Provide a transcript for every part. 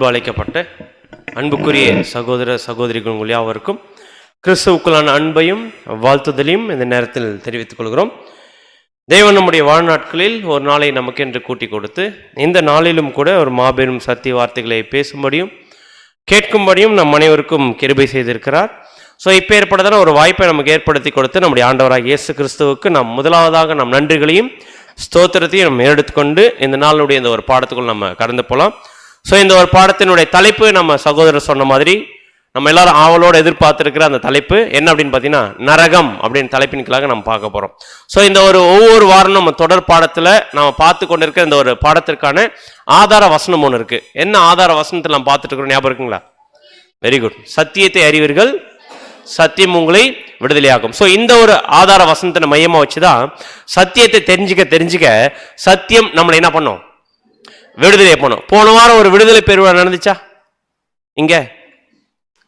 அழைக்கப்பட்ட அன்புக்குரிய சகோதர சகோதரிகள் யாவருக்கும் கிறிஸ்துவுக்குள்ளான அன்பையும் வாழ்த்துதலையும் இந்த நேரத்தில் தெரிவித்துக் கொள்கிறோம். தேவன் நம்முடைய வாழ்நாட்களில் ஒரு நாளை நமக்கென்று கூட்டி கொடுத்து இந்த நாளிலும் கூட ஒரு மாபெரும் சத்திய வார்த்தைகளை பேசும்படியும் கேட்கும்படியும் நம் அனைவருக்கும் கிருபை செய்திருக்கிறார். ஸோ இப்போ ஏற்பட்டதான ஒரு வாய்ப்பை நமக்கு ஏற்படுத்தி கொடுத்து நம்முடைய ஆண்டவராக இயேசு கிறிஸ்துவுக்கு நாம் முதலாவதாக நம் நன்றிகளையும் ஸ்தோத்திரத்தையும் நம்ம எடுத்துக்கொண்டு இந்த நாளுடைய இந்த ஒரு பாடத்துக்குள் நம்ம கடந்து போகலாம். ஸோ இந்த ஒரு பாடத்தினுடைய தலைப்பு நம்ம சகோதரர் சொன்ன மாதிரி நம்ம எல்லாரும் ஆவலோடு எதிர்பார்த்துருக்கிற அந்த தலைப்பு என்ன அப்படின்னு பார்த்தீங்கன்னா நரகம் அப்படின்னு தலைப்பின் கீழாக நம்ம பார்க்க போகிறோம். ஸோ இந்த ஒரு ஒவ்வொரு வாரம் நம்ம தொடர் பாடத்தில் நம்ம பார்த்து கொண்டிருக்கிற இந்த ஒரு பாடத்திற்கான ஆதார வசனம் ஒன்று இருக்குது. என்ன ஆதார வசனத்தில் நம்ம பார்த்துட்டு இருக்கிறோம் ஞாபகம் இருக்குங்களா? Very good. சத்தியத்தை அறிவீர்கள், சத்தியம் உங்களை விடுதலையாகும். ஸோ இந்த ஒரு ஆதார வசனத்தை மையமாக வச்சு தான் சத்தியத்தை தெரிஞ்சுக்க சத்தியம் நம்மளை என்ன பண்ணோம்? விடுதலை பண்ணும். போன வாரம் ஒரு விடுதலை பெறுவா நடந்துச்சா? இங்க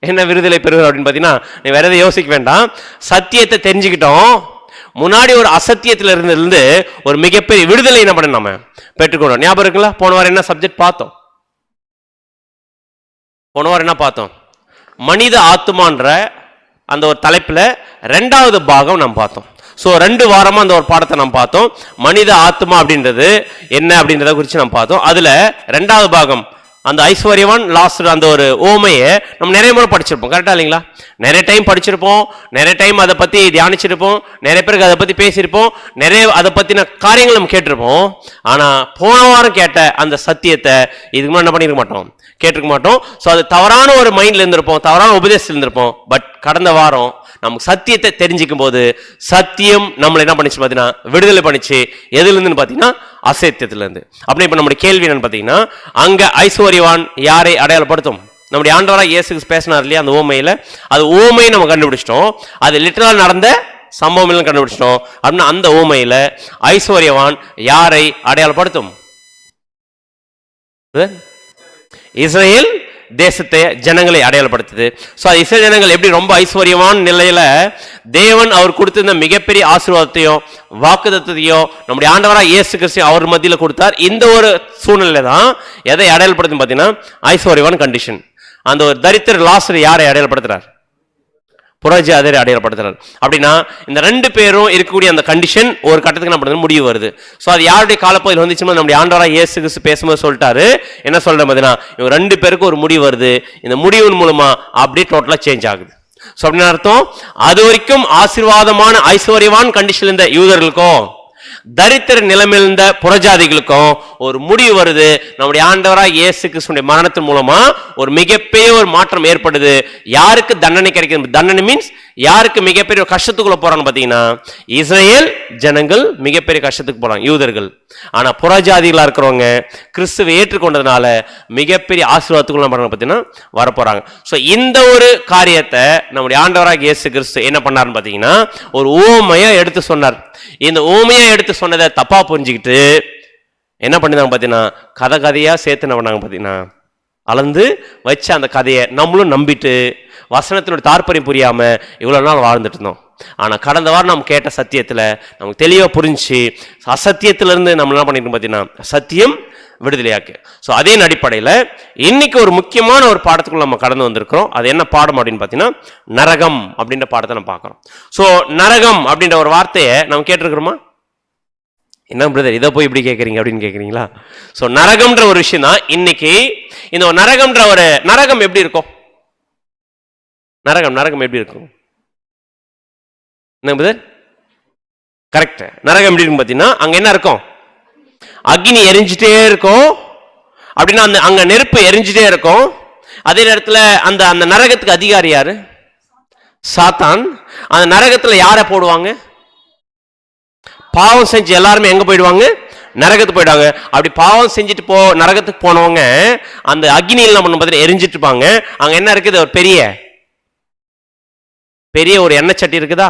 என்ன விடுதலை பெறுவது அப்படின்னு பார்த்தீங்கன்னா நீ வேற எதை யோசிக்க வேண்டாம். சத்தியத்தை தெரிஞ்சுக்கிட்டோம். முன்னாடி ஒரு அசத்தியத்தில் இருந்து ஒரு மிகப்பெரிய விடுதலை என்ன பண்ண நம்ம பெற்றுக்கொண்டோம். ஞாபகம் இருக்குங்களா? போன வாரம் என்ன சப்ஜெக்ட் பார்த்தோம்? போன வாரம் என்ன பார்த்தோம்? மனித ஆத்துமான்ற அந்த ஒரு தலைப்பில் 2வது பாகம் நம்ம பார்த்தோம். ஸோ 2 வாரமாக அந்த ஒரு பாடத்தை நம்ம பார்த்தோம். மனித ஆத்மா அப்படின்றது என்ன அப்படின்றத குறித்து நம்ம பார்த்தோம். அதில் 2வது பாகம் அந்த ஐஸ்வர்யவான் லாஸ்ட் அந்த ஒரு ஓமையை நம்ம நிறைய முறை படிச்சிருப்போம். கரெக்டாக இல்லைங்களா? நிறைய டைம் படிச்சிருப்போம், நிறைய டைம் அதை பற்றி தியானிச்சிருப்போம், நிறைய பேருக்கு அதை பற்றி பேசியிருப்போம், நிறைய அதை பற்றின காரியங்கள் நம்ம கேட்டிருப்போம். ஆனால் போன வாரம் கேட்ட அந்த சத்தியத்தை இதுக்கு முன்னாடி என்ன பண்ணியிருக்க மாட்டோம், கேட்டிருக்க மாட்டோம். ஸோ அது தவறான ஒரு மைண்டில் இருந்திருப்போம், தவறான உபதேசத்தில் இருந்திருப்போம். பட் கடந்த வாரம் நமக்கு சத்தியத்தை தெரிஞ்சிக்கும் போது சத்தியம் நம்மளை என்ன பண்ணிச்சு பார்த்தீங்கன்னா விடுதலை பண்ணிச்சு. எதுலேருந்துன்னு பார்த்தீங்கன்னா அசத்தியத்திலேருந்து. அப்படி இப்போ நம்முடைய கேள்வி என்னன்னு பார்த்தீங்கன்னா, அங்கே ஐஸ்வர்யவான் யாரை அடையாளப்படுத்தும்? நம்முடைய ஆண்டவராக இயேசு பேசினார் இல்லையா அந்த ஓமையில், அது ஓமையை நம்ம கண்டுபிடிச்சிட்டோம். அது லிட்டரலாக நடந்த சம்பவம் கண்டுபிடிச்சிட்டோம். அப்படின்னா அந்த ஓமையில் ஐஸ்வர்யவான் யாரை அடையாளப்படுத்தும்? இஸ்ரேல் தேசத்தை ஜனங்களை அடையாளப்படுத்துது. ஸோ இஸ்ரேல் ஜனங்கள் எப்படி ரொம்ப ஐஸ்வர்யமான நிலையில தேவன் அவர் கொடுத்திருந்த மிகப்பெரிய ஆசீர்வாதத்தையும் வாக்குத்தத்தத்தையும் நம்முடைய ஆண்டவராக இயேசு கிறிஸ்து அவர் மத்தியில் கொடுத்தார். இந்த ஒரு சூழ்நிலை தான் எதை அடையாளப்படுத்தும் பார்த்தீங்கன்னா ஐஸ்வர்யவான் கண்டிஷன். அந்த ஒரு தரித்திர லாசர் யாரை அடையாளப்படுத்துறார்? புறஜாதியை அடையாளப்படுத்துறார். அப்படின்னா இந்த 2 பேரும் இருக்கக்கூடிய அந்த கண்டிஷன் ஒரு கட்டத்துக்கு நம்ம முடிவு வருது. ஸோ அது யாருடைய காலப்பகுதியில் வந்துச்சுன்னா நம்முடைய ஆண்டவராக இயேசு கிறிஸ்து பேசும்போது சொல்லிட்டாரு. என்ன சொல்ற பார்த்தீங்கன்னா இவங்க 2 பேருக்கும் ஒரு முடிவு வருது. இந்த முடிவின் மூலமா அப்படியே டோட்டலா சேஞ்ச் ஆகுது. ஸோ அப்படின்னு அர்த்தம் அது வரைக்கும் ஆசீர்வாதமான ஐஸ்வர்யவான் கண்டிஷன் இருந்த யூதர்களுக்கும் தரித்திர நிலைமையில் இருந்த புறஜாதிகளுக்கும் ஒரு முடிவு வருது. நம்முடைய ஆண்டவராக இயேசு கிறிஸ்துவின் மரணத்தின் மூலமா ஒரு மிகப்பெரிய ஒரு மாற்றம் ஏற்படுது. யாருக்கு தண்டனை கிடைக்கிறது? தண்டனை மீன்ஸ் யாருக்கு மிகப்பெரிய கஷ்டத்துக்குள்ள போறான்னு பார்த்தீங்கன்னா இஸ்ரேல் ஜனங்கள் மிகப்பெரிய கஷ்டத்துக்கு போறாங்க, யூதர்கள். ஆனா புறஜாதிகளா இருக்கிறவங்க கிறிஸ்துவை ஏற்றுக்கொண்டதுனால மிகப்பெரிய ஆசீர்வாதத்துக்குள்ள பார்த்தீங்கன்னா வரப்போறாங்க. ஸோ இந்த ஒரு காரியத்தை நம்முடைய ஆண்டவராக இயேசு கிறிஸ்து என்ன பண்ணாருன்னு பார்த்தீங்கன்னா ஒரு ஓமையா எடுத்து சொன்னார். இந்த ஓமையா எடுத்து சொன்னதை தப்பா புரிஞ்சுக்கிட்டு என்ன பண்ணினாங்க பார்த்தீங்கன்னா கதையா சேர்த்து என்ன பண்ணாங்க பார்த்தீங்கன்னா அளந்து வச்ச அந்த கதையை நம்மளும் நம்பிட்டு வசனத்தினுடைய தாற்பயம் புரியாம இவ்வளவு நாள் வாழ்ந்துட்டு இருந்தோம். ஆனா கடந்த வாரம் நம்ம கேட்ட சத்தியத்துல நமக்கு தெளிவா புரிஞ்சு அசத்தியத்திலிருந்து நம்ம என்ன பண்ணிருக்கோம் பார்த்தீங்கன்னா சத்தியம் விடுதலையாக்கு. ஸோ அதே அடிப்படையில் இன்னைக்கு ஒரு முக்கியமான ஒரு பாடத்துக்குள்ள நம்ம கடந்து வந்திருக்கிறோம். அது என்ன பாடம் அப்படின்னு பார்த்தீங்கன்னா நரகம் அப்படின்ற பாடத்தை நம்ம பார்க்குறோம். ஸோ நரகம் அப்படின்ற ஒரு வார்த்தையை நம்ம கேட்டிருக்கிறோமா? என்ன பிரதர் இதை போய் இப்படி கேட்குறீங்க அப்படின்னு கேட்குறீங்களா? ஸோ நரகம்ன்ற ஒரு விஷயம் தான் இன்னைக்கு. இந்த ஒரு நரகம்ன்ற ஒரு நரகம் எப்படி இருக்கும்? நரகம் எப்படி இருக்கும்? என்ன பிரதர்? கரெக்ட். நரகம் எப்படி இருக்கும் பார்த்தீங்கன்னா அங்கே என்ன இருக்கும்? அக்னி எரிஞ்சிட்டே இருக்கும். அப்படின்னா அந்த அங்க நெருப்பு எரிஞ்சிட்டே இருக்கும். அதே நேரத்தில் அந்த அந்த நரகத்துக்கு அதிகாரி யாரு? சாத்தான். அந்த நரகத்துல யாரை போடுவாங்க? பாவம் செஞ்சு எல்லாருமே எங்க போயிடுவாங்க? நரகத்துக்கு போயிடுவாங்க. அப்படி பாவம் செஞ்சுட்டு நரகத்துக்கு போனவங்க அந்த அக்னியில் நம்ம பார்த்தீங்கன்னா எரிஞ்சிட்டு இருப்பாங்க. அங்க என்ன இருக்குது? ஒரு பெரிய ஒரு எண்ணெய் சட்டி இருக்குதா?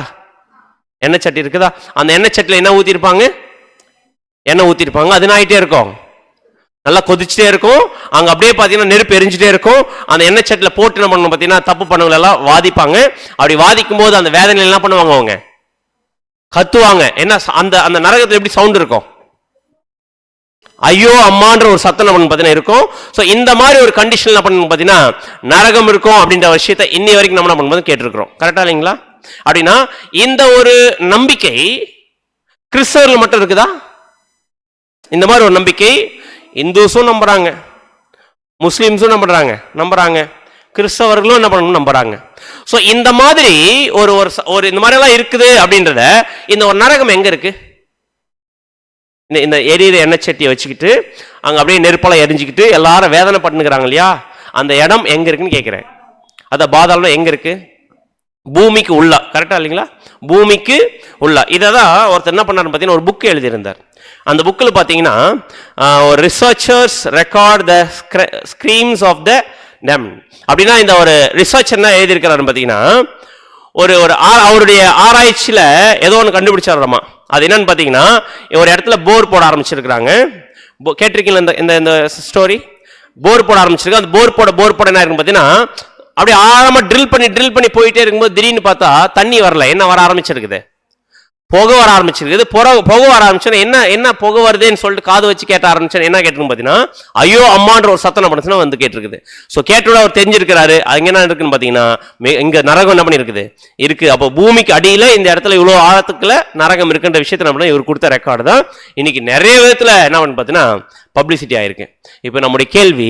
எண்ணெய் சட்டி இருக்குதா? அந்த எண்ணெய் சட்டில என்ன ஊத்திருப்பாங்க? எண்ணெய் ஊத்திருப்பாங்க. அது ஆயிட்டே இருக்கும், நல்லா கொதிச்சுட்டே இருக்கும். அங்க அப்படியே பாத்தீங்கன்னா நெருப்பு எரிஞ்சுட்டே இருக்கும். அந்த எண்ணெய் சட்டில போட்டு என்ன பண்ணணும் பாத்தீங்கன்னா தப்பு பண்ணவங்க எல்லாம் வாதிப்பாங்க. அப்படி வாதிக்கும் போது அந்த வேதனை என்ன பண்ணுவாங்க? அவங்க கத்துவாங்க. என்ன அந்த அந்த நரகத்துல எப்படி சவுண்ட் இருக்கும்? ஐயோ அம்மான்ற ஒரு சத்தம் நம்ம பார்த்தீங்கன்னா இருக்கும். ஸோ இந்த மாதிரி ஒரு கண்டிஷன் என்ன பண்ணணும் பார்த்தீங்கன்னா நரகம் இருக்கும் அப்படின்ற விஷயத்தை இன்னி வரைக்கும் நம்ம என்ன பண்ணும்போது கேட்டிருக்கிறோம். கரெக்டா இல்லைங்களா? அப்படின்னா இந்த ஒரு நம்பிக்கை கிறிஸ்தவர்கள் மட்டும் இருக்குதா? இந்த மாதிரி ஒரு நம்பிக்கை இந்துஸும் நம்புறாங்க, முஸ்லிம்ஸும் நம்புறாங்க, கிறிஸ்தவர்களும் என்ன பண்ணணும் நம்புறாங்க. ஸோ இந்த மாதிரி ஒரு இந்த மாதிரி எல்லாம் இருக்குது அப்படின்றத இந்த ஒரு நரகம் எங்க இருக்கு? இந்த எரியிற எண்ணெய் சட்டியை வச்சுக்கிட்டு அங்க அப்படியே நெருப்பெல்லாம் எரிஞ்சுக்கிட்டு எல்லாரும் வேதனை பண்ணுகிறாங்க இல்லையா, அந்த இடம் எங்க இருக்குன்னு கேட்கிறேன். அத பாதாளம் எங்க இருக்கு? பூமிக்கு உள்ள. கரெக்டா இல்லைங்களா? பூமிக்கு உள்ள. இதை தான் ஒருத்தர் என்ன பண்ணாரு பார்த்தீங்கன்னா ஒரு புக் எழுதியிருந்தார். அந்த புக்கில் பார்த்தீங்கன்னா ஒரு researchers record the screams of the damned அப்படின்னா இந்த ஒரு ரிசர்ச் என்ன எழுதியிருக்கிறாரு பார்த்தீங்கன்னா அவருடைய ஆராய்ச்சியில் ஏதோ ஒன்று கண்டுபிடிச்சாராமா. அது என்னன்னு பார்த்தீங்கன்னா ஒரு இடத்துல போர் போட ஆரம்பிச்சிருக்கிறாங்க. கேட்டிருக்கீங்களா இந்த ஸ்டோரி? போர் போட ஆரம்பிச்சிருக்கு. அந்த போர் போட என்ன இருக்குன்னு பார்த்தீங்கன்னா அப்படியே ஆழமா ட்ரில் பண்ணி போயிட்டே இருக்கும்போது திடீர்னு பார்த்தா தண்ணி வரல. என்ன வர ஆரம்பிச்சிருக்குது? புகை வர ஆரம்பிச்சிருக்குது. புகை வர ஆரம்பிச்சோன்னா என்ன புகை வருதுன்னு சொல்லிட்டு காது வச்சு கேட்ட ஆரம்பிச்சோன்னா என்ன கேட்டிருக்குன்னு பார்த்தீங்கன்னா ஐயோ அம்மான்ற ஒரு சத்தம் என்ன பண்ணுச்சுன்னா வந்து கேட்டிருக்குது. ஸோ கேட்டோட அவர் தெரிஞ்சிருக்கிறாரு அது என்ன இருக்குன்னு பார்த்தீங்கன்னா இங்க நரகம் என்ன பண்ணிருக்குது இருக்கு. அப்போ பூமிக்கு அடியில் இந்த இடத்துல இவ்வளோ ஆழத்துக்குள்ள நரகம் இருக்குன்ற விஷயத்தை நம்ம இவர் கொடுத்த ரெக்கார்டு தான் இன்னைக்கு நிறைய விதத்தில் என்ன பண்ணு பார்த்தீங்கன்னா பப்ளிசிட்டி ஆயிருக்கு. இப்போ நம்முடைய கேள்வி,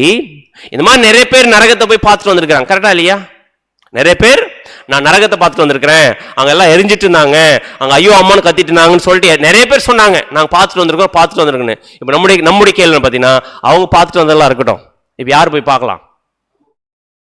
இந்த மாதிரி நிறைய பேர் நரகத்தை போய் பார்த்துட்டு வந்திருக்கிறாங்க. கரெக்டா இல்லையா? நிறைய பேர் நான் நரகத்தை பார்த்துட்டு வந்திருக்கிறேன், அங்க எல்லாம் எரிஞ்சிட்டு இருந்தாங்க, அங்க ஐயோ அம்மான்னு கத்திட்டு இருந்தாங்கன்னு சொல்லிட்டு நிறைய பேர் சொன்னாங்க நாங்க பார்த்துட்டு வந்திருக்கோன்னு. இப்ப நம்முடைய கேள்வி பார்த்தீங்கன்னா அவங்க பார்த்துட்டு வந்ததெல்லாம் இருக்கட்டும், இப்ப யார் போய் பார்க்கலாம்?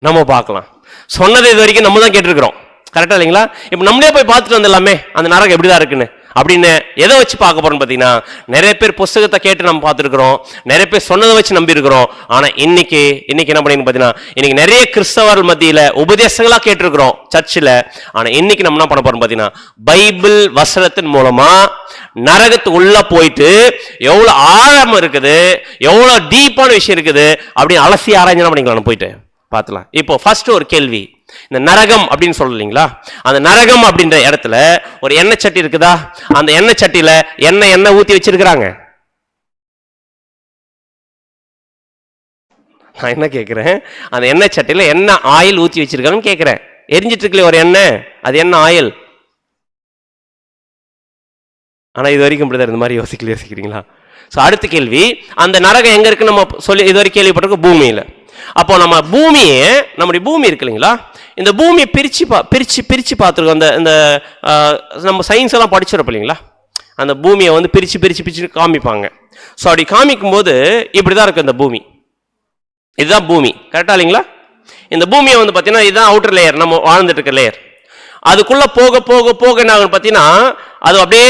நம்ம பார்க்கலாம். சொன்னது இது வரைக்கும் நம்ம தான் கேட்டிருக்கிறோம். கரெக்டா இல்லைங்களா? இப்ப நம்மளே போய் பார்த்துட்டு வந்துடலாமே அந்த நரகம் எப்படிதான் இருக்குன்னு அப்படின்னு எதை வச்சு பார்க்க போறோம்னு பார்த்தீங்கன்னா நிறைய பேர் புஸ்தகத்தை கேட்டு நம்ம பார்த்துருக்கிறோம், நிறைய பேர் சொன்னதை வச்சு நம்பி இருக்கிறோம். ஆனா இன்னைக்கு என்ன பண்ணீங்கன்னு பார்த்தீங்கன்னா இன்னைக்கு நிறைய கிறிஸ்தவர்கள் மத்தியில உபதேசங்களா கேட்டிருக்கிறோம் சர்ச்சில். ஆனா இன்னைக்கு நம்ம என்ன பண்ண போறோம் பார்த்தீங்கன்னா பைபிள் வசனத்தின் மூலமா நரகத்துக்கு உள்ள போயிட்டு எவ்வளவு ஆழம் இருக்குது, எவ்வளவு டீப்பான விஷயம் இருக்குது அப்படின்னு அலசி ஆராய்ச்சி என்ன பண்ணிக்கலாம் போயிட்டு பார்த்துலாம். இப்போ ஃபர்ஸ்ட் ஒரு கேள்வி, இந்த நரகம் அப்படின்னு சொல்லலீங்களா, அந்த நரகம் அப்படின்ற இடத்துல ஒரு எண்ணெய் சட்டி இருக்குதா? அந்த எண்ணெய் சட்டியில எண்ணெய் ஊத்தி வச்சிருக்கிறாங்க. நான் என்ன கேட்கிறேன், அந்த எண்ணெய் சட்டியில என்ன ஆயில் ஊத்தி வச்சிருக்காங்கன்னு கேட்கிறேன். எரிஞ்சிட்டு இருக்கல ஒரு எண்ணெய், அது என்ன ஆயில்? ஆனா இது வரைக்கும் இப்படிதான் இந்த மாதிரி யோசிக்கிறீங்களா? ஸோ அடுத்த கேள்வி, அந்த நரகம் எங்க இருக்குன்னு நம்ம சொல்லி இது வரைக்கும் கேள்விப்பட்டிருக்கோம், பூமியில. அப்போ நம்ம நம்முடைய பூமி இருக்கு இல்லைங்களா, இந்த பூமியை பிரிச்சு பார்த்துருக்கோம். இந்த நம்ம சயின்ஸ் எல்லாம் படிச்சிருப்போம் இல்லைங்களா, அந்த பூமியை வந்து பிரிச்சு காமிப்பாங்க. ஸோ அப்படி காமிக்கும் போது இப்படிதான் இருக்கு இந்த பூமி. இதுதான் பூமி. கரெக்டா இல்லைங்களா? இந்த பூமியை வந்து பார்த்தீங்கன்னா இதுதான் அவுட்டர் லேயர், நம்ம வாழ்ந்துட்டு இருக்க லேயர். அதுக்குள்ள போக போக போக என்ன ஆகும் பார்த்தீங்கன்னா அது அப்படியே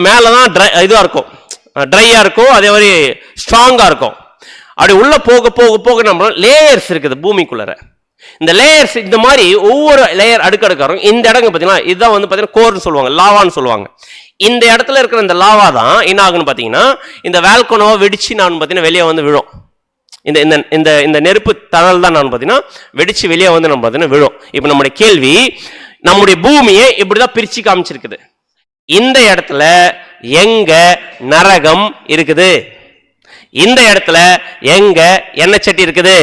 மேலதான் இதுவா இருக்கும், ட்ரையா இருக்கும், அதே மாதிரி ஸ்ட்ராங்கா இருக்கும். அப்படி உள்ள போக போக போக நம்ம லேயர்ஸ் இருக்குது பூமிக்குள்ள. இந்த லேயர்ஸ் இந்த மாதிரி ஒவ்வொரு லேயர் அடுக்கடுக்காரும். இந்த இடங்க பார்த்தீங்கன்னா இதுதான் வந்து பார்த்தீங்கன்னா கோர்னு சொல்லுவாங்க, லாவான்னு சொல்லுவாங்க. இந்த இடத்துல இருக்கிற இந்த லாவா தான் என்ன ஆகுன்னு பார்த்தீங்கன்னா இந்த வேல்கனோவை வெடிச்சு நான் பார்த்தீங்கன்னா வெளியே வந்து விழும். இந்த இந்த இந்த நெருப்பு தணல் தான் நான் பார்த்தீங்கன்னா வெடிச்சு வெளியே வந்து நம்ம பார்த்தீங்கன்னா விழும். இப்போ நம்முடைய கேள்வி, நம்முடைய பூமியை இப்படிதான் பிரிச்சு காமிச்சிருக்குது. இந்த இடத்துல எங்க நரகம் இருக்குது? இந்த இடத்துல எங்க எண்ணெய் சட்டி இருக்குது?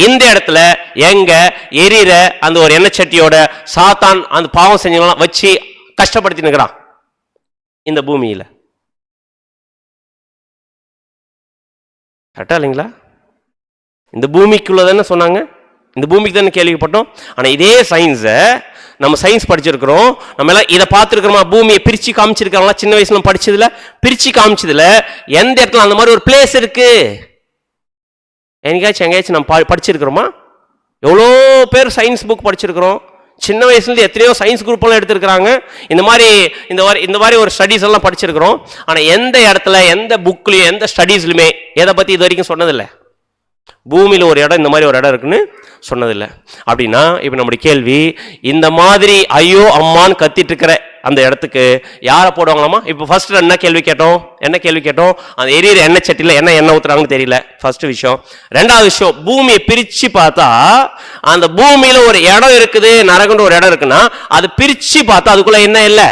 இந்த இடத்துல எங்க எரியிற அந்த ஒரு எண்ணெய் சட்டியோட சாத்தான் அந்த பாவம் செஞ்சவங்களாம் வச்சு கஷ்டப்படுத்தி நிற்கிறான் இந்த பூமியில? கரெக்டா இல்லைங்களா? இந்த பூமிக்குள்ளதானே சொன்னாங்க, இந்த பூமிக்கு தானே கேள்விப்பட்டோம். ஆனா இதே சயின்ஸை நம்ம சயின்ஸ் படிச்சிருக்கிறோம், நம்ம எல்லாம் இதை பார்த்துருக்கிறோமா? பூமியை பிரிச்சு காமிச்சிருக்காங்களா? சின்ன வயசுல படிச்சதுல பிரிச்சு காமிச்சதுல எந்த இடத்துல அந்த மாதிரி ஒரு பிளேஸ் இருக்கு? எங்கேயாச்சும் நம்ம படிச்சிருக்கிறோமா? எவ்வளோ பேர் சயின்ஸ் புக் படிச்சிருக்கிறோம், சின்ன வயசுலேருந்து எத்தனையோ சயின்ஸ் குரூப் எல்லாம் எடுத்திருக்கிறாங்க. இந்த மாதிரி ஒரு ஸ்டடீஸ் எல்லாம் படிச்சிருக்கிறோம். ஆனால் எந்த இடத்துல எந்த புக்லையும் எந்த ஸ்டடீஸ்லையுமே எதை பற்றி இது வரைக்கும் சொன்னதில்லை. பூமியில் ஒரு இடம், இந்த மாதிரி ஒரு இடம் இருக்குன்னு சொன்னதில்லை. அப்படின்னா இப்போ நம்முடைய கேள்வி, இந்த மாதிரி ஐயோ அம்மான்னு கத்திட்டு இருக்கிற அந்த இடத்துக்கு யாரை போடுவாங்களாமா? இப்போ ஃபர்ஸ்ட் என்ன கேள்வி கேட்டோம்? அந்த எரியிற எண்ணெய் சட்டியில் எண்ணெய் ஊத்துறாங்கன்னு தெரியல, ஃபர்ஸ்ட் விஷயம். ரெண்டாவது விஷயம், பூமியை பிரிச்சு பார்த்தா அந்த பூமியில ஒரு இடம் இருக்குது, நரகன்ற ஒரு இடம் இருக்குன்னா அது பிரிச்சு பார்த்தா அதுக்குள்ள என்ன இல்லை,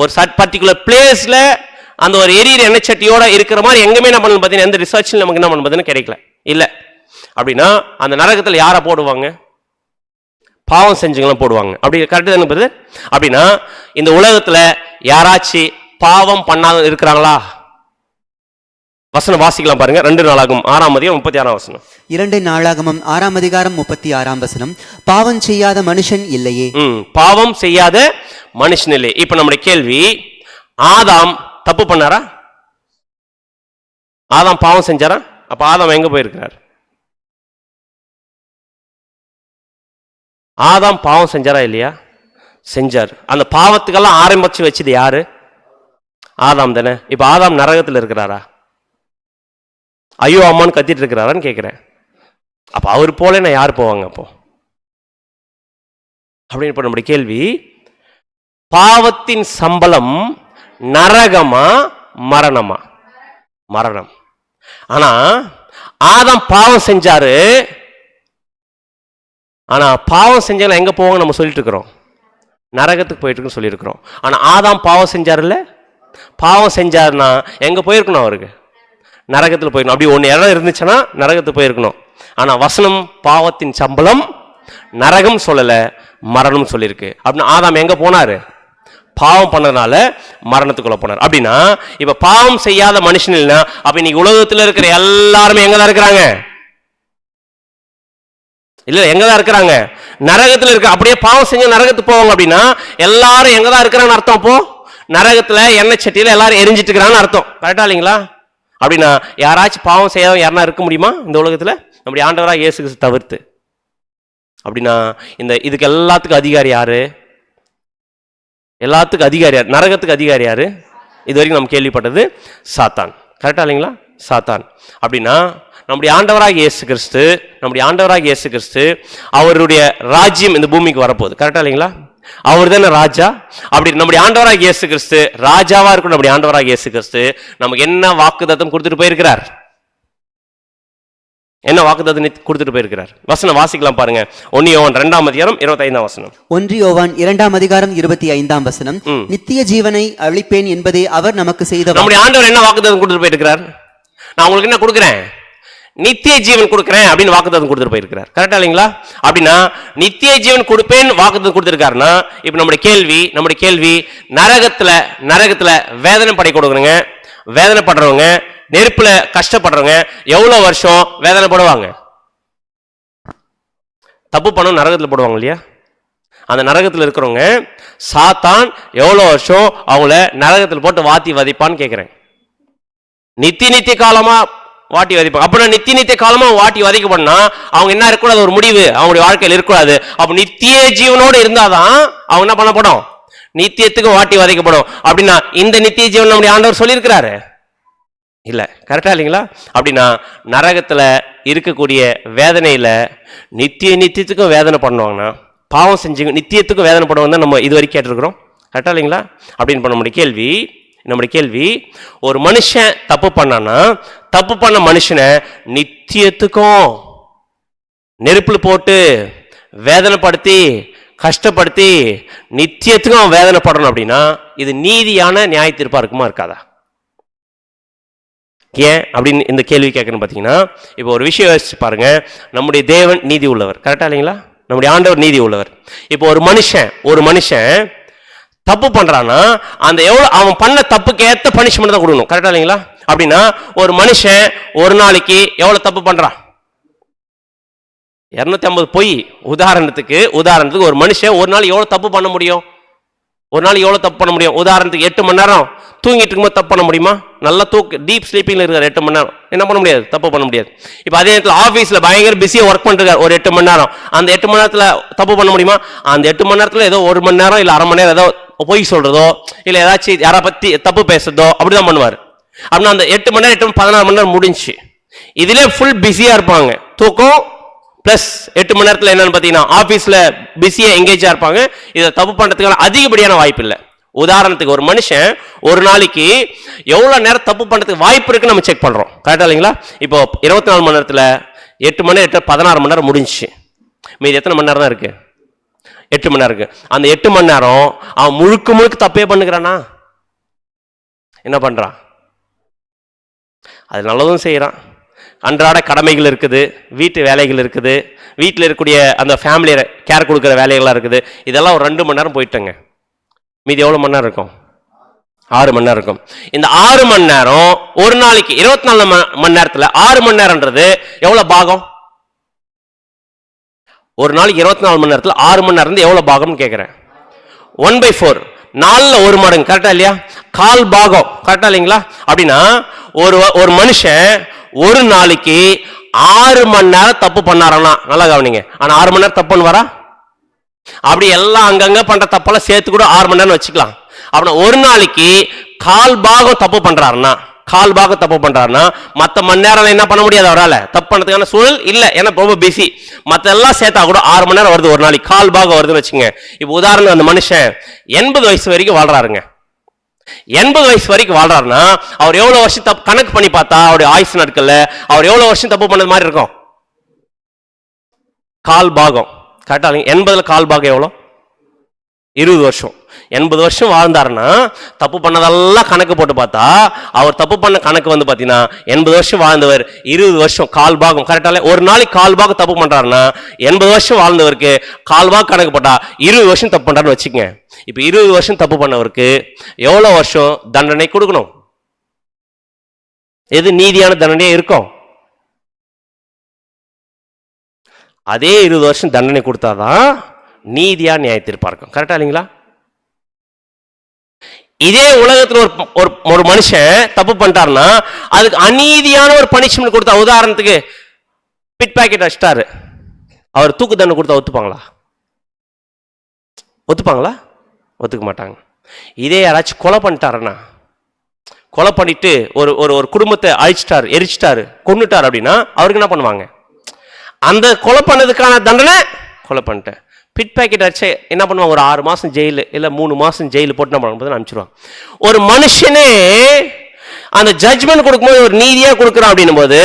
ஒரு பர்டிகுலர் பிளேஸ்ல அந்த ஒரு எரியிற எண்ணெய் சட்டியோட இருக்கிற மாதிரி எங்கேயுமே நம்ம பார்த்தீங்கன்னா எந்த ரிசர்ச்சில் நமக்கு என்ன பார்த்தீங்கன்னா கிடைக்கல. இல்லை அப்படின்னா அந்த நரகத்தில் யாரை போடுவாங்க? பாவம் செஞ்சவங்களும் போடுவாங்க. அப்படி கரெக்டு தானே பிரதர்? அப்படின்னா இந்த உலகத்தில் யாராச்சும் பாவம் பண்ணாத இருக்கிறாங்களா? வசனம் வாசிக்கலாம் பாருங்க. 2 நாளாகமம் 6ஆம் அதிகாரம் 36ஆம் வசனம். 2 நாளாகமம் 6ஆம் அதிகாரம் 36ஆம் வசனம். பாவம் செய்யாத மனுஷன் இல்லையே. பாவம் செய்யாத மனுஷன் இல்லையே. இப்ப நம்முடைய கேள்வி, ஆதாம் தப்பு பண்ணாரா? ஆதாம் பாவம் செஞ்சாரா? அப்ப ஆதாம் எங்க போயிருக்கிறார்? ஆதாம் பாவம் செஞ்சாரா இல்லையா? செஞ்சார். அந்த பாவத்துக்கெல்லாம் ஆரம்பிச்சு வச்சது யாரு? ஆதாம் தானே. இப்ப ஆதாம் நரகத்தில் இருக்கிறாரா? ஐயோ அம்மான்னு கத்திட்டு இருக்கிறாரான்னு கேட்கிறேன். அப்ப அவர் போல நான் யார் போவாங்க அப்போ அப்படின்னு இப்ப நம்முடைய கேள்வி. பாவத்தின் சம்பளம் நரகமா மரணமா? மரணம். ஆனா ஆதாம் பாவம் செஞ்சாரு. ஆனா பாவம் செஞ்சாலும் எங்க போவாங்க நம்ம சொல்லிட்டு இருக்கிறோம்? நரகத்துக்கு போயிட்டு இருக்குன்னு சொல்லியிருக்கிறோம். ஆனா ஆதாம் பாவம் செஞ்சாருல்ல, பாவம் செஞ்சாருன்னா எங்க போயிருக்கணும்? அவருக்கு நரகத்தில் போயிருக்கணும். அப்படி ஒன்று இடம் இருந்துச்சுன்னா நரகத்துக்கு போயிருக்கணும். ஆனா வசனம் பாவத்தின் சம்பளம் நரகம் சொல்லல, மரணம் சொல்லியிருக்கு. அப்படின்னா ஆதாம் எங்க போனாரு? பாவம் பண்ணதுனால மரணத்துக்குள்ள போனார். அப்படின்னா இப்ப பாவம் செய்யாத மனுஷன் இல்லைன்னா அப்ப இன்னைக்கு உலகத்தில் இருக்கிற எல்லாருமே எங்கதான் இருக்கிறாங்க? இல்ல எங்கதான் இருக்கிறாங்க? நரகத்தில் இருக்க. அப்படியே பாவம் செஞ்ச நரகத்துக்கு போவாங்க. அப்படின்னா எல்லாரும் எங்கதான் இருக்கிறாங்கன்னு அர்த்தம். அப்போ நரகத்துல எண்ணெய் சட்டியில எல்லாரும் எரிஞ்சிட்டு இருக்கிறான்னு அர்த்தம். கரெக்டா இல்லைங்களா? அப்படின்னா யாராச்சும் பாவம் செய்யாத யாருன்னா இருக்க முடியுமா இந்த உலகத்துல? நம்முடைய ஆண்டவராக இயேசு கிறிஸ்து தவிர்த்து. அப்படின்னா இந்த இதுக்கு எல்லாத்துக்கும் அதிகாரி யாரு? எல்லாத்துக்கும் அதிகாரி யார்? நரகத்துக்கு அதிகாரி யாரு? இது வரைக்கும் நம்ம கேள்விப்பட்டது சாத்தான். கரெக்டா இல்லைங்களா? சாத்தான். அப்படின்னா நம்முடைய ஆண்டவராக இயேசு கிறிஸ்து, நம்முடைய ஆண்டவராக இயேசு கிறிஸ்து அவருடைய ராஜ்யம் இந்த பூமிக்கு வரப்போகுது. கரெக்டா இல்லைங்களா? அவர் தானே ராஜா. அப்படி நம்முடைய ஆண்டவராக இயேசு கிறிஸ்து ராஜாவா இருக்கணும். நம்முடைய ஆண்டவராக இயேசு கிறிஸ்து நமக்கு என்ன வாக்குத்தத்தம் கொடுத்துட்டு போயிருக்கிறார்? என்ன வாக்குத்தத்தம் கொடுத்துட்டு போயிருக்கிறார்? வசனம் வாசிக்கலாம் பாருங்க. 1 யோவான் 2ஆம் அதிகாரம் 25ஆம் வசனம். 1 யோவான் 2ஆம் அதிகாரம் 25ஆம் வசனம். நித்திய ஜீவனை அளிப்பேன் என்பதே அவர் நமக்கு செய்த. நம்முடைய ஆண்டவர் என்ன வாக்குத்தத்தம் கொடுத்துட்டு போயிருக்கிறார்? நான் உங்களுக்கு என்ன கொடுக்குறேன்? நித்திய ஜீவன் கொடுக்கிறேன் அப்படின்னு வாக்குத்தத்தம் கொடுத்துட்டு போயிருக்கிறார். கரெக்டா இல்லைங்களா? அப்படின்னா நித்திய ஜீவன் கொடுப்பேன் வாக்குத்தத்தம் கொடுத்திருக்காருன்னா இப்ப நம்முடைய கேள்வி நரகத்துல வேதனை படை கொடுக்குறங்க, வேதனைப்படுறவங்க, நெருப்புல கஷ்டப்படுறவங்க எவ்வளவு வருஷம் வேதனைப்படுவாங்க? தப்பு பண்ண நரகத்துல போடுவாங்க இல்லையா? அந்த நரகத்துல இருக்கிறவங்க சாத்தான் எவ்வளவு வருஷம் அவங்கள நரகத்தில் போட்டு வாத்தி வதைப்பான்னு கேட்கிறேன். நித்திய காலமா வாட்டி வதைப்பாங்க. அப்படின்னா நித்திய காலமா வாட்டி வதைக்கப்படனா அவங்க என்ன இருக்கக்கூடாது? ஒரு முடிவு அவங்களுடைய வாழ்க்கையில் இருக்கக்கூடாது. அப்ப நித்திய ஜீவனோடு இருந்தாதான் அவங்க என்ன பண்ணப்படும்? நித்தியத்துக்கு வாட்டி வதைக்கப்படும். அப்படின்னா இந்த நித்திய ஜீவன் நம்முடைய ஆண்டவர் சொல்லியிருக்கிறாரு இல்ல. கரெக்டா இல்லைங்களா? அப்படின்னா நரகத்துல இருக்கக்கூடிய வேதனையில நித்தியத்துக்கும் வேதனை பண்ணுவாங்கன்னா பாவம் செஞ்சு நித்தியத்துக்கும் வேதனை பண்ணுவாங்க தான் நம்ம இது வரைக்கும் கேட்டிருக்கிறோம். கரெக்டா இல்லைங்களா? அப்படின்னு நம்முடைய கேள்வி ஒரு மனுஷன் தப்பு பண்ணானா தப்பு பண்ண மனுஷனை நித்தியத்துக்கும் நெருப்புல போட்டு வேதனைப்படுத்தி கஷ்டப்படுத்தி நித்தியத்துக்கும் வேதனைப்படணும் அப்படின்னா இது நீதியான நியாய தீர்ப்பா இருக்குமா இருக்காதா? ஏன் அப்படின்னு இந்த கேள்வி கேட்கணும் பார்த்தீங்கன்னா, இப்போ ஒரு விஷயம் யோசிச்சு பாருங்க. நம்முடைய தேவன் நீதி உள்ளவர். கரெக்டா இல்லைங்களா? நம்முடைய ஆண்டவர் நீதி உள்ளவர். இப்போ ஒரு மனுஷன் தப்பு பண்றான்னா அந்த அவன் பண்ண தப்புக்கு ஏற்ற பனிஷ்மெண்ட் தான் கொடுக்கணும். கரெக்டா இல்லைங்களா? அப்படின்னா ஒரு மனுஷன் ஒரு நாளைக்கு எவ்வளவு தப்பு பண்றான்? 250 பொய். உதாரணத்துக்கு ஒரு மனுஷன் ஒரு நாள் எவ்வளவு தப்பு பண்ண முடியும்? உதாரணத்துக்கு 8 மணி நேரம் தூங்கிட்டு இருக்கும்போது தப்பு பண்ண முடியுமா? நல்லா டீப் ஸ்லீப்பிங்ல இருக்காரு 8 மணி நேரம், என்ன பண்ண முடியாது? தப்பு பண்ண முடியாது. இப்போ அதே நேரத்தில் ஆஃபீஸில் பயங்கர பிஸியாக ஒர்க் பண்ணிருக்காரு ஒரு 8 மணி நேரம், அந்த 8 மணி நேரத்தில் தப்பு பண்ண முடியுமா? அந்த 8 மணி நேரத்தில் ஏதோ 1 மணி நேரம் இல்லை 1/2 மணி நேரம் ஏதோ பொய் சொல்றதோ இல்லை ஏதாச்சும் யாரை பற்றி தப்பு பேசுறதோ அப்படிதான் பண்ணுவார். அப்படின்னா அந்த 8 மணி நேரம் 16 மணி நேரம் முடிஞ்சு இதுல ஃபுல் பிஸியாக இருப்பாங்க. தூக்கம் பிளஸ் 8 மணி நேரத்தில் என்னன்னு பார்த்தீங்கன்னா ஆஃபீஸில் பிஸியாக எங்கேஜாக இருப்பாங்க. இதை தப்பு பண்ணுறதுக்கான அதிகப்படியான வாய்ப்பு இல்லை. உதாரணத்துக்கு ஒரு மனுஷன் ஒரு நாளைக்கு எவ்வளோ நேரம் தப்பு பண்ணுறதுக்கு வாய்ப்பு இருக்குன்னு நம்ம செக் பண்ணுறோம். கரெக்டாக இல்லைங்களா? இப்போ 24 மணி நேரத்தில் 8 மணி நேரம் 16 மணி நேரம் முடிஞ்சிச்சு. மீது எத்தனை மணி நேரம் தான் இருக்கு? 8 மணி நேரம் இருக்கு. அந்த 8 மணி நேரம் அவன் முழுக்க தப்பே பண்ணுகிறானா? என்ன பண்றான்? அது நல்லதும் செய்யறான், அன்றாட கடமைகள் இருக்குது, வீட்டு வேலைகள் இருக்குது, வீட்டில் இருக்கக்கூடிய அந்த ஃபேமிலியை கேர் கொடுக்குற வேலைகள்லாம் இருக்குது. இதெல்லாம் ஒரு 2 மணி நேரம் போயிட்டங்க. மீதி எவ்வளோ மணி நேரம் இருக்கும்? 6 மணி நேரம் இருக்கும். இந்த 6 மணி நேரம் ஒரு நாளைக்கு 24 மணி நேரத்தில் 6 மணி நேரம்ன்றது எவ்வளோ பாகம்? ஒரு நாளைக்கு 24 மணி நேரத்தில் 6 மணி நேரம் எவ்வளோ பாகம்னு கேட்குறேன். 1/4, 4ல் 1 மடங்கு. கரெக்டா இல்லையா? 1/4 பாகம். கரெக்டா இல்லைங்களா? அப்படின்னா ஒரு மனுஷன் ஒரு நாளைக்கு 6 மணி நேரம் தப்பு பண்ணாரனா, நல்லா கவனிங்க. ஆனா 6 மணி நேரம் தப்பு பண்ணுவாரா? அப்படி எல்லாம் அங்கங்க பண்ற தப்பெல்லாம் சேர்த்து கூட 6 மணி நேரம் வச்சுக்கலாம். அப்படின்னா ஒரு நாளைக்கு 1/4 பாகம் தப்பு பண்றாருன்னா, 1/4 பாகம் தப்பு பண்றாருன்னா மற்ற மணி நேரம் என்ன பண்ண முடியாது அவரால், தப்பு பண்ணதுக்கான சூழல் இல்லை, ஏன்னா ரொம்ப பிஸி. மற்ற எல்லாம் சேர்த்தா கூட 6 மணி நேரம் வருது, ஒரு நாளைக்கு 1/4 பாகம் வருதுன்னு வச்சுங்க. இப்போ உதாரணம், அந்த மனுஷன் 80 வயசு வரைக்கும் வாழ்றாருங்க. 80 வயசு வரைக்கும் வாழ்றாருன்னா அவர் எவ்வளவு வருஷம் தப்பு கணக்கு பண்ணி பார்த்தா அவருடைய ஆயுசு நாட்கள்ல அவர் எவ்வளவு வருஷம் தப்பு பண்ணது மாதிரி இருக்கும்? 1/4 பாகம். கரெக்டா? 80ல் 1/4 பாகம் எவ்வளோ? 20 வருஷம். 80 வருஷம் வாழ்ந்தாருன்னா தப்பு பண்ணதெல்லாம் கணக்கு போட்டு பார்த்தா அவர் தப்பு பண்ண கணக்கு வந்து பார்த்தீங்கன்னா 80 வருஷம் வாழ்ந்தவர் 20 வருஷம் 1/4 பாகம். கரெக்டாக? ஒரு நாளைக்கு 1/4 பாகம் தப்பு பண்றாருன்னா 80 வருஷம் வாழ்ந்தவருக்கு 1/4 பாகம் கணக்கு போட்டா 20 வருஷம் தப்பு பண்றாருன்னு வச்சுக்கங்க. இப்போ 20 வருஷம் தப்பு பண்ணவருக்கு எவ்வளோ வருஷம் தண்டனை கொடுக்கணும்? எது நீதியான தண்டனையே இருக்கும்? அதே 20 வருஷம் தண்டனை கொடுத்தாதான் நீதியா நியாயத்தீர்ப்பா இருக்கும். கரெக்டா இல்லைங்களா? இதே உலகத்துல ஒரு மனுஷன் தப்பு பண்ணிட்டாருன்னா அதுக்கு அநீதியான ஒரு பனிஷ்மெண்ட் கொடுத்தா, உதாரணத்துக்கு பிட் பாக்கெட் அடிச்சிட்டாரு, அவர் தூக்கு தண்டனை கொடுத்தா ஒத்துப்பாங்களா? ஒத்துப்பாங்களா? ஒத்துக்க மாட்டாங்க. இதே யாராச்சும் கொலை பண்ணிட்டாருன்னா, கொலை பண்ணிட்டு ஒரு குடும்பத்தை அழிச்சிட்டாரு, எரிச்சிட்டாரு, கொன்னுட்டார் அப்படின்னா அவருக்கு என்ன பண்ணுவாங்க? அந்த கொலை பண்ணதுக்கான தண்டனை கொலை பண்ணிட்டேன். பிட் பாக்கெட் அடிச்சு என்ன பண்ணுவாங்க? ஒரு 6 மாசம் ஜெயிலு இல்லை 3 மாசம் ஜெயிலு போட்டு என்ன பண்ணும்போது அனுப்பிச்சிடுவாங்க. ஒரு மனுஷனே அந்த ஜட்ஜ்மெண்ட் கொடுக்கும்போது ஒரு நீதியா கொடுக்குறான் அப்படின்னும் போது,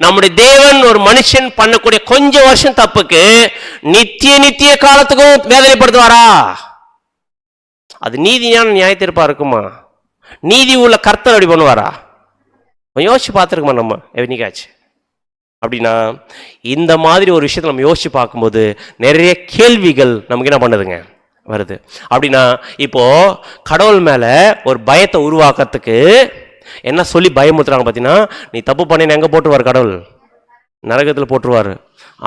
நம்முடைய தேவன் ஒரு மனுஷன் பண்ணக்கூடிய கொஞ்சம் வருஷம் தப்புக்கு நித்திய காலத்துக்கும் வேதனைப்படுத்துவாரா? அது நீதியான நியாயத்தீர்ப்பா இருக்குமா? நீதி உள்ள கர்த்தர் அப்படி பண்ணுவாரா? யோசிச்சு பார்த்துருக்குமா நம்ம என்னைக்காச்சு? அப்படின்னா இந்த மாதிரி ஒரு விஷயத்தை நம்ம யோசிச்சு பார்க்கும்போது நிறைய கேள்விகள் நமக்கு என்ன பண்ணுதுங்க வருது. அப்படின்னா இப்போ கடவுள் மேல ஒரு பயத்தை உருவாக்குறதுக்கு என்ன சொல்லி பயமுறுத்துறாங்க பார்த்தீங்கன்னா, நீ தப்பு பண்ணி எங்க போட்டுருவார் கடவுள்? நரகத்தில் போட்டுருவாரு.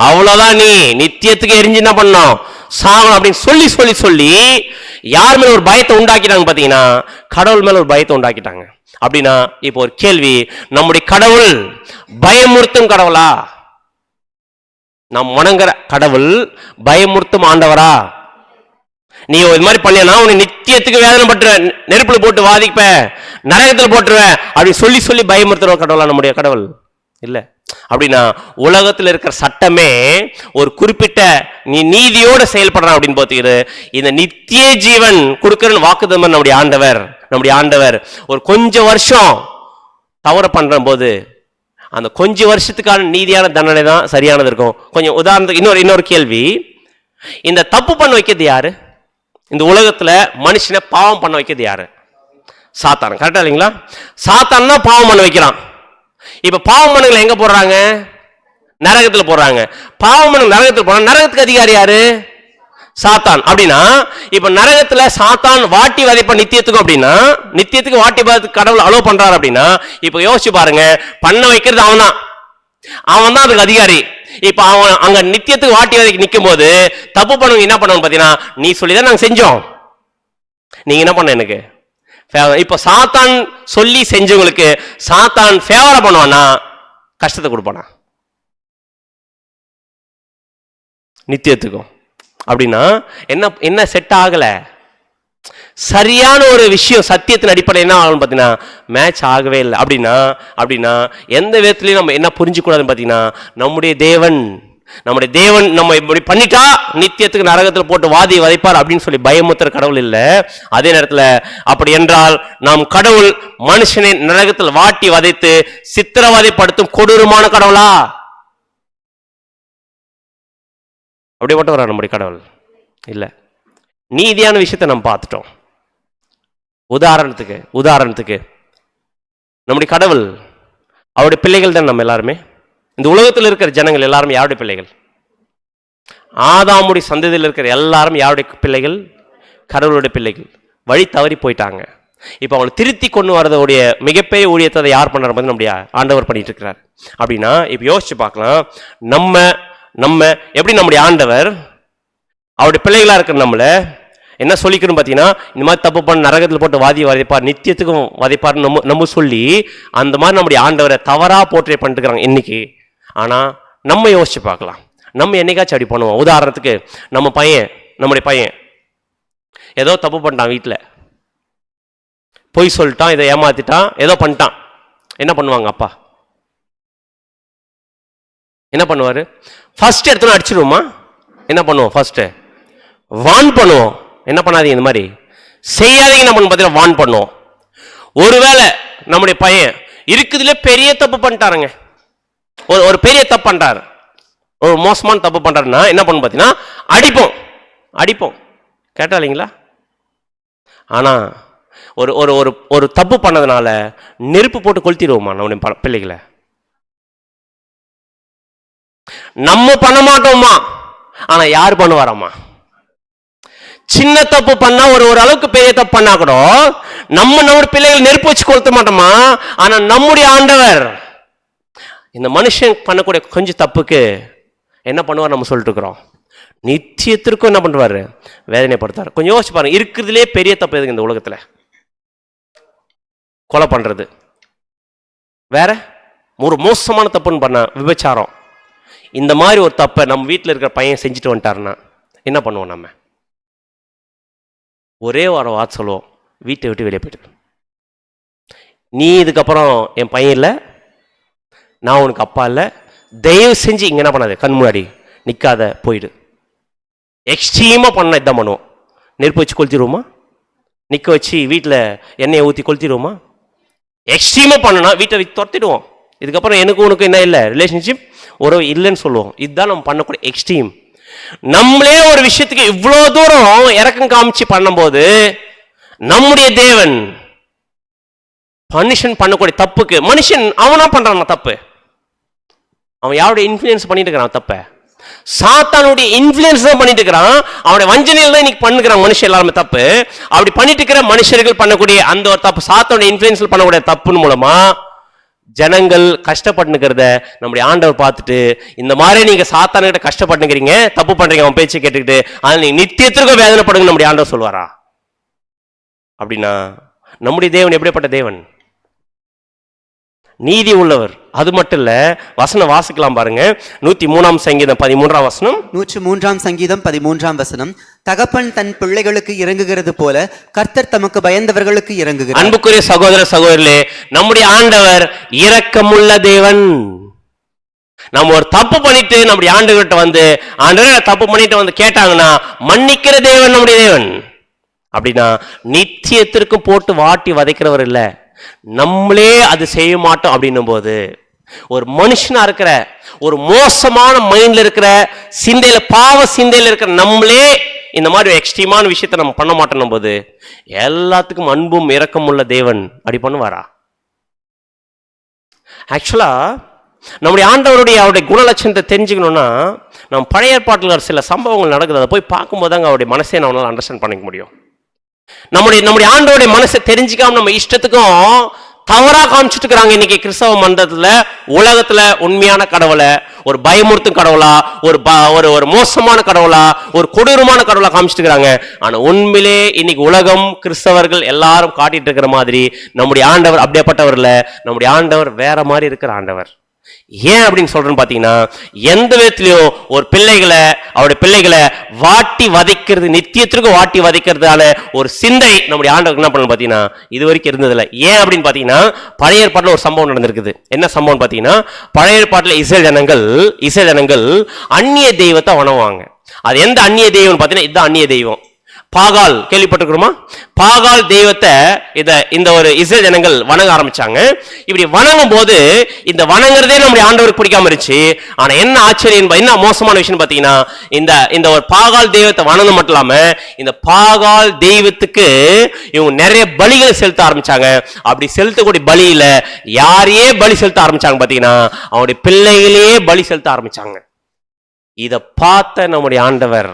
அவ்வளவுதான், நீ நித்தியத்துக்கு எரிஞ்சு என்ன பண்ணோம்? சாகணும் அப்படின்னு சொல்லி சொல்லி சொல்லி யார் மேல ஒரு பயத்தை உண்டாக்கிட்டாங்க பார்த்தீங்கன்னா, கடவுள் மேல ஒரு பயத்தை உண்டாக்கிட்டாங்க. அப்படின்னா இப்போ ஒரு கேள்வி, நம்முடைய கடவுள் பயமுறுத்தும் கடவுளா? நாம் வணங்குற கடவுள் பயமுறுத்தும் ஆண்டவரா? நீ இது மாதிரி பண்ணினா உன்னை நித்தியத்துக்கு வேதனை பட்டுற, நெருப்புல போட்டு வாதிப்ப, நரகத்தில் போட்டுருவேன் அப்படின்னு சொல்லி சொல்லி பயமுறுத்துற கடவுளா நம்முடைய கடவுள்? இல்ல. அப்படின்னா உலகத்தில் இருக்கிற சட்டமே ஒரு குறிப்பிட்ட நீ நீதியோட செயல்படுறான் அப்படின்னு பார்த்தீங்கன்னா, இந்த நித்திய ஜீவன் கொடுக்கறன்னு வாக்குத்தம் நம்முடைய ஆண்டவர் ஒரு கொஞ்சம் வருஷம் தவற பண்ற போது அந்த கொஞ்சம் வருஷத்துக்கான நீதியான தண்டனை தான் சரியானது இருக்கும். கொஞ்சம் உதாரணத்துக்கு இன்னொரு கேள்வி, இந்த தப்பு பண்ண வைக்கிறது யாரு? இந்த உலகத்துல மனுஷனை பாவம் பண்ண வைக்கிறது யாரு? சாத்தான். கரெக்டா இல்லைங்களா? சாத்தான் தான் பாவம் பண்ண வைக்கிறான். இப்ப பாவம் பண்ணுங்களை எங்க போடுறாங்க? நரகத்துல போடுறாங்க. பாவம் பண்ண நரகத்துல போறாங்க. நரகத்துக்கு அதிகாரி யாரு? சாத்தான். அப்படின்னா இப்ப நரகத்துல சாத்தான் வாட்டி வதைப்ப நித்தியத்துக்கும், அப்படின்னா நித்தியத்துக்கு வாட்டி வதைக்கு கடவுள் அலோ பண்றாரு. அப்படின்னா இப்ப யோசிச்சு பாருங்க, பண்ண வைக்கிறது அவன் தான் அதுக்கு அதிகாரி. இப்ப அவன் அங்க நித்தியத்துக்கு வாட்டி வதைக்கு நிற்கும் போது தப்பு பண்ணுங்க என்ன பண்ணுவோம் பாத்தீங்கன்னா, நீ சொல்லிதான் நாங்க செஞ்சோம், நீங்க என்ன பண்ண எனக்கு இப்ப சாத்தான் சொல்லி செஞ்சவங்களுக்கு சாத்தான் ஃபேவரா பண்ணுவானா கஷ்டத்தை கொடுப்பானா? நித்தியத்துக்கும். அப்படின்னா என்ன செட் ஆகல, சரியான ஒரு விஷயம் சத்தியத்தின் அடிப்படையில் என்ன ஆகும் பார்த்தீங்கன்னா மேட்ச் ஆகவே இல்லை. அப்படின்னா எந்த விதத்துலையும் நம்ம என்ன புரிஞ்சுக்கூடாதுன்னு பார்த்தீங்கன்னா, நம்முடைய தேவன் நம்ம இப்படி பண்ணிட்டா நித்தியத்துக்கு நரகத்தில் போட்டு வாதி வதைப்பார் அப்படின்னு சொல்லி பயமுத்துற கடவுள் இல்லை. அதே நேரத்தில் அப்படி என்றால் நாம் கடவுள் மனுஷனை நரகத்தில் வாட்டி வதைத்து சித்திரவதைப்படுத்தும் கொடூரமான கடவுளா? அப்படிப்பட்டவரா நம்முடைய கடவுள்? இல்லை. நீதியான விஷயத்தை நம்ம பார்த்துட்டோம். உதாரணத்துக்கு நம்முடைய கடவுள் அவருடைய பிள்ளைகள் தான் நம்ம எல்லாருமே. இந்த உலகத்தில் இருக்கிற ஜனங்கள் எல்லாரும் யாருடைய பிள்ளைகள்? ஆதாமுடைய சந்ததியில் இருக்கிற எல்லாரும் யாருடைய பிள்ளைகள்? கடவுளுடைய பிள்ளைகள். வழி தவறி போயிட்டாங்க. இப்போ அவங்களை திருத்தி கொண்டு வரதுடைய மிகப்பெரிய ஊழியத்தை யார் பண்ணுற மாதிரி நம்முடைய ஆண்டவர் பண்ணிட்டு இருக்கிறார். அப்படின்னா இப்போ யோசிச்சு பார்க்கலாம், நம்ம எப்படி நம்முடைய ஆண்டவர் அவருடைய பிள்ளைகளாக இருக்கிற நம்மளை என்ன சொல்லிக்கணும் பார்த்தீங்கன்னா, இந்த மாதிரி தப்பு பண்ண நரகத்தில் போட்டு வதைப்பார், நித்தியத்துக்கும் வதைப்பார் நம்ம சொல்லி அந்த மாதிரி நம்முடைய ஆண்டவரை தவறாக போர்ட்ரே பண்ணிட்டு இருக்கிறாங்க இன்னைக்கு. ஆனால் நம்ம யோசிச்சு பார்க்கலாம், நம்ம என்னைக்காச்சும் அப்படி பண்ணுவோம்? உதாரணத்துக்கு நம்முடைய பையன் ஏதோ தப்பு பண்ணிட்டான், வீட்டில் பொய் சொல்லிட்டான், இதை ஏமாத்திட்டான், ஏதோ பண்ணிட்டான். என்ன பண்ணுவாங்க அப்பா? என்ன பண்ணுவார்? ஃபர்ஸ்ட் எடுத்தோன்னு அடிச்சிடுவோமா? என்ன பண்ணுவோம்? ஃபர்ஸ்ட் வான் பண்ணுவோம், என்ன பண்ணாதீங்க, இந்த மாதிரி செய்யாதீங்க. நம்ம பார்த்தீங்கன்னா வான் பண்ணுவோம். ஒருவேளை நம்முடைய பையன் இருக்குதுல பெரிய தப்பு பண்ணிட்டாருங்க, ஒரு பெரிய தப்பு பண்றாரு, ஒரு மோசமான தப்பு பண்றாருன்னா என்ன பண்ணும் பார்த்தீங்கன்னா அடிப்போம். கேட்டா இல்லைங்களா? ஆனா ஒரு தப்பு பண்ணதுனால நெருப்பு போட்டு கொளுத்திடுவோமா நம்முடைய பிள்ளைகளை? நம்ம பண்ண மாட்டோமா? ஆனா யாரு பண்ணுவாராமா? சின்ன தப்பு பண்ணா ஒரு அளவுக்கு பெரிய தப்பு பண்ணா கூட நம்முடைய பிள்ளைகள் நெருப்பு வச்சு கொளுத்த மாட்டோமா? ஆனா நம்முடைய ஆண்டவர் இந்த மனுஷன் பண்ணக்கூடிய கொஞ்சம் தப்புக்கு என்ன பண்ணுவார் நம்ம சொல்லிட்டு இருக்கிறோம்? நித்தியத்திற்கும் என்ன பண்ணுவாரு? வேதனைப்படுத்தாரு. கொஞ்சம் யோசிச்சு பாருங்க, இருக்கிறதுலே பெரிய தப்பு எதுங்க இந்த உலகத்துல? கொலை பண்றது. வேற ஒரு மோசமான தப்புன்னு பண்ண விபச்சாரம். இந்த மாதிரி ஒரு தப்பை நம்ம வீட்டில் இருக்கிற பையன் செஞ்சுட்டு வந்துட்டாருன்னா என்ன பண்ணுவோம்? நம்ம ஒரே வார்த்தை சொல்லுவோம், வீட்டை விட்டு வெளியே போயிட்டு நீ இதுக்கப்புறம் என் பையன் இல்லை, நான் உனக்கு அப்பா இல்லை, தயவு செஞ்சு இங்கே என்ன பண்ணாது, கண் முன்னாடி நிற்காத, போயிடு. எக்ஸ்ட்ரீமா பண்ண இதான் பண்ணுவோம். நெருப்பு வச்சு கொளுத்திடுவோமா? நிற்க வச்சு வீட்டில் எண்ணெயை ஊற்றி கொளுத்திடுவோமா? எக்ஸ்ட்ரீமா பண்ணனா வீட்டை வச்சு துரத்திடுவோம். இதுக்கப்புறம் எனக்கு உனக்கு என்ன இல்லை, ரிலேஷன்ஷிப் ஒரு இல்லைன்னு சொல்லுவோம். இதுதான் நம்ம பண்ணக்கூடிய எக்ஸ்ட்ரீம். நம்மளே ஒரு விஷயத்துக்கு இவ்வளோ தூரம் இறக்கம் காமிச்சு பண்ணும்போது நம்முடைய தேவன் மனுஷன் பண்ணக்கூடிய தப்புக்கு, மனுஷன் அவனா பண்றான் தப்பு, அவன் யாருடைய இன்ஃப்ளூயன்ஸ் பண்ணிட்டு இருக்கிறான் தப்ப? சாத்தானுடைய இன்ஃப்ளூயன்ஸ் தான் பண்ணிட்டு இருக்கிறான். அவனுடைய வஞ்சனையில் தான் இன்னைக்கு பண்ணுகிறான் மனுஷன் எல்லாருமே தப்பு. அப்படி பண்ணிட்டு இருக்கிற மனுஷர்கள் பண்ணக்கூடிய அந்த ஒரு தப்பு, சாத்தானுடைய இன்ஃப்ளூயன்ஸ் பண்ணக்கூடிய தப்புன்னு மூலமா ஜனங்கள் கஷ்டப்பட்டுக்கிறத நம்முடைய ஆண்டவர் பார்த்துட்டு, இந்த மாதிரி நீங்க சாத்தானுகிட்ட கஷ்டப்பட்டுக்கிறீங்க, தப்பு பண்றீங்க, அவன் பேச்சு கேட்டுக்கிட்டு, அதனால நீங்க நித்தியத்திற்கும் வேதனைப்படுங்க நம்முடைய ஆண்டவர் சொல்வாரா? அப்படின்னா நம்முடைய தேவன் எப்படிப்பட்ட தேவன்? நீதி உள்ளவர். அது மட்டும் இல்ல, வசனம் வாசிக்கலாம் பாருங்க. 103 சங்கீதம் 13 வசனம். 103 சங்கீதம் 13 வசனம். தகப்பன் தன் பிள்ளைகளுக்கு இறங்குகிறது போல கர்த்தர் தமக்கு பயந்தவர்களுக்கு இறங்குகிறார். அன்புக்குரிய சகோதர சகோதரிகளே, நம்முடைய ஆண்டவர் இரக்கமுள்ள தேவன். நம்ம ஒரு தப்பு பண்ணிட்டு நம்முடைய ஆண்டவர்கிட்ட வந்து, ஆண்டவர் தப்பு பண்ணிட்டு வந்து கேட்டாங்கன்னா மன்னிக்கிற தேவன் நம்முடைய தேவன். அப்படின்னா நித்தியத்திற்கும் போட்டு வாட்டி வதைக்கிறவர் இல்ல, நம்மளே அது செய்ய மாட்டோம். அப்படின்னும் போது ஒரு மனுஷனா இருக்கிற, ஒரு மோசமான மைண்ட்ல இருக்கிற சிந்தையில, பாவ சிந்தையில இருக்கிற நம்மளே இந்த மாதிரி எக்ஸ்ட்ரீமான விஷயத்தை நம்ம பண்ண மாட்டோம் போது எல்லாத்துக்கும் அன்பும் இரக்கம் உள்ள தேவன் அப்படி பண்ணுவாரா? ஆக்சுவலா நம்முடைய ஆண்டவருடைய அவருடைய குணலட்சணத்தை தெரிஞ்சுக்கணும்னா நம்ம பழைய ஏற்பாட்டில் சில சம்பவங்கள் நடக்குது, அதை போய் பார்க்கும்போது தாங்க அவருடைய மனசை நம்மளால அண்டர்ஸ்டாண்ட் பண்ணிக்க முடியும். நம்முடைய ஆண்டவருடைய மனசை தெரிஞ்சுக்காம நம்ம இஷ்டத்துக்கும் தவறா காமிச்சிட்டு இருக்கிறாங்க இன்னைக்கு கிறிஸ்தவ மன்றத்துல. உலகத்துல உண்மையான கடவுளை ஒரு பயமுறுத்தும் கடவுளா, ஒரு மோசமான கடவுளா, ஒரு கொடூரமான கடவுளா காமிச்சிட்டு இருக்கிறாங்க. ஆனா உண்மையிலே இன்னைக்கு உலகம் கிறிஸ்தவர்கள் எல்லாரும் காட்டிட்டு இருக்கிற மாதிரி நம்முடைய ஆண்டவர் அப்படியேப்பட்டவர் இல்ல. நம்முடைய ஆண்டவர் வேற மாதிரி இருக்கிற ஆண்டவர். ஏன் அப்படின்னு சொல்றேன்னு பாத்தீங்கன்னா, எந்த விதத்திலையும் ஒரு அவருடைய பிள்ளைகளை வாட்டி வதைக்கிறது, நித்தியத்திற்கும் வாட்டி வதைக்கிறதான ஒரு சிந்தை நம்முடைய ஆண்டவருக்கு என்ன பண்ணணும் பாத்தீங்கன்னா இது வரைக்கும் இருந்ததில்லை. ஏன் அப்படின்னு பாத்தீங்கன்னா, பழைய ஏற்பாட்டில் ஒரு சம்பவம் நடந்திருக்குது. என்ன சம்பவம் பாத்தீங்கன்னா, பழைய ஏற்பாட்டில் இஸ்ரேல் ஜனங்கள் அந்நிய தெய்வத்தை வணங்குவாங்க. அது எந்த அந்நிய தெய்வம் பாத்தீங்கன்னா, இதுதான் அந்நிய தெய்வம். பாகால் கேள்விப்பட்டிருக்கிறோமா? பாகால் தெய்வத்தை இந்த ஒரு இஸ்ரேல் ஜனங்கள் வணங்க ஆரம்பிச்சாங்க. இப்படி வணங்கும் போது இந்த வணங்குறதே நம்முடைய ஆண்டவருக்கு பிடிக்காம இருந்துச்சு. ஆனா என்ன ஆச்சரியம், என்ன மோசமான விஷயம் பாத்தீங்கன்னா, இந்த ஒரு பாகால் தெய்வத்தை வணங்க மட்டும் இல்லாம இந்த பாகால் தெய்வத்துக்கு இவங்க நிறைய பலிகளை செலுத்த ஆரம்பிச்சாங்க. அப்படி செலுத்தக்கூடிய பலியில யாரையே பலி செலுத்த ஆரம்பிச்சாங்க பாத்தீங்கன்னா, அவருடைய பிள்ளைகளையே பலி செலுத்த ஆரம்பிச்சாங்க. இத பார்த்த நம்முடைய ஆண்டவர்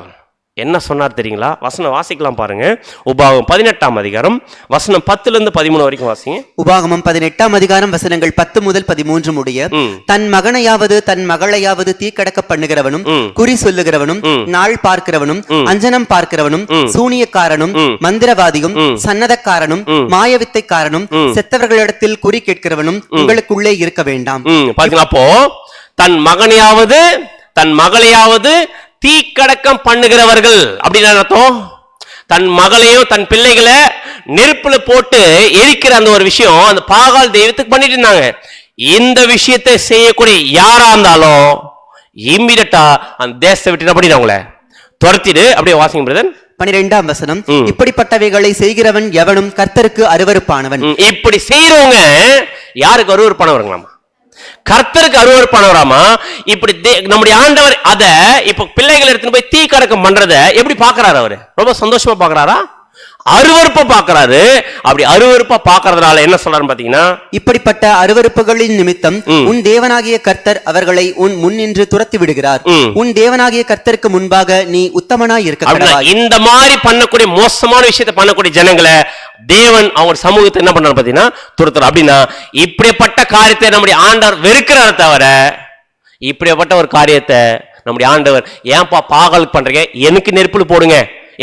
என்ன சொன்னார் தெரியுங்களா? வசனம் வாசிக்கலாம் பாருங்க. உபாகமம் 18ஆம் அதிகாரம் வசனம் 10 13 வரைக்கும் வாசிங்க. உபாகமம் 18ஆம் அதிகாரம் வசனங்கள் 10 முதல் 13 முடிய. தன் மகனையாவது தன் மகளையாவது தீக்கடக்க பண்ணுகிறவனும், குறி சொல்லுகிறவனும், நாள் பார்க்கிறவனும், அஞ்சனம் பார்க்கிறவனும், சூனியக்காரனும், மந்திரவாதியும், சன்னதக்காரனும், மாயவித்தைக்காரனும், செத்தவர்களிடத்தில் குறி கேட்கிறவனும் உங்களுக்குள்ளே இருக்க வேண்டாம். பாத்தீங்களா? அப்போ தன் மகனையாவது தன் மகளையாவது தீக்கடக்கம் பண்ணுகிறவர்கள் அப்படின்னு அர்த்தம். தன் மகளையும் தன் பிள்ளைகளை நெருப்புல போட்டு எரிக்கிற அந்த ஒரு விஷயம் அந்த பாகால் தெய்வத்துக்கு பண்ணிட்டு இருந்தாங்க. இந்த விஷயத்தை செய்யக்கூடிய யாரா இருந்தாலும் இம்மிடியட்டா அந்த தேசத்தை விட்டு அப்படி அவங்கள துரத்திடு. அப்படியே வாசிங்க பிரதர். 12ஆம் வசனம். இப்படிப்பட்டவைகளை செய்கிறவன் எவனும் கர்த்தருக்கு அருவருப்பானவன். இப்படி செய்யறவங்க யாருக்கு அருவருப்பானவர்களாமா? கர்த்தருக்கு அருவருப்பானவராமா. இப்படி நம்முடைய ஆண்டவர் அத இப்ப பிள்ளைகள் எடுத்துன்னு போய் தீ கடக்கம் பண்றத எப்படி பாக்குறாரு? அவரு ரொம்ப சந்தோஷமா பாக்குறாரா? அருவருப்பா பாக்குறாரு. அப்படி அருவருப்பா பாக்குறதுனால என்ன சொல்றாரு பாத்தீங்கன்னா, இப்படிப்பட்ட அருவருப்புகளின் நிமித்தம் உன் தேவனாகிய கர்த்தர் அவர்களை உன் முன்னின்று துரத்தி விடுகிறார். உன் தேவனாகிய கர்த்தருக்கு முன்பாக நீ உத்தமனாய் இருக்க. இந்த மாதிரி பண்ணக்கூடிய மோசமான விஷயத்தை பண்ணக்கூடிய ஜனங்களை தேவன் அவங்க சமூகத்தை என்ன பண்றாரு பாத்தீங்கன்னா துரத்துற. அப்படின்னா இப்படிப்பட்ட காரியத்தை நம்முடைய ஆண்டவர் வெறுக்கிறார தவிர, இப்படிப்பட்ட ஒரு காரியத்தை நம்முடைய ஆண்டவர் ஏன்பா பாகால் பண்றீங்க, எனக்கு நெருப்புல போடுங்க,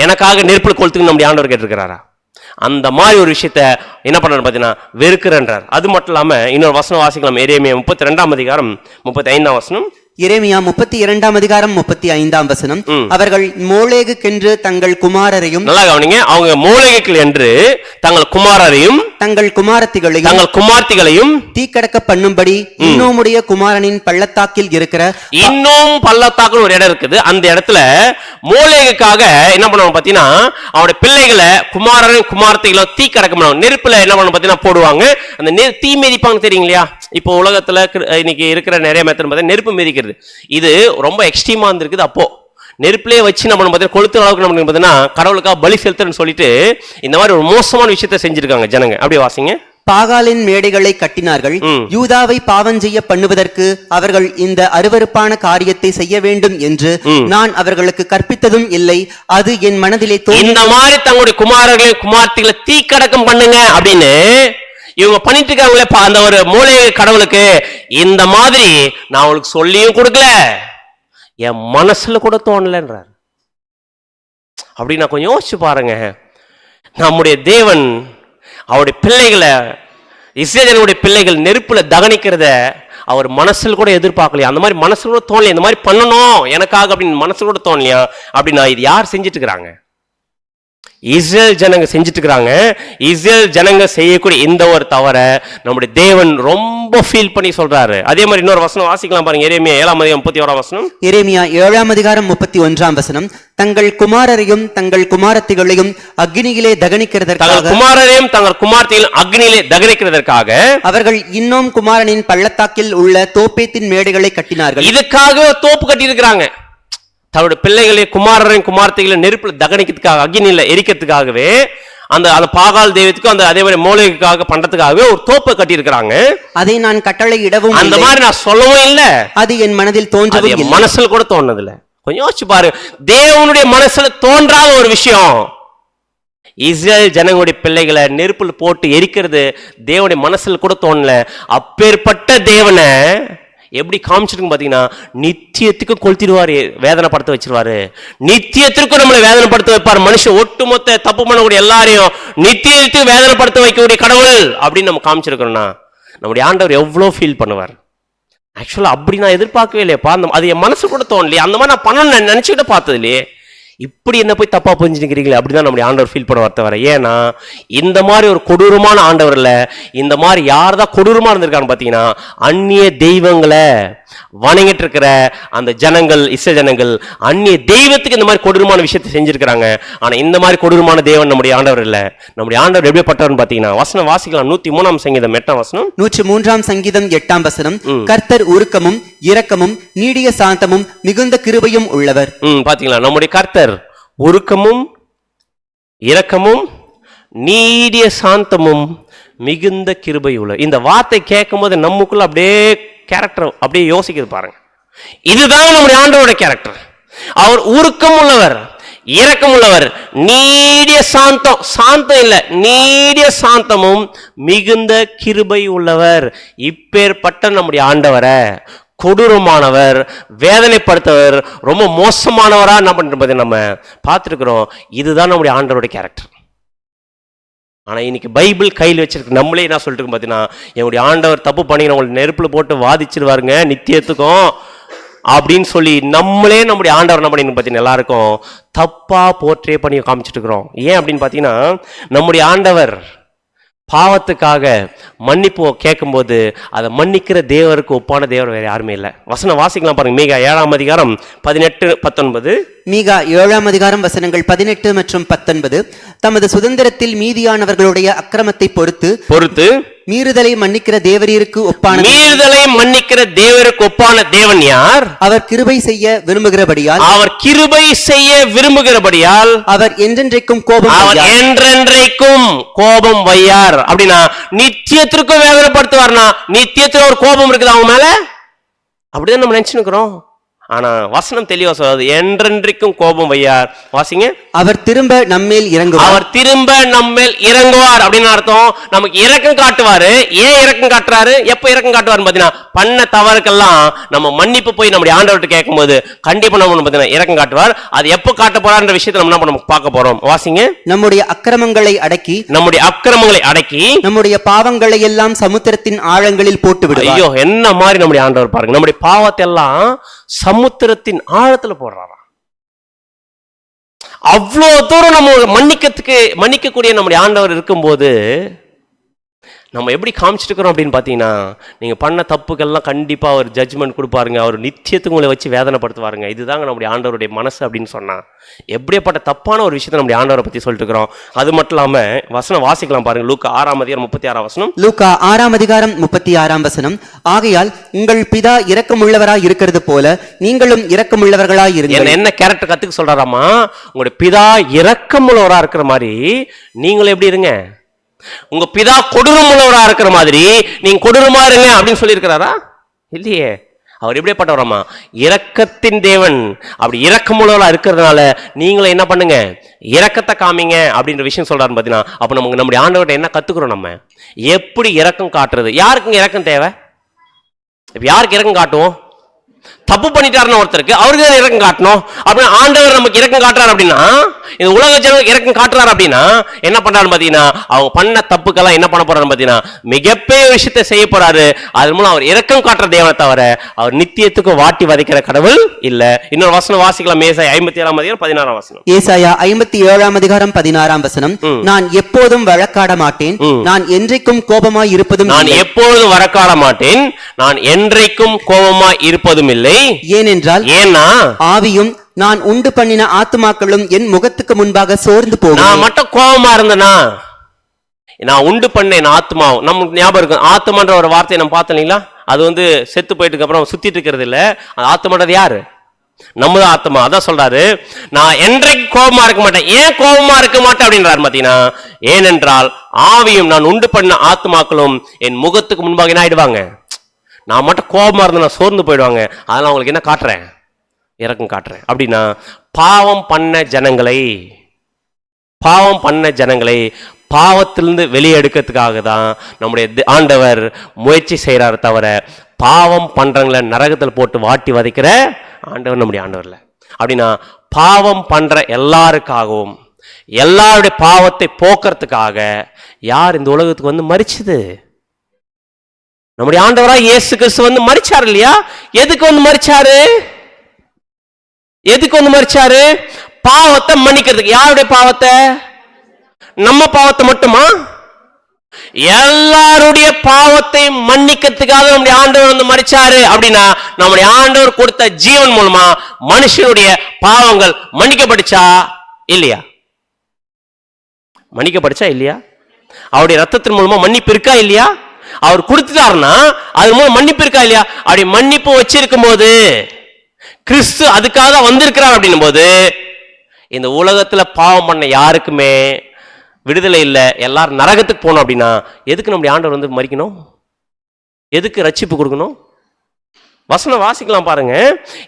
எனக்காக நெருப்புல கொளுத்துக்கு நம்முடைய ஆண்டவர் கேட்டிருக்கிறாரா? அந்த மாதிரி ஒரு விஷயத்த என்ன பண்றாரு பாத்தீங்கன்னா வெறுக்கிறன்றார். அது மட்டும் இல்லாம இன்னொரு வசனம் வாசிக்கலாம். எரேமியா 32ஆம் அதிகாரம் 35ஆம் வசனம். எரேமியா 32ஆம் அதிகாரம் 35ஆம் வசனம். அவர்கள் மோளேகுக்கென்று தங்கள் குமாரரையும், நல்லா கவனிங்க, அவங்க மோளேகுக்கு என்று தங்கள் குமாரரையும் தங்கள் குமார்த்திகளையும் தீக்கடக்க பண்ணும்படி இன்னோமுடைய குமாரனின் பள்ளத்தாக்கில் இருக்கிற, இன்னும் பள்ளத்தாக்கு ஒரு இடம் இருக்குது, அந்த இடத்துல மோளேகுக்காக என்ன பண்ணுவாங்க பாத்தீங்கன்னா அவருடைய பிள்ளைகளை குமாரரையும் குமார்த்திகளும் தீக்கடக்க பண்ணுவாங்க. நெருப்புல என்ன பண்ண பாத்தீங்கன்னா போடுவாங்க. அந்த தீ மிதிப்பாங்க தெரியும் இல்லையா? இப்போ உலகத்துல இன்னைக்கு இருக்கிற நிறைய மெத்தட் பார்த்தா நெருப்பு மிதிக்கிறது. இது ரொம்ப எக்ஸ்ட்ரீமா இருந்திருக்குது. அப்போ நெருப்பிலே வச்சு நம்ம பார்த்தீங்கன்னா கொளுத்துற அளவுக்கு நம்ம பார்த்தீங்கன்னா கடவுளுக்காக பலி செலுத்துறன்னு சொல்லிட்டு இந்த மாதிரி ஒரு மோசமான விஷயத்தை செஞ்சிருக்காங்க ஜனங்க. அப்படியே வாசிங்க. பாகாலின் மேடைகளை கட்டினார்கள். யூதாவை பாவம் செய்ய பண்ணுவதற்கு அவர்கள் இந்த அருவருப்பான காரியத்தை செய்ய வேண்டும் என்று நான் அவர்களுக்கு கற்பித்ததும் இல்லை. அது என் மனதிலே இந்த மாதிரி தங்களுடைய குமாரர்களை குமார்த்திகளை தீக்கடக்கம் பண்ணுங்க அப்படின்னு இவங்க பண்ணிட்டு இருக்காங்களே அந்த ஒரு மூளை கடவுளுக்கு. இந்த மாதிரி நான் அவளுக்கு சொல்லியும் கொடுக்கல, என் மனசுல கூட தோணலன்றார். அப்படி நான் கொஞ்சம் யோசிச்சு பாருங்க. நம்முடைய தேவன் அவருடைய பிள்ளைகளை, இஸ்ரவேலுடைய பிள்ளைகள் நெருப்புல தகனிக்கிறத அவர் மனசுல கூட எதிர்பார்க்கலையா? அந்த மாதிரி மனசுல கூட தோணலையா? இந்த மாதிரி பண்ணணும் எனக்காக அப்படின்னு மனசுல கூட தோணலையா? அப்படின்னா இது யார் செஞ்சுட்டு இருக்கிறாங்க? இஸ்ரேல் ஜனங்க செஞ்சுட்டு இருக்கிறாங்க. இஸ்ரேல் ஜனங்க செய்யக்கூடிய இந்த ஒரு தவற நம்முடைய தேவன் ரொம்ப ஃபீல் பண்ணி சொல்றாரு. அதே மாதிரி இன்னொரு வசனம் வாசிக்கலாம் பாருங்க. எரேமியா 7ஆம் அதிகாரம் 31ஆம் வசனம். எரேமியா 7ஆம் அதிகாரம் 31ஆம் வசனம். தங்கள் குமாரரையும் தங்கள் குமாரத்திகளையும் அக்னியிலே தகனிக்கிறதற்காக, குமாரரையும் தங்கள் குமாரத்திகளையும் அக்னியிலே தகனிக்கிறதற்காக அவர்கள் இன்னும் குமாரனின் பள்ளத்தாக்கில் உள்ள தோப்பேத்தின் மேடைகளை கட்டினார்கள். இதுக்காக தோப்பு கட்டி இருக்கிறாங்க. தன்னுடைய பிள்ளைகளை குமாரரையும் குமார்த்திகளை நெருப்புல தகனிக்கிறதுக்காக, அக்னியில எரிக்கிறதுக்காகவே அந்த பாகால் தெய்வத்துக்கு அந்த அதே மாதிரி மூளைக்காக பண்றதுக்காகவே ஒரு தோப்பை கட்டி இருக்கிறாங்க. அதை நான் கட்டளை இடவும் அந்த மாதிரி நான் சொல்லவும் இல்லை. அது என் மனதில் தோன்றவும் இல்லை. மனசுல கூட தோணுது இல்ல. கொஞ்சம் யோசிச்சு பாரு. தேவனுடைய மனசுல தோன்றாத ஒரு விஷயம் இஸ்ரேல் ஜனங்களுடைய பிள்ளைகளை நெருப்புல போட்டு எரிக்கிறது தேவனுடைய மனசுல கூட தோணல. அப்பேற்பட்ட தேவனை எப்படி காமிச்சிருக்கு பாத்தீங்கன்னா நித்தியத்துக்கு கொளுத்திடுவாரு, வேதனைப்படுத்த வச்சிருவாரு. நித்தியத்திற்கும் நம்மளை வேதனைப்படுத்த வைப்பார். மனுஷன் ஒட்டுமொத்த தப்பு பண்ணக்கூடிய எல்லாரையும் நித்தியத்துக்கு வேதனைப்படுத்த வைக்கக்கூடிய கடவுள் அப்படின்னு நம்ம காமிச்சிருக்கிறோம்னா நம்முடைய ஆண்டவர் எவ்வளவு ஃபீல் பண்ணுவார். ஆக்சுவலா அப்படி நான் எதிர்பார்க்கவே இல்லையப்பா, அது என் மனசு கூட தோணலையே, அந்த மாதிரி நான் பண்ணணும்னு நினைச்சுக்கிட்ட பார்த்தது இல்லையே. இப்படி என்ன போய் தப்பா புரிஞ்சுக்கிறீங்களே அப்படிதான் நம்முடைய ஆண்டவர் ஃபீல் பண்ண வார்த்தை வர. ஏன்னா இந்த மாதிரி ஒரு கொடூரமான ஆண்டவர் இல்ல, இந்த மாதிரி யார் தான் கொடூரமா இருந்திருக்கான்னு பாத்தீங்கன்னா அந்நிய தெய்வங்களை வணங்கிட்டு இருக்கிற அந்த ஜனங்கள், ஜனங்கள் அந்நிய தெய்வத்துக்கு இந்த மாதிரி கொடூரமான விஷயத்தை செஞ்சிருக்கிறாங்க. ஆனா இந்த மாதிரி கொடூரமான தேவன் நம்முடைய ஆண்டவர் இல்ல. நம்முடைய ஆண்டவர் எப்படிப்பட்டவர்னு பாத்தீங்கன்னா வசனம் வாசிக்கலாம். 103 சங்கீதம் 8 வசனம். 103 சங்கீதம் 8 வசனம். கர்த்தர் உருக்கமும் இரக்கமும் நீடிய சாந்தமும் மிகுந்த கிருபையும் உள்ளவர். பாத்தீங்களா, நம்முடைய கர்த்தர் உருக்கமும் இரக்கமும் நீடிய சாந்தமும் மிகுந்த கிருபை உள்ள. இந்த வார்த்தை கேட்கும் போது நமக்குள்ள அப்படியே கேரக்டர் அப்படியே யோசிக்குது பாருங்க. இதுதான் நம்முடைய ஆண்டவருடைய கேரக்டர். அவர் உருக்கம் உள்ளவர், இரக்கம் உள்ளவர், நீடிய சாந்தம், சாந்தம் இல்ல நீடிய சாந்தமும் மிகுந்த கிருபை உள்ளவர். இப்பேற்பட்ட நம்முடைய ஆண்டவரை கொடூரமானவர், வேதனைப்படுத்தவர், ரொம்ப மோசமானவரா என்ன பண்றது நம்ம பார்த்துருக்கிறோம். இதுதான் நம்முடைய ஆண்டவருடைய கேரக்டர். ஆனா இன்னைக்கு பைபிள் கையில் வச்சிருக்கு நம்மளே என்ன சொல்லிட்டு இருக்கோம் பார்த்தீங்கன்னா, என்னுடைய ஆண்டவர் தப்பு பண்ணிக்கிறவங்களை நெருப்புல போட்டு வாதிச்சிருவாருங்க நித்தியத்துக்கும் அப்படின்னு சொல்லி நம்மளே நம்முடைய ஆண்டவர் என்ன பண்ணின்னு பார்த்தீங்கன்னா எல்லாருக்கும் தப்பா போர்ட்ரே பண்ணி காமிச்சிட்டு இருக்கிறோம். ஏன் அப்படின்னு பார்த்தீங்கன்னா, நம்முடைய ஆண்டவர் பாவத்துக்காக மன்னிப்பு கேட்கும்போது அதை மன்னிக்கிற தேவருக்கு ஒப்பான தேவர் வேற யாருமே இல்லை. வசனம் வாசிக்கலாம் பாருங்க. மீகா 7 அதிகாரம் 18-19. மீகா 7 அதிகாரம் வசனங்கள் 18 மற்றும் 19. தமது சுதந்திரத்தில் மீதியானவர்களுடைய அக்கிரமத்தை பொறுத்து மீறுதலை மன்னிக்கிற தேவரீருக்கு ஒப்பான தேவன் யார்? அவர் கிருபை செய்ய விரும்புகிறபடியால் அவர் என்றென்றைக்கும் கோபம் வையார். அப்படின்னா நித்தியத்திற்கும் வேதனைப்படுத்துவார்னா நித்தியத்துல ஒரு கோபம் இருக்குது அவங்க மேல, அப்படிதான் நம்ம நினைச்சுக்கிறோம். ஆனா வசனம் தெளிவா சொல்றது என்றென்றைக்கும் கோபம் வையார். வாசிங்க. அவர் திரும்ப நம்மேல் இறங்குவார் அப்படின்னு அர்த்தம். நமக்கு இரக்கம் காட்டுவாரு. ஏன் இரக்கம் காட்டுறாரு, எப்ப இரக்கம் காட்டுவாரு பாத்தீங்கன்னா, பண்ண தவறுக்கெல்லாம் நம்ம மன்னிப்பு போய் நம்முடைய ஆண்டவர்கிட்ட கேட்கும் போது கண்டிப்பா நம்ம பாத்தீங்கன்னா இரக்கம் காட்டுவார். அது எப்ப காட்ட போறான்ற விஷயத்தை நம்ம என்ன பார்க்க போறோம். வாசிங்க. நம்முடைய அக்கிரமங்களை அடக்கி நம்முடைய பாவங்களை எல்லாம் சமுத்திரத்தின் ஆழங்களில் போட்டு விடுவார். ஐயோ, என்ன மாதிரி நம்முடைய ஆண்டவர் பாருங்க, நம்முடைய பாவத்தை எல்லாம் சமுத்திரத்தின் ஆழத்துல போடுறாரா. அவ்வளவு தூரம் நம்ம மன்னிக்கக்கூடிய நம்முடைய ஆண்டவர் இருக்கும்போது நம்ம எப்படி காமிச்சிட்டு இருக்கிறோம் அப்படின்னு பார்த்தீங்கன்னா, நீங்கள் பண்ண தப்புக்கெல்லாம் கண்டிப்பாக அவர் ஜட்ஜ்மெண்ட் கொடுப்பாருங்க. அவர் நித்தியத்துக்கு உங்களை வச்சு வேதனைப்படுத்துவாருங்க. இதுதாங்க நம்முடைய ஆண்டவருடைய மனசு அப்படின்னு சொன்னால், எப்படியாப்பட்ட தப்பான ஒரு விஷயத்தை நம்முடைய ஆண்டவரை பற்றி சொல்லிட்டு இருக்கிறோம். அது மட்டும் இல்லாமல் வசனம் வாசிக்கலாம் பாருங்க. லூக்கா 6 அதிகாரம் 36 வசனம். லூக்கா 6 அதிகாரம் 36 வசனம். ஆகையால் உங்கள் பிதா இரக்கமுள்ளவராய் இருக்கிறது போல நீங்களும் இரக்கமுள்ளவர்களாய் இருங்கள். என்ன கேரக்டர் கத்துக்க சொல்றாராமா? உங்களுடைய பிதா இரக்கமுள்ளவராக இருக்கிற மாதிரி நீங்களும் எப்படி இருங்க. உங்க பிதா கொடூரம் உள்ளவரா இருக்கிற மாதிரி நீங்க கொடூரமா இருங்க அப்படின்னு சொல்லி இருக்கிறாரா? இல்லையே. அவர் எப்படிப்பட்டவராமா? இரக்கத்தின் தேவன். அப்படி இரக்கமுள்ளவரா இருக்கிறதுனால நீங்களும் என்ன பண்ணுங்க, இரக்கத்தை காமிங்க அப்படின்ற விஷயம் சொல்றாரு பாத்தீங்கன்னா. அப்ப நமக்கு நம்முடைய ஆண்டவர்கிட்ட என்ன கத்துக்கிறோம், நம்ம எப்படி இரக்கம் காட்டுறது. யாருக்குங்க இரக்கம் தேவை? இப்ப யாருக்கு இரக்கம் காட்டுவோம்? தப்பு பண்ணிட்டாருன்னு ஒருத்தருக்கு அவருக்கு தான் இரக்கம் காட்டணும். அப்படின்னா ஆண்டவர் நமக்கு இரக்கம் காட்டுறாரு அப்படின்னா, இந்த உலக ஜனங்களுக்கு இரக்கம் காட்டுறாரு அப்படின்னா என்ன பண்றாரு பாத்தீங்கன்னா, அவங்க பண்ண தப்புக்கெல்லாம் என்ன பண்ண போறாரு பாத்தீங்கன்னா மிகப்பெரிய விஷயத்தை செய்ய போறாரு. அதன் மூலம் அவர் இரக்கம் காட்டுற தேவனை தவிர அவர் நித்தியத்துக்கு வாட்டி வதைக்கிற கடவுள் இல்ல. இன்னொரு வசனம் வாசிக்கலாம். ஏசாயா 57 அதிகாரம் 16 வசனம். ஏசாயா 57 அதிகாரம் 16 வசனம். நான் எப்போதும் வழக்காட மாட்டேன், நான் என்றைக்கும் கோபமாய் இருப்பதும் நான் எப்பொழுதும் வழக்காட மாட்டேன், நான் என்றைக்கும் கோபமாய் இருப்பதும் இல்லை. ஏனென்றால் ஆவியும் நான் உண்டு பண்ணின ஆத்துமாக்களும் என் முகத்துக்கு முன்பாக சோர்ந்து போகும். நான் மட்டும் கோபமா இருந்தேனா, நான் உண்டு பண்ணேன் ஆத்மாவும். நமக்கு ஞாபகம் இருக்கும், ஆத்மான்ற ஒரு வார்த்தையை நம்ம பார்த்தீங்களா? அது செத்து போயிட்டு அப்புறம் சுத்திட்டு இருக்கிறது இல்ல. அது ஆத்மான்றது யாரு? நம்மதான் ஆத்மா. அதான் சொல்றாரு, நான் என்றைக்கு கோபமா இருக்க மாட்டேன். ஏன் கோபமா இருக்க மாட்டேன் அப்படின்றாரு பாத்தீங்கன்னா, ஏனென்றால் ஆவியும் நான் உண்டு பண்ண ஆத்மாக்களும் என் முகத்துக்கு முன்பாக என்ன ஆயிடுவாங்க. நான் மட்டும் கோபமா இருந்தேன், நான் சோர்ந்து போயிடுவாங்க. அதனால அவங்களுக்கு என்ன காட்டுறேன், இரக்கம் காட்டுறேன். அப்படின்னா பாவம் பண்ண ஜனங்களை பாவத்திலிருந்து வெளியே எடுக்கிறதுக்காக தான் நம்முடைய ஆண்டவர் முயற்சி செய்யறாரு தவிர பாவம் பண்றவங்களை நரகத்தில் போட்டு வாட்டி வதைக்கிற ஆண்டவர் நம்முடைய ஆண்டவர்ல. அப்படின்னா பாவம் பண்ற எல்லாருக்காகவும் எல்லாருடைய பாவத்தை போக்குறதுக்காக யார் இந்த உலகத்துக்கு மரிச்சது? நம்முடைய ஆண்டவராக இயேசு கிறிஸ்து மரிச்சாரு இல்லையா? எதுக்கு மரிச்சாரு? பாவத்தை மன்னிக்கிறதுக்கு. யாருடைய பாவத்தை? நம்ம பாவத்தை மட்டுமா? எல்லாருடைய பாவத்தை மன்னிக்கிறதுக்காக நம்முடைய ஆண்டவர் வந்து மரிச்சாரு. அப்படின்னா நம்முடைய ஆண்டவர் கொடுத்த ஜீவன் மூலமா மனுஷனுடைய பாவங்கள் மன்னிக்கப்பட்டுச்சா இல்லையா? மன்னிக்கப்பட்டுச்சா இல்லையா? அவருடைய ரத்தத்தின் மூலமா மன்னிப்பு இருக்கா இல்லையா? அவர் கொடுத்துட்டாருன்னா அது மூலம் மன்னிப்பு இருக்கா இல்லையா? அப்படி மன்னிப்பு வச்சிருக்கும் போது, கிறிஸ்து அதுக்காக வந்திருக்கிறார் அப்படின்னும் போது, இந்த உலகத்துல பாவம் பண்ண யாருக்குமே விடுதலை இல்லை, எல்லாரும் நரகத்துக்கு போகணும். அப்படின்னா எதுக்கு நம்முடைய ஆண்டவர் வந்து மரிக்கணும்? எதுக்கு ரட்சிப்பு கொடுக்கணும்? வசனம் வாசிக்கலாம் பாருங்க.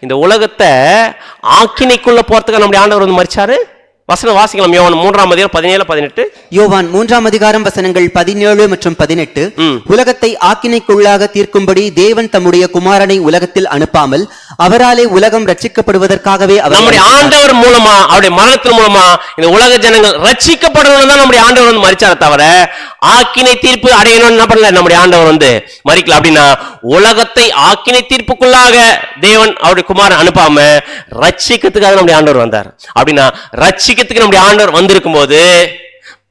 இந்த உலகத்தை ஆக்கினைக்குள்ள போறதுக்கு நம்முடைய ஆண்டவர் வந்து மரிச்சாரு. வசனம் வாசிக்கலாம். யோவான் 3:17-18. யோவான் 3 வசனங்கள் 17 மற்றும் 18. உலகத்தை ஆக்கினைக்குள்ளாக தீர்க்கும்படி தேவன் தம்முடைய குமாரனை உலகத்தில் அனுப்பாமல் அவராலே உலகம் ரட்சிக்கப்படுவதற்காகவே நம்முடைய ஆண்டவர் மூலமா, அவருடைய மரணத்தின் மூலமா இந்த உலக ஜனங்கள் ரட்சிக்கப்படணும் தான் நம்முடைய ஆண்டவர் வந்து மரிச்சார தவிர ஆக்கினை தீர்ப்பு அடையணும் என்ன பண்ணல நம்முடைய ஆண்டவர் வந்து மரிக்கல. அப்படின்னா உலகத்தை ஆக்கினை தீர்ப்புக்குள்ளாக தேவன் அவருடைய குமாரன் அனுப்பாம ரட்சிக்கிறதுக்காக நம்முடைய ஆண்டவர் வந்தார். அப்படின்னா ரட்சிக்கிறதுக்கு நம்முடைய ஆண்டவர் வந்திருக்கும் போது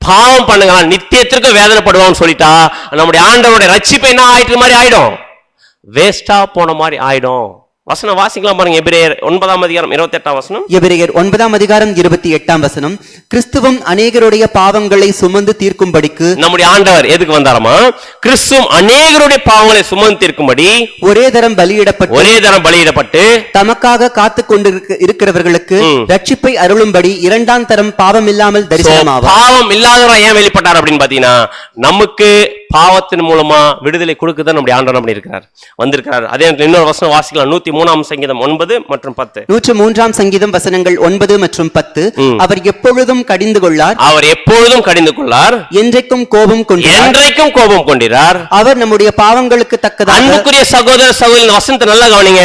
பாவம் பண்ணுங்க நித்தியத்திற்கு வேதனைப்படுவான்னு சொல்லிட்டா நம்முடைய ஆண்டவருடைய ரட்சிப்பு என்ன ஆயிட்டு மாதிரி ஆயிடும், வேஸ்டா போன மாதிரி ஆயிடும். வசனம் வாசிக்கலாம் பாருங்க. எபிரேயர் 9:28 வசனம். எபிரேயர் 9:28 வசனம். கிறிஸ்துவும் அநேகருடைய பாவங்களை சுமந்து தீர்க்கும்படிக்கு நம்முடைய ஆண்டவர் எதுக்கு வந்தாரமா? கிறிஸ்துவும் அநேகருடைய பாவங்களை சுமந்து தீர்க்கும்படி ஒரே தரம் பலியிடப்பட்டு தமக்காக காத்து கொண்டு இருக்கிறவர்களுக்கு ரட்சிப்பை அருளும்படி இரண்டாம் தரம் பாவம் இல்லாமல் தரிசனமாவார். பாவம் இல்லாதவரா ஏன் வெளிப்பட்டார் அப்படின்னு பாத்தீங்கன்னா, நமக்கு பாவத்தின் மூலமா விடுதலை கொடுக்கதான் நம்முடைய ஆண்டவர் அப்படி இருக்கிறார் வந்திருக்கிறார். அதே இன்னொரு வசனம் வாசிக்கலாம். 103 சங்கீதம் 9 மற்றும் 10. 103 சங்கீதம் வசனங்கள் 9 மற்றும் 10. அவர் எப்பொழுதும் கடிந்து கொள்ளார், என்றைக்கும் கோபம் கொண்டிரார். அவர் நம்முடைய பாவங்களுக்கு தக்கதாக, அன்புக்குரிய சகோதர சகோதரி வசனத்தை நல்லா கவனிங்க,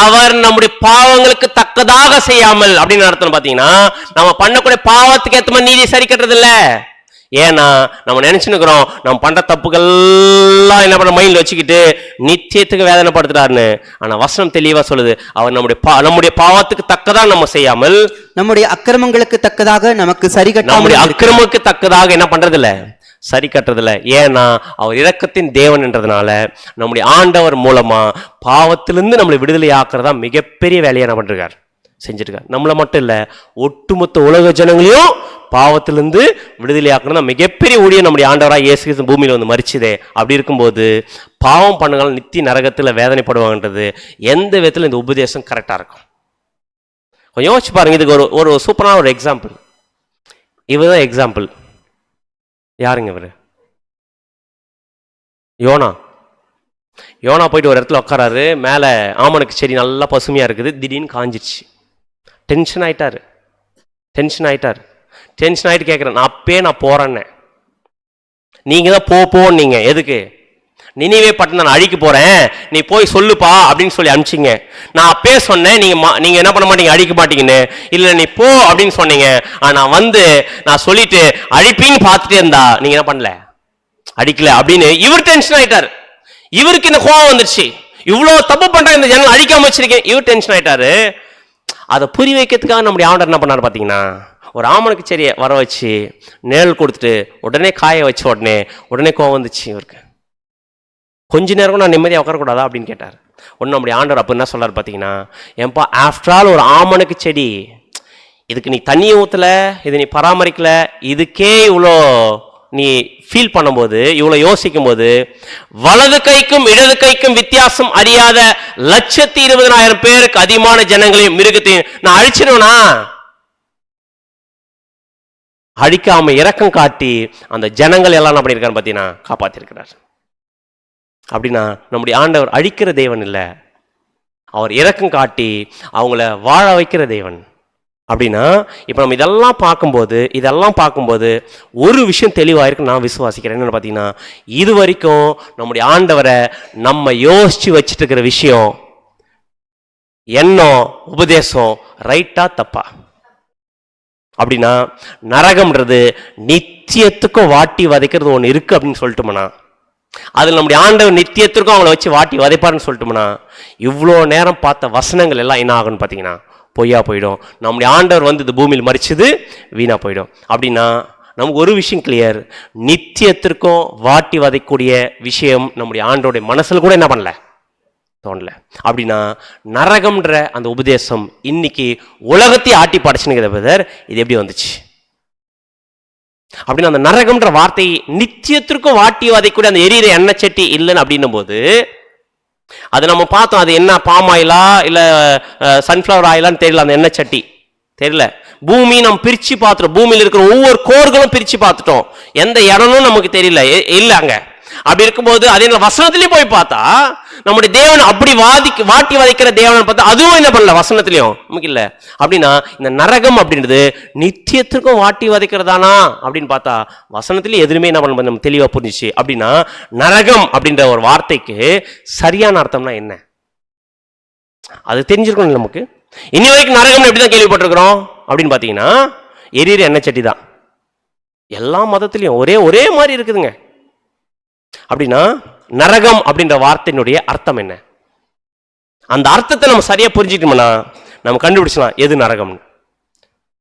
அவர் நம்முடைய பாவங்களுக்கு தக்கதாக செய்யாமல் அப்படின்னு அர்த்தம் பாத்தீங்கன்னா, நம்ம பண்ணக்கூடிய பாவத்துக்கு ஏத்த மாதிரி நீதி சரி கட்டுறது இல்ல. ஏன்னா நம்ம நினைச்சுக்கிறோம் நம்ம பண்ற தப்புகள்லாம் என்ன பண்ண மைண்ட்ல வச்சுக்கிட்டு நித்தியத்துக்கு வேதனைப்படுத்துறாருன்னு. ஆனா வசனம் தெளிவா சொல்லுது, அவர் நம்முடைய பாவத்துக்கு தக்கதாக நம்ம செய்யாமல் நம்முடைய அக்கிரமங்களுக்கு தக்கதாக நமக்கு சரி கட்ட, நம்முடைய அக்கிரமத்துக்கு தக்கதாக என்ன பண்றது இல்ல, சரி கட்டுறதில்ல. ஏன்னா அவர் இரக்கத்தின் தேவன் என்றதுனால நம்முடைய ஆண்டவர் மூலமா பாவத்திலிருந்து நம்மளை விடுதலை ஆக்குறதா மிகப்பெரிய வேலையை என்ன பண்றார், செஞ்சிருக்கார். நம்மள மட்டும் இல்ல, ஒட்டுமொத்த உலக ஜனங்களையும் பாவத்திலிருந்து விடுதலை ஆக்கணும் மிகப்பெரிய ஊழியம் நம்முடைய ஆண்டவராக இயேசு கிறிஸ்து பூமியில வந்து மரிச்சதே. அப்படி இருக்கும்போது பாவம் பண்ணுங்கள் நித்திய நரகத்துல வேதனைப்படுவாங்கன்றது எந்த விதத்துல இந்த உபதேசம் கரெக்டா இருக்கும்? கொஞ்சம் யோசிச்சு பாருங்க. இதுக்கு ஒரு சூப்பரான ஒரு எக்ஸாம்பிள். இவர்தான் எக்ஸாம்பிள். யாருங்க இவரு? யோனா போயிட்டு ஒரு இடத்துல உட்காராரு. மேல ஆமனுக்கு செடி நல்லா பசுமையா இருக்குது, திடீர்னு காஞ்சிருச்சு. டென்ஷன் ஆயிட்டு கேட்குறேன், நான் போறேன்னு. நீங்க தான் போன்னீங்க. எதுக்கு? நினிவே பட்டணம் நான் அழிக்க போறேன், நீ போய் சொல்லுப்பா அப்படின்னு சொல்லி அனுப்பிச்சிங்க. நான் அப்பயே சொன்னேன், நீங்க என்ன பண்ண மாட்டீங்க, அழிக்க மாட்டீங்கன்னு. இல்ல நீ போ அப்படின்னு சொன்னீங்க. ஆனா நான் சொல்லிட்டு அழிப்பின்னு பார்த்துட்டே இருந்தா நீங்க என்ன பண்ணல, அடிக்கல அப்படின்னு இவர் டென்ஷன் ஆயிட்டாரு. இவருக்கு இந்த கோவம் வந்துருச்சு. இவ்வளவு தப்பு பண்றாங்க இந்த ஜனங்கள், அழிக்காம வச்சிருக்கேன். இவர் டென்ஷன் ஆயிட்டாரு. அதை புரி வைக்கிறதுக்காக நம்முடைய ஆண்டவர் என்ன பண்ணாரு பாத்தீங்கன்னா, ஒரு ஆமனுக்கு செடியை வர வச்சு நேல் கொடுத்துட்டு உடனே காய வச்ச உடனே கோவம் வந்துச்சு இவருக்கு. கொஞ்ச நேரம் நான் நிம்மதியாக உட்காரக்கூடாதா அப்படின்னு கேட்டார். ஒன்று நம்முடைய ஆண்டவர் அப்போ என்ன சொல்றாரு பார்த்தீங்கன்னா, ஏன்பா ஆஃப்டர் ஆல் ஒரு ஆமனுக்கு செடி, இதுக்கு நீ தண்ணி ஊற்றல, இது நீ பராமரிக்கல, இதுக்கே இவ்வளோ நீ ஃபீல் பண்ணும்போது, இவ்வளோ யோசிக்கும் போது, வலது கைக்கும் இடது கைக்கும் வித்தியாசம் அறியாத 120,000 பேருக்கு அதிகமான ஜனங்களையும் மிருகத்தையும் நான் அழிச்சிடுவேனா? அழிக்காம இரக்கம் காட்டி அந்த ஜனங்கள் எல்லாம் அப்படி இருக்கான்னு பார்த்தீங்கன்னா காப்பாத்திருக்கிறார். அப்படின்னா நம்முடைய ஆண்டவர் அழிக்கிற தேவன் இல்லை, அவர் இரக்கம் காட்டி அவங்கள வாழ வைக்கிற தேவன். அப்படின்னா இப்போ நம்ம இதெல்லாம் பார்க்கும்போது ஒரு விஷயம் தெளிவாயிருக்கு நான் விசுவாசிக்கிறேன். என்னன்னு பார்த்தீங்கன்னா, இது வரைக்கும் நம்முடைய ஆண்டவரை நம்ம யோசிச்சு வச்சுட்டு இருக்கிற விஷயம், எண்ணம், உபதேசம் ரைட்டா தப்பா? அப்படின்னா நரகம்ன்றது நித்தியத்துக்கும் வாட்டி வதைக்கிறது ஒன்று இருக்கு அப்படின்னு சொல்லிட்டோம்னா, அதில் நம்முடைய ஆண்டவர் நித்தியத்திற்கும் அவங்கள வச்சு வாட்டி வதைப்பாருன்னு சொல்லிட்டோம்னா, இவ்வளோ நேரம் பார்த்த வசனங்கள் எல்லாம் என்ன ஆகும்னு பார்த்தீங்கன்னா பொய்யா போயிடும். நம்முடைய ஆண்டவர் வந்து இந்த பூமியில் மரிச்சது வீணா போயிடும். அப்படின்னா நமக்கு ஒரு விஷயம் கிளியர், நித்தியத்திற்கும் வாட்டி வதைக்கூடிய விஷயம் நம்முடைய ஆண்டோடைய மனசுல கூட என்ன பண்ணல, தோணல. அப்படின்னா நரகம்ன்ற அந்த உபதேசம் இன்னைக்கு உலகத்தையே ஆட்டி படைச்சுனுங்கிற பிரதர், இது எப்படி வந்துச்சு? அப்படின்னா அந்த நரகம்ன்ற வார்த்தை நித்தியத்திற்கும் வாட்டி வதைக்கூடிய அந்த எரியிற எண்ணெய் சட்டி இல்லைன்னு அப்படின்னும் போது அது நம்ம பார்த்தோம். அது என்ன பாம் ஆயிலா இல்ல சன்ஃபிளவர் ஆயிலான்னு தெரியல, அந்த எண்ணெய் சட்டி தெரியல. பூமி நம்ம பிரிச்சு பார்த்துட்டோம், பூமியில் இருக்கிற ஒவ்வொரு கோர்களும் பிரிச்சு பார்த்துட்டோம், எந்த இடமும் நமக்கு தெரியல இல்ல அங்க. அப்படி இருக்கும்போது அதே வசனத்திலேயே போய் பார்த்தா நம்முடைய தேவன் அப்படி வாட்டி வதைக்கிற தேவன் பார்த்தா அதுவும் என்ன பண்ணல, வசனத்திலையும் நமக்கு இல்ல. அப்படின்னா இந்த நரகம் அப்படின்றது நித்தியத்திற்கும் வாட்டி வதைக்கிறதானா அப்படின்னு பார்த்தா வசனத்திலேயே எதுவுமே என்ன பண்ண நம்ம தெளிவா புரிஞ்சிச்சு. அப்படின்னா நரகம் அப்படின்ற ஒரு வார்த்தைக்கு சரியான அர்த்தம்னா என்ன அது தெரிஞ்சிருக்கணும் நமக்கு. இனி வரைக்கும் நரகம் எப்படிதான் கேள்விப்பட்டிருக்கிறோம் அப்படின்னு பாத்தீங்கன்னா எரியிற எண்ணெய் சட்டி தான். எல்லா மதத்திலையும் ஒரே மாதிரி இருக்குதுங்க. அப்படின்னா நரகம் அப்படின்ற வார்த்தையினுடைய அர்த்தம் என்ன, அந்த அர்த்தத்தை நம்ம சரியா புரிஞ்சுக்கிட்டோம்னா நம்ம கண்டுபிடிச்சலாம் எது நரகம்.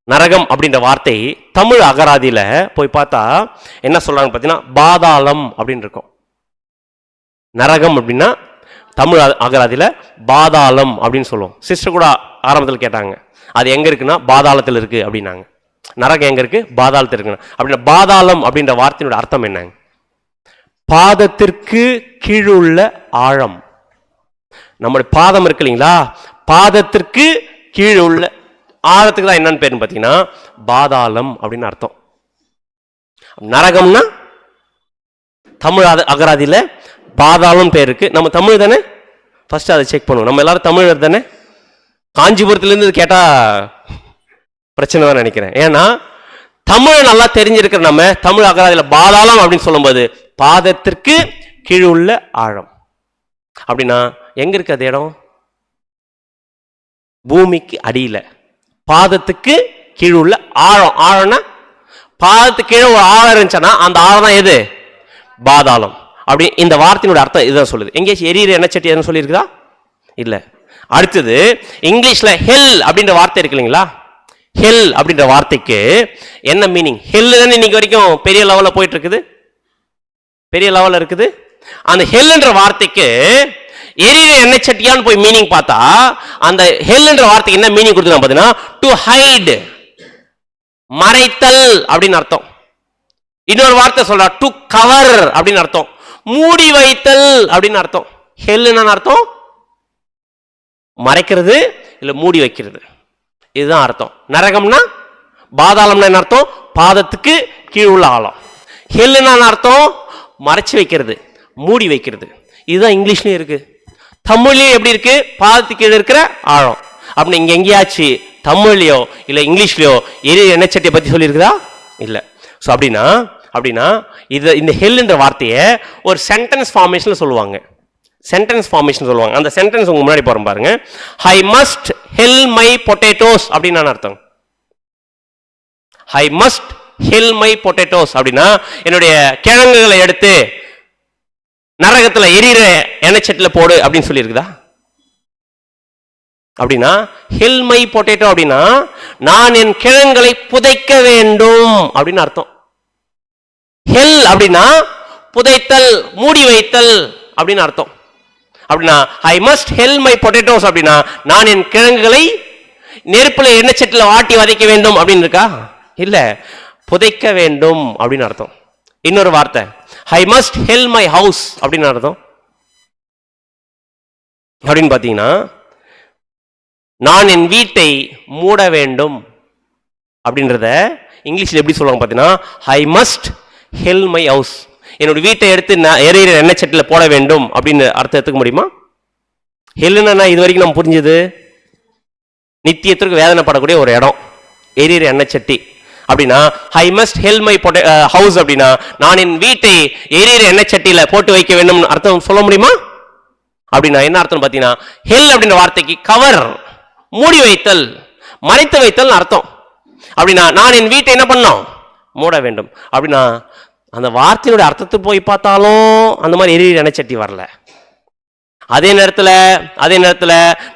நரகம் அப்படின்ற வார்த்தை தமிழ் அகராதியில போய் பார்த்தா என்ன சொல்றாங்க பார்த்தீங்கன்னா பாதாளம் அப்படின்னு இருக்கும். நரகம் அப்படின்னா தமிழ் அகராதியில பாதாளம் அப்படின்னு சொல்லுவோம். சிஸ்டர் கூட ஆரம்பத்தில் கேட்டாங்க அது எங்க இருக்குன்னா பாதாளத்தில் இருக்கு அப்படின்னாங்க. நரகம் எங்க இருக்கு, பாதாளத்தில் இருக்கு. அப்படின்னா பாதாளம் அப்படின்ற வார்த்தையினுடைய அர்த்தம் என்ன, பாதத்திற்கு கீழுள்ள ஆழம். நம்முடைய பாதம் இருக்கு இல்லைங்களா, பாதத்திற்கு கீழுள்ள ஆழத்துக்கு தான் என்னன்னு பேருன்னு பார்த்தீங்கன்னா பாதாளம் அப்படின்னு அர்த்தம். நரகம்னா தமிழ் அகராதியில பாதாளம் பேர் இருக்கு. நம்ம தமிழ் தானே ஃபர்ஸ்ட் அதை செக் பண்ணுவோம். நம்ம எல்லாரும் தமிழர் தானே. காஞ்சிபுரத்துலேருந்து கேட்டா பிரச்சனை தான் நினைக்கிறேன். ஏன்னா தமிழ் நல்லா தெரிஞ்சிருக்கிற நம்ம தமிழ் அகராதியில பாதாளம் அப்படின்னு சொல்லும்போது பாதத்திற்கு கீழுள்ள ஆழம் அப்படின்னா எங்க இருக்கு அது இடம், பூமிக்கு அடியில பாதத்துக்கு கீழுள்ள ஆழம். ஆழம்னா பாதத்துக்கு கீழே ஒரு ஆழம் இருந்துச்சுன்னா அந்த ஆழம் தான் எது, பாதாளம். அப்படி இந்த வார்த்தையினுடைய அர்த்தம் இதுதான் சொல்லுது. எங்கேயாச்சும் எரியிற எண்ணெய் சட்டி எதுவும் சொல்லியிருக்குதா இல்ல. அடுத்தது இங்கிலீஷ்ல ஹெல் அப்படின்ற வார்த்தை இருக்கு இல்லைங்களா, ஹெல் அப்படின்ற வார்த்தைக்கு என்ன மீனிங்? ஹெல் தானே இன்னைக்கு வரைக்கும் பெரிய லெவல்ல போயிட்டு இருக்குது, பெரிய லெவல்ல இருக்குது. அந்த ஹெல்ன்ற வார்த்தைக்கு எரியிற எண்ணெய் சட்டியான்னு போய் மீனிங் பார்த்தா அந்த ஹெல்ன்ற வார்த்தைக்கு என்ன மீனிங் கொடுத்துருக்காங்க பார்த்தீங்கன்னா டு ஹைட், மறைத்தல் அப்படின்னு அர்த்தம். இன்னொரு வார்த்தை சொல்றா டு கவர் அப்படின்னு அர்த்தம், மூடி வைத்தல் அப்படின்னு அர்த்தம். ஹெல் என்ன அர்த்தம், மறைக்கிறது இல்ல மூடி வைக்கிறது, இதுதான் அர்த்தம். நரகம்னா பாதாளம்னா என்ன அர்த்தம், பாதத்துக்கு கீழ் உள்ள ஆழம். ஹெல் என்ன அர்த்தம், மறைச்சு வைக்கிறது, மூடி வைக்கிறது. இதுதான் இங்கிலீஷ்லயும் இருக்கு, தமிழ்லயும் எப்படி இருக்கு, பாதத்துக்கு கீழே இருக்கிற ஆழம். அப்படி இங்க எங்கேயாச்சு தமிழ்லயோ இல்ல இங்கிலீஷ்லயோ எண்ணெய் சட்டியை பத்தி சொல்லியிருக்குதா இல்ல. ஸோ அப்படின்னா இது இந்த ஹெல்ன்ற வார்த்தையை ஒரு சென்டென்ஸ் ஃபார்மேஷன்ல சொல்லுவாங்க. சென்டென்ஸ் ஃபார்மேஷன் சொல்லுவாங்க. அந்த சென்டென்ஸ் உங்க முன்னாடி போறோம் பாருங்க. I must hell my potatoes அப்படின்னு அர்த்தம். I must hell my potatoes அப்படின்னா என்னுடைய கிழங்குகளை எடுத்து நரகத்துல எரியிற எண்ணெய் சட்டில போடு அப்படின்னு சொல்லியிருக்குதா? அப்படின்னா ஹெல் மை பொட்டேட்டோ அப்படின்னா நான் என் கிழங்குகளை புதைக்க வேண்டும் அப்படின்னு அர்த்தம். ஹெல் அப்படின்னா புதைத்தல், மூடி வைத்தல் அப்படின்னு அர்த்தம். அப்படின்னா I must hell my potatoes அப்படின்னா நான் என் கிழங்குகளை நெருப்புல எண்ணெய் சட்டில வாட்டி வதைக்க வேண்டும் அப்படின்னு இருக்கா? இல்ல, புதைக்க வேண்டும் அப்படின்னு அர்த்தம். இன்னொரு வார்த்தை I must hell my house அப்படின்னு அர்த்தம். அப்படின்னு பாத்தீங்கன்னா நான் என் வீட்டை மூட வேண்டும் அப்படின்றத இங்கிலீஷ்ல எப்படி சொல்லுவாங்க பாத்தீங்கன்னா I must hell my house, என்னோட வீட்டை எடுத்து எரியிற எண்ணெய் சட்டில போட வேண்டும் அப்படின்னு அர்த்தம் எடுத்துக்க முடியுமா? ஹெல்னா இது வரைக்கும் நம்ம புரிஞ்சது நித்தியத்திற்கு வேதனைப்படக்கூடிய ஒரு இடம், எரியிற எண்ணெய் சட்டி. அப்படின்னா I must hell my house அப்படின்னா நான் என் வீட்டை எரியிற எண்ணெய் சட்டியில போட்டு வைக்க வேண்டும் அர்த்தம் சொல்ல முடியுமா? அப்படின்னா என்ன அர்த்தம் பாத்தீங்கன்னா ஹெல் அப்படின்ற வார்த்தைக்கு கவர், மூடி வைத்தல், மறைத்து வைத்தல் அர்த்தம். அப்படின்னா நான் என் வீட்டை என்ன பண்ணோம், மூட வேண்டும். அப்படின்னா அந்த வார்த்தையோட அர்த்தத்தை போய் பார்த்தாலும் அந்த மாதிரி எரியிற எண்ணெய் சட்டி வரல. அதே நேரத்துல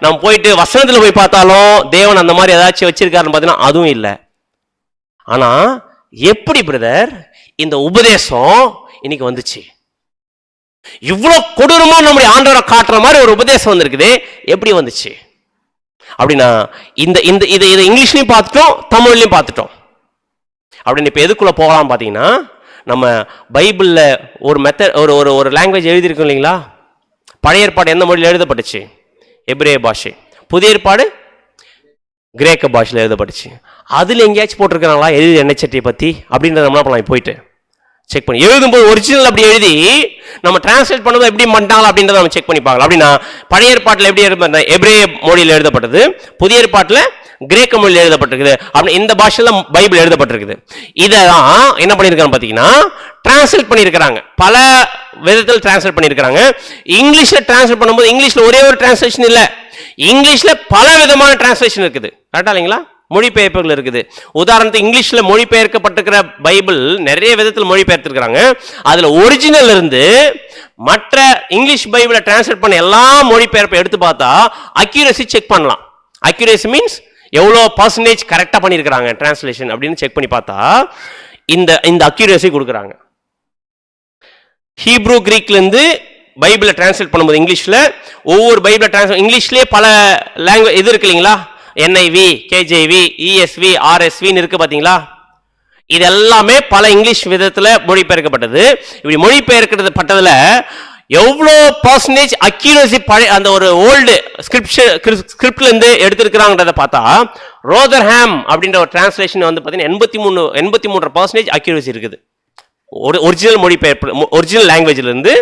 நம்ம போயிட்டு வசனத்துல போய் பார்த்தாலும் தேவன் அந்த மாதிரி ஏதாச்சும் வச்சிருக்காருன்னு பார்த்தீங்கன்னா அதுவும் இல்லை. ஆனா எப்படி பிரதர் இந்த உபதேசம் இன்னைக்கு வந்துச்சு? இவ்வளவு கொடூரமா நம்முடைய ஆண்டவரை காட்டுற மாதிரி ஒரு உபதேசம் வந்திருக்குது, எப்படி வந்துச்சு அப்படின்னா இந்த இந்த இதை இங்கிலீஷ்லயும் பார்த்துட்டோம், தமிழ்லயும் பார்த்துட்டோம். அப்படின்னு இப்ப எதுக்குள்ள போகலாம் பாத்தீங்கன்னா, நம்ம பைபிள்ல ஒரு மெத்தட் ஒரு லாங்குவேஜ் எழுதியிருக்கோம் இல்லைங்களா? பழைய ஏற்பாடு எந்த மொழியில் எழுதப்பட்டுச்சு? எபிரேய பாஷை. புதிய ஏற்பாடு கிரேக்க பாஷையில் எழுதப்பட்டுச்சு. அதுல எங்கேயாச்சும் போட்டிருக்கிறாங்களா எழுதி எண்ணெய் சட்டியை பத்தி அப்படின்றத நம்மளாம் போயிட்டு செக் பண்ணி எழுதும்போது ஒரிஜினல் அப்படி எழுதி நம்ம டிரான்ஸ்லேட் பண்ணும்போது எப்படி பண்ணிட்டாங்களா அப்படின்றத நம்ம செக் பண்ணி பார்க்கலாம். அப்படின்னா பழைய ஏற்பாட்டில் எப்படி எழுத எபிரேய மொழியில் எழுதப்பட்டது, புதிய ஏற்பாட்டில் கிரேக்க மொழியில் எழுதப்பட்டிருக்குது. அப்படி இந்த பாஷையில பைபிள் எழுதப்பட்டிருக்குது. இதெல்லாம் என்ன பண்ணியிருக்காங்க பார்த்தீங்கன்னா டிரான்ஸ்லேட் பண்ணியிருக்கிறாங்க, பல விதத்தில் டிரான்ஸ்லேட் பண்ணியிருக்கிறாங்க. இங்கிலீஷ்ல டிரான்ஸ்லேட் பண்ணும்போது இங்கிலீஷ்ல ஒரே ஒரு டிரான்ஸ்லேஷன் இல்லை, இங்கிலீஷ்ல பல விதமான டிரான்ஸ்லேஷன் இருக்குது. கரெக்டா இல்லைங்களா? மொழிபெயர்ப்புகள் இருக்குது. உதாரணத்துக்கு இங்கிலீஷ்ல மொழிபெயர்க்கப்பட்டிருக்கிற பைபிள் நிறைய விதத்தில் மொழிபெயர்த்திருக்கிறாங்க. அதுல ஒரிஜினல் இருந்து மற்ற இங்கிலீஷ் பைபிளை டிரான்ஸ்லேட் பண்ண எல்லா மொழிபெயர்ப்பை எடுத்து பார்த்தா அக்யூரசி செக் பண்ணலாம். அக்யூரசி மீன்ஸ் எவ்வளோ பர்சன்டேஜ் கரெக்டாக பண்ணியிருக்கிறாங்க டிரான்ஸ்லேஷன் அப்படின்னு செக் பண்ணி பார்த்தா இந்த அக்யூரசி கொடுக்குறாங்க. ஹீப்ரூ கிரீக்ல இருந்து பைபிளை டிரான்ஸ்லேட் பண்ணும்போது இங்கிலீஷ்ல ஒவ்வொரு பைபிளை டிரான்ஸ்லேட் இங்கிலீஷ்லேயே பல லாங்குவேஜ் இது இருக்கு இல்லைங்களா? NIV, KJV, ESV, RSVன்னு இருக்கு பாத்தீங்களா? இது எல்லாமே பல இங்கிலீஷ் விதத்துல மொழிபெயர்க்கப்பட்டது. இப்படி மொழிபெயர்க்கப்பட்டதுல எவ்வளோ பர்சன்டேஜ் அக்யூரசி பழைய அந்த ஒரு ஓல்டு ஸ்கிரிப்ட்ல இருந்து எடுத்திருக்கிறாங்கன்றத பார்த்தா ரோதர்ஹாம் அப்படின்ற ஒரு டிரான்ஸ்லேஷன் வந்து பார்த்தீங்கன்னா 83% அக்யூரசி இருக்குது. ஒரிஜினல் மொழிபெயர்ப்பு ஒரிஜினல் லாங்குவேஜ்ல இருந்து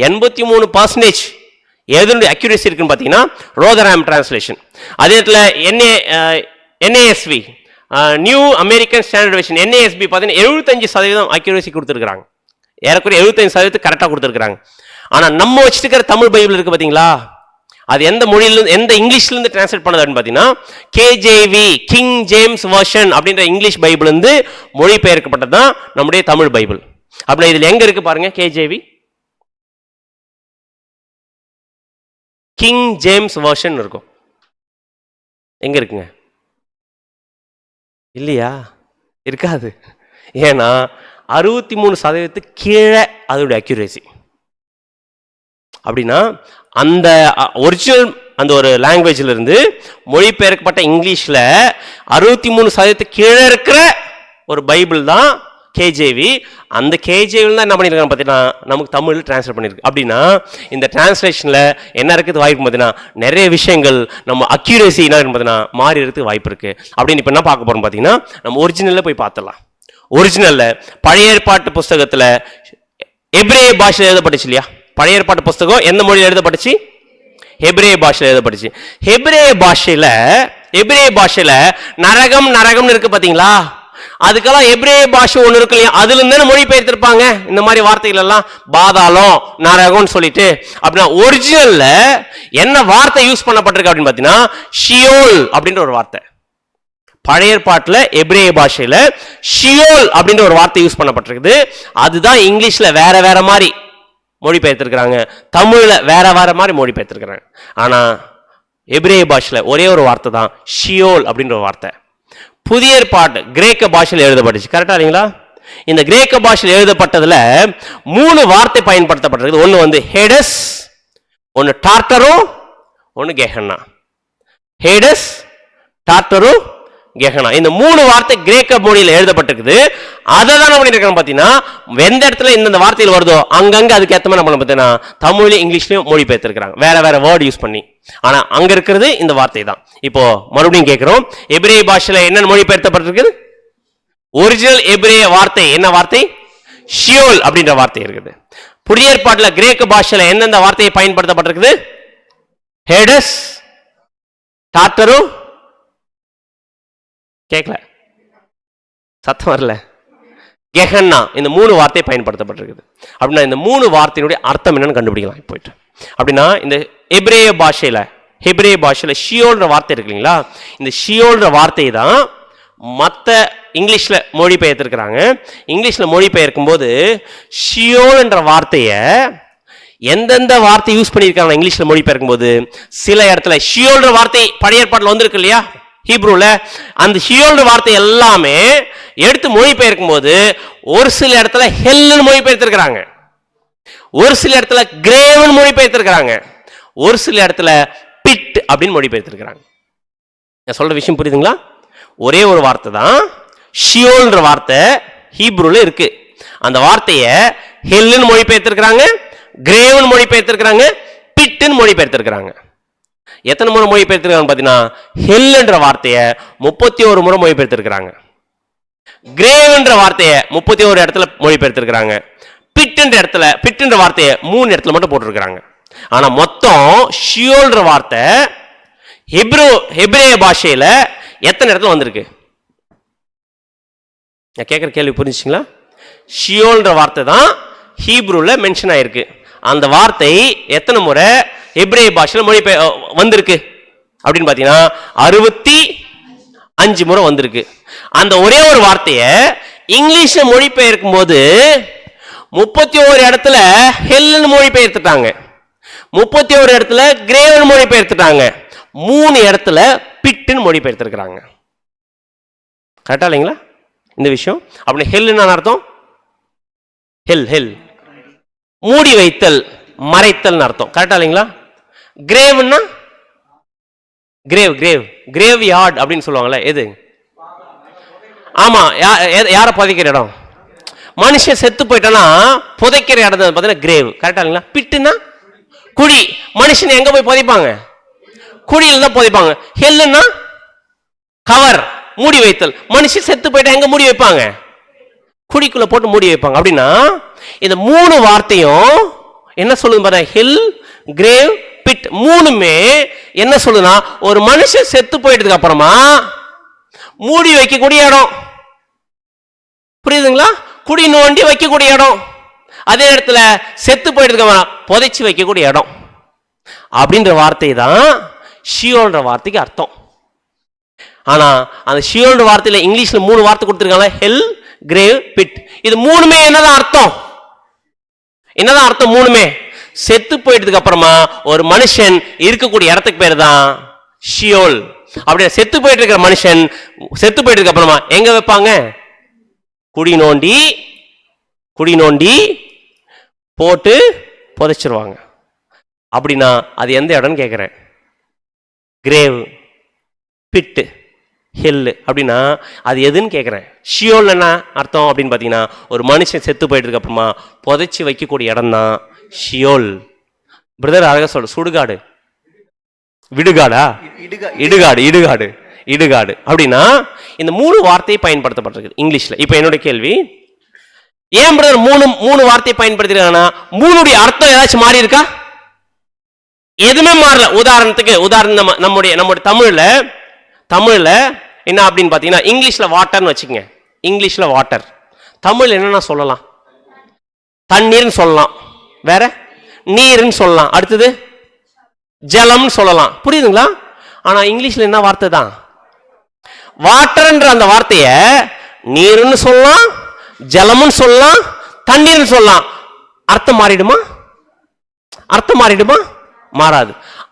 83% எதனுடைய அக்யூரசி இருக்குன்னு பார்த்தீங்கன்னா ரோதர்ஹாம் டிரான்ஸ்லேஷன். அதே இடத்துல NASV new American standard version NASB பார்த்தீங்கன்னா 75% அக்யூரசி கொடுத்துருக்காங்க. ஏறக்குறைய 75% கரெக்டாக கொடுத்துருக்காங்க. ஆனால் நம்ம வச்சுருக்கிற தமிழ் பைபிள் இருக்கு பார்த்தீங்களா, அது எந்த மொழியிலிருந்து எந்த இங்கிலீஷ்லேருந்து டிரான்ஸ்லேட் பண்ணது அப்படின்னு பார்த்தீங்கன்னா KJV கிங் ஜேம்ஸ் வெர்ஷன் அப்படின்ற இங்கிலீஷ் பைபிள் இருந்து மொழிபெயர்க்கப்பட்டது தான் நம்முடைய தமிழ் பைபிள். அப்படின்னா இதில் எங்கே இருக்கு பாருங்க, KJV கிங் ஜேம்ஸ் வெர்ஷன் இருக்கும். எங்க இருக்குங்க? இல்லையா? இருக்காது. ஏன்னா 63% கீழே அதோட அக்யூரேசி. அப்படின்னா அந்த ஒரிஜினல் அந்த ஒரு லாங்குவேஜ்ல இருந்து மொழிபெயர்க்கப்பட்ட இங்கிலீஷ்ல 63% கீழே இருக்கிற ஒரு பைபிள் தான் KJV. அந்த KJV தான் என்ன பண்ணிருக்காங்க பார்த்தீங்கன்னா நமக்கு தமிழ் டிரான்ஸ்லேட் பண்ணிருக்கு. அப்படின்னா இந்த டிரான்ஸ்லேஷன்ல என்ன இருக்குது வாய்ப்பு பார்த்தீங்கன்னா நிறைய விஷயங்கள் நம்ம அக்யூரேசி என்ன பார்த்தீங்கன்னா மாறி இருக்கிறதுக்கு வாய்ப்பு இருக்கு. அப்படின்னு இப்போ என்ன பார்க்க போறோம் பார்த்தீங்கன்னா நம்ம ஒரிஜினல்ல போய் பார்த்துடலாம். ஒரிஜினல்ல பழைய ஏற்பாட்டு புஸ்தகத்துல எபிரேய பாஷையில் எழுதப்பட்டுச்சு இல்லையா? பழைய ஏற்பாட்டு புஸ்தகம் எந்த மொழியில் எழுதப்பட்டுச்சு? எபிரேய பாஷையில் எழுதப்பட்டுச்சு. எபிரேய பாஷையில நரகம்னு இருக்கு பாத்தீங்களா? அதுக்கெல்லாம் எபிரேய பாஷை ஒண்ணு இருக்கு இல்லையா? அதுல இருந்து மொழிபெயர்த்திருப்பாங்க இந்த மாதிரி வார்த்தைகள் எல்லாம், பாதாளம் நரகம்னு சொல்லிட்டு. அப்படின்னா ஒரிஜினல்ல என்ன வார்த்தை யூஸ் பண்ணப்பட்டிருக்கு அப்படின்னு பாத்தீங்கன்னா ஷியோல் அப்படின்ற ஒரு வார்த்தை. பழைய ஏற்பாட்டுல எபிரேய பாஷையில ஷியோல் அப்படின்ற ஒரு வார்த்தை யூஸ் பண்ணப்பட்டிருக்குது. அதுதான் இங்கிலீஷ்ல வேற மாதிரி மொழிபெயர்த்திருக்கிறாங்க, தமிழ்ல வேற மாதிரி மொழிபெயர்த்திருக்கிறாங்க. ஆனா எபிரேய பாஷையில ஒரே ஒரு வார்த்தை தான் ஷியோல் அப்படின்ற ஒரு வார்த்தை. புதிய ஏற்பாடு கிரேக்க பாஷையில் எழுதப்பட்டுச்சு. கரெக்டா இல்லைங்களா? இந்த கிரேக்க பாஷையில் எழுதப்பட்டதுல 3 வார்த்தை பயன்படுத்தப்பட்டிருக்கு. ஒன்னு வந்து ஹேடஸ், ஒன்னு டார்டரோ, ஒன்னு கெஹன்னா. ஹேடஸ், டார்டரோ, கெஹனா, இந்த 3 வார்த்தை கிரேக்க மொழியில் எழுதப்பட்டிருக்குது. அதை தான் நம்ம பண்ணிருக்கோம் பார்த்தீங்கன்னா எந்த இடத்துல இந்த வார்த்தையில் வருதோ அங்கங்க அதுக்கு ஏற்ற மாதிரி நம்ம பார்த்தீங்கன்னா தமிழ்லையும் இங்கிலீஷ்லயும் மொழிபெயர்த்திருக்கிறாங்க வேற வேர்டு யூஸ் பண்ணி. ஆனா அங்க இருக்கிறது இந்த வார்த்தை தான். இப்போ மறுபடியும் கேட்கிறோம், எபிரேய பாஷையில என்ன மொழிபெயர்த்தப்பட்டிருக்கு? ஒரிஜினல் எபிரேய வார்த்தை என்ன வார்த்தை? ஷியோல் அப்படின்ற வார்த்தை இருக்குது. புதிய ஏற்பாட்டுல கிரேக்க பாஷையில எந்தெந்த வார்த்தையை பயன்படுத்தப்பட்டிருக்குது? ஹேடஸ், டார்டரோ, கேட்கல, சத்தம் வரல, கெஹன்னா, இந்த 3 வார்த்தை பயன்படுத்தப்பட்டிருக்குது. அப்படின்னா இந்த 3 வார்த்தையினுடைய அர்த்தம் என்னன்னு கண்டுபிடிக்கலாம் போயிட்டு. அப்படின்னா இந்த எபிரேய பாஷையில ஷியோல்ன்ற வார்த்தை இருக்கு இல்லைங்களா? இந்த ஷியோல்ன்ற வார்த்தையை தான் மற்ற இங்கிலீஷ்ல மொழிபெயர்த்திருக்கிறாங்க. இங்கிலீஷ்ல மொழிபெயர்க்கும் போது ஷியோல் என்ற வார்த்தையை எந்தெந்த வார்த்தை யூஸ் பண்ணியிருக்காங்க இங்கிலீஷ்ல மொழிபெயர்க்கும் போது, சில இடத்துல ஷியோல்ன்ற வார்த்தை பழைய ஏற்பாட்டில் வந்திருக்கு இல்லையா ஹீப்ரூல, அந்த ஷியோல்ன்ற வார்த்தை எல்லாமே எடுத்து மொழிபெயர்க்கும் போது ஒரு சில இடத்துல ஹெல்னு மொழிபெயர்த்திருக்கிறாங்க, ஒரு சில இடத்துல கிரேவன் மொழிபெயர்த்திருக்கிறாங்க, ஒரு சில இடத்துல பிட் அப்படின்னு மொழிபெயர்த்திருக்கிறாங்க. நான் சொல்ற விஷயம் புரியுதுங்களா? ஒரே ஒரு வார்த்தை தான் ஷியோல்ன்ற வார்த்தை ஹீப்ரூல இருக்கு. அந்த வார்த்தையை ஹெல்னு மொழிபெயர்த்திருக்கிறாங்க, கிரேவன் மொழிபெயர்த்திருக்கிறாங்க, பிட்னு மொழிபெயர்த்திருக்கிறாங்க. எத்தனை முறை மொழிபெயர்த்திருக்காங்க பார்த்தீங்கன்னா, ஹெல்ன்ற வார்த்தையை 31 முறை மொழிபெயர்த்திருக்கிறாங்க, கிரேவ்ன்ற வார்த்தையை 31 இடத்துல மொழிபெயர்த்திருக்கிறாங்க, பிட்ன்ற வார்த்தையை 3 இடத்துல மட்டும் போட்டிருக்கிறாங்க. ஆனா மொத்தம் ஷியோல்ன்ற வார்த்தை ஹெப்ரேய பாஷையில எத்தனை இடத்துல வந்திருக்கு? நான் கேட்குற கேள்வி புரிஞ்சுங்களா? ஷியோல்ன்ற வார்த்தை தான் ஹீப்ரூல மென்ஷன் ஆயிருக்கு. அந்த வார்த்தை எத்தனை முறை ஹெப்ரேய பாஷையில வந்திருக்கு அப்படின்னு பார்த்தீங்கன்னா 65 முறை வந்திருக்கு. அந்த ஒரே ஒரு வார்த்தையை இங்கிலீஷ்ல மொழிபெயர்க்கும் போது 31 இடத்துல ஹெல்னு மொழிபெயர்த்துட்டாங்க, 31 இடத்துல கிரேவன் மொழிபெயர்த்துட்டாங்க, 3 இடத்துல பிட்னு மொழிபெயர்த்திருக்கிறாங்க. கரெக்டா இல்லைங்களா இந்த விஷயம்? அப்படி ஹெல்னு அர்த்தம், ஹெல் மூடி வைத்தல், மறைத்தல் அர்த்தம். கரெக்டா இல்லைங்களா? கிரேவ்னா கிரேவ் யார்ட் அப்படின்னு சொல்லுவாங்கல்ல, எது? ஆமா, யாரை புதைக்கிற இடம்? மனுஷன் செத்து போயிட்டானா புதைக்கிற இடம் பார்த்தீங்கன்னா கிரேவ். கரெக்டா இல்லைங்களா? பிட்டுனா குழி. மனுஷன் எங்க போய் புதைப்பாங்க? குழியில தான் புதைப்பாங்க. ஹெல்லுன்னா கவர், மூடி வைத்தல். மனுஷன் செத்து போயிட்டா எங்க மூடி வைப்பாங்க? குழிக்குள்ள போட்டு மூடி வைப்பாங்க. அப்படின்னா இந்த 3 வார்த்தையும் என்ன சொல்லுது பாருங்க, ஹெல், கிரேவ், பிட், மூணுமே என்ன சொல்லுதுன்னா ஒரு மனுஷன் செத்து போயிட்டதுக்கு அப்புறமா மூடி வைக்கக்கூடிய இடம். புரியுதுங்களா? குடி நோண்டி வைக்கக்கூடிய இடம், அதே இடத்துல செத்து போயிட்டதுக்கு புதைச்சி வைக்கக்கூடிய இடம். அப்படின்ற வார்த்தை தான் ஷியோல்ன்ற வார்த்தைக்கு அர்த்தம். ஆனா அந்த ஷியோல்ன்ற வார்த்தையில இங்கிலீஷ்ல 3 வார்த்தை கொடுத்திருக்காங்க, ஹெல், கிரேவ், பிட். இது மூணுமே என்னதான் அர்த்தம்? என்னதான் அர்த்தம்? மூணுமே செத்து போயிட்டதுக்கு அப்புறமா ஒரு மனுஷன் இருக்கக்கூடிய இடத்துக்கு பேரு தான் ஷியோல். அப்படியே செத்து போயிட்டு இருக்கிற மனுஷன் செத்து போயிட்டதுக்கு அப்புறமா எங்க வைப்பாங்க? குடி நோண்டி போட்டு புதைச்சிருவாங்க. அப்படின்னா அது எந்த இடம்னு கேட்கிறேன்? கிரேவ், பிட்டு, ஹெல். அப்படின்னா அது எதுன்னு கேட்கிறேன். ஷியோல் என்ன அர்த்தம் அப்படின்னு பார்த்தீங்கன்னா ஒரு மனுஷன் செத்து போயிட்டதுக்கு அப்புறமா புதைச்சி வைக்கக்கூடிய இடம் தான் ஷியோல். பிரதர் அழகா சொல்ற, சுடுகாடு, விடுகாடா, இடுகாடு. அப்படின்னா இந்த 3 வார்த்தை பயன்படுத்தப்பட்டிருக்கு இங்கிலீஷ்ல. இப்ப என்னுடைய கேள்வி, ஏன் பிரதர் மூணு வார்த்தை பயன்படுத்திருக்காங்கன்னா 3 அர்த்தம் ஏதாச்சும் மாறி இருக்கா? எதுவுமே மாறல. உதாரணம் நம்முடைய தமிழ்ல என்ன அப்படின்னு பாத்தீங்கன்னா இங்கிலீஷ்ல வாட்டர்னு வச்சுக்கங்க, இங்கிலீஷ்ல வாட்டர். தமிழ் என்னன்னா சொல்லலாம், தண்ணீர்னு சொல்லலாம், வேற நீர்னு சொல்லலாம், அடுத்தது ஜலம்னு சொல்லலாம். புரியுதுங்களா? ஆனா இங்கிலீஷ்ல என்ன வார்த்தை தான்? வாட்டர்ன்ற அந்த வார்த்தைய நீர்னு சொல்லலாம், ஜலம்னு சொல்லலாம், தண்ணீர்னு சொல்லலாம். அர்த்தம் மாறிடுமா? மாறாது.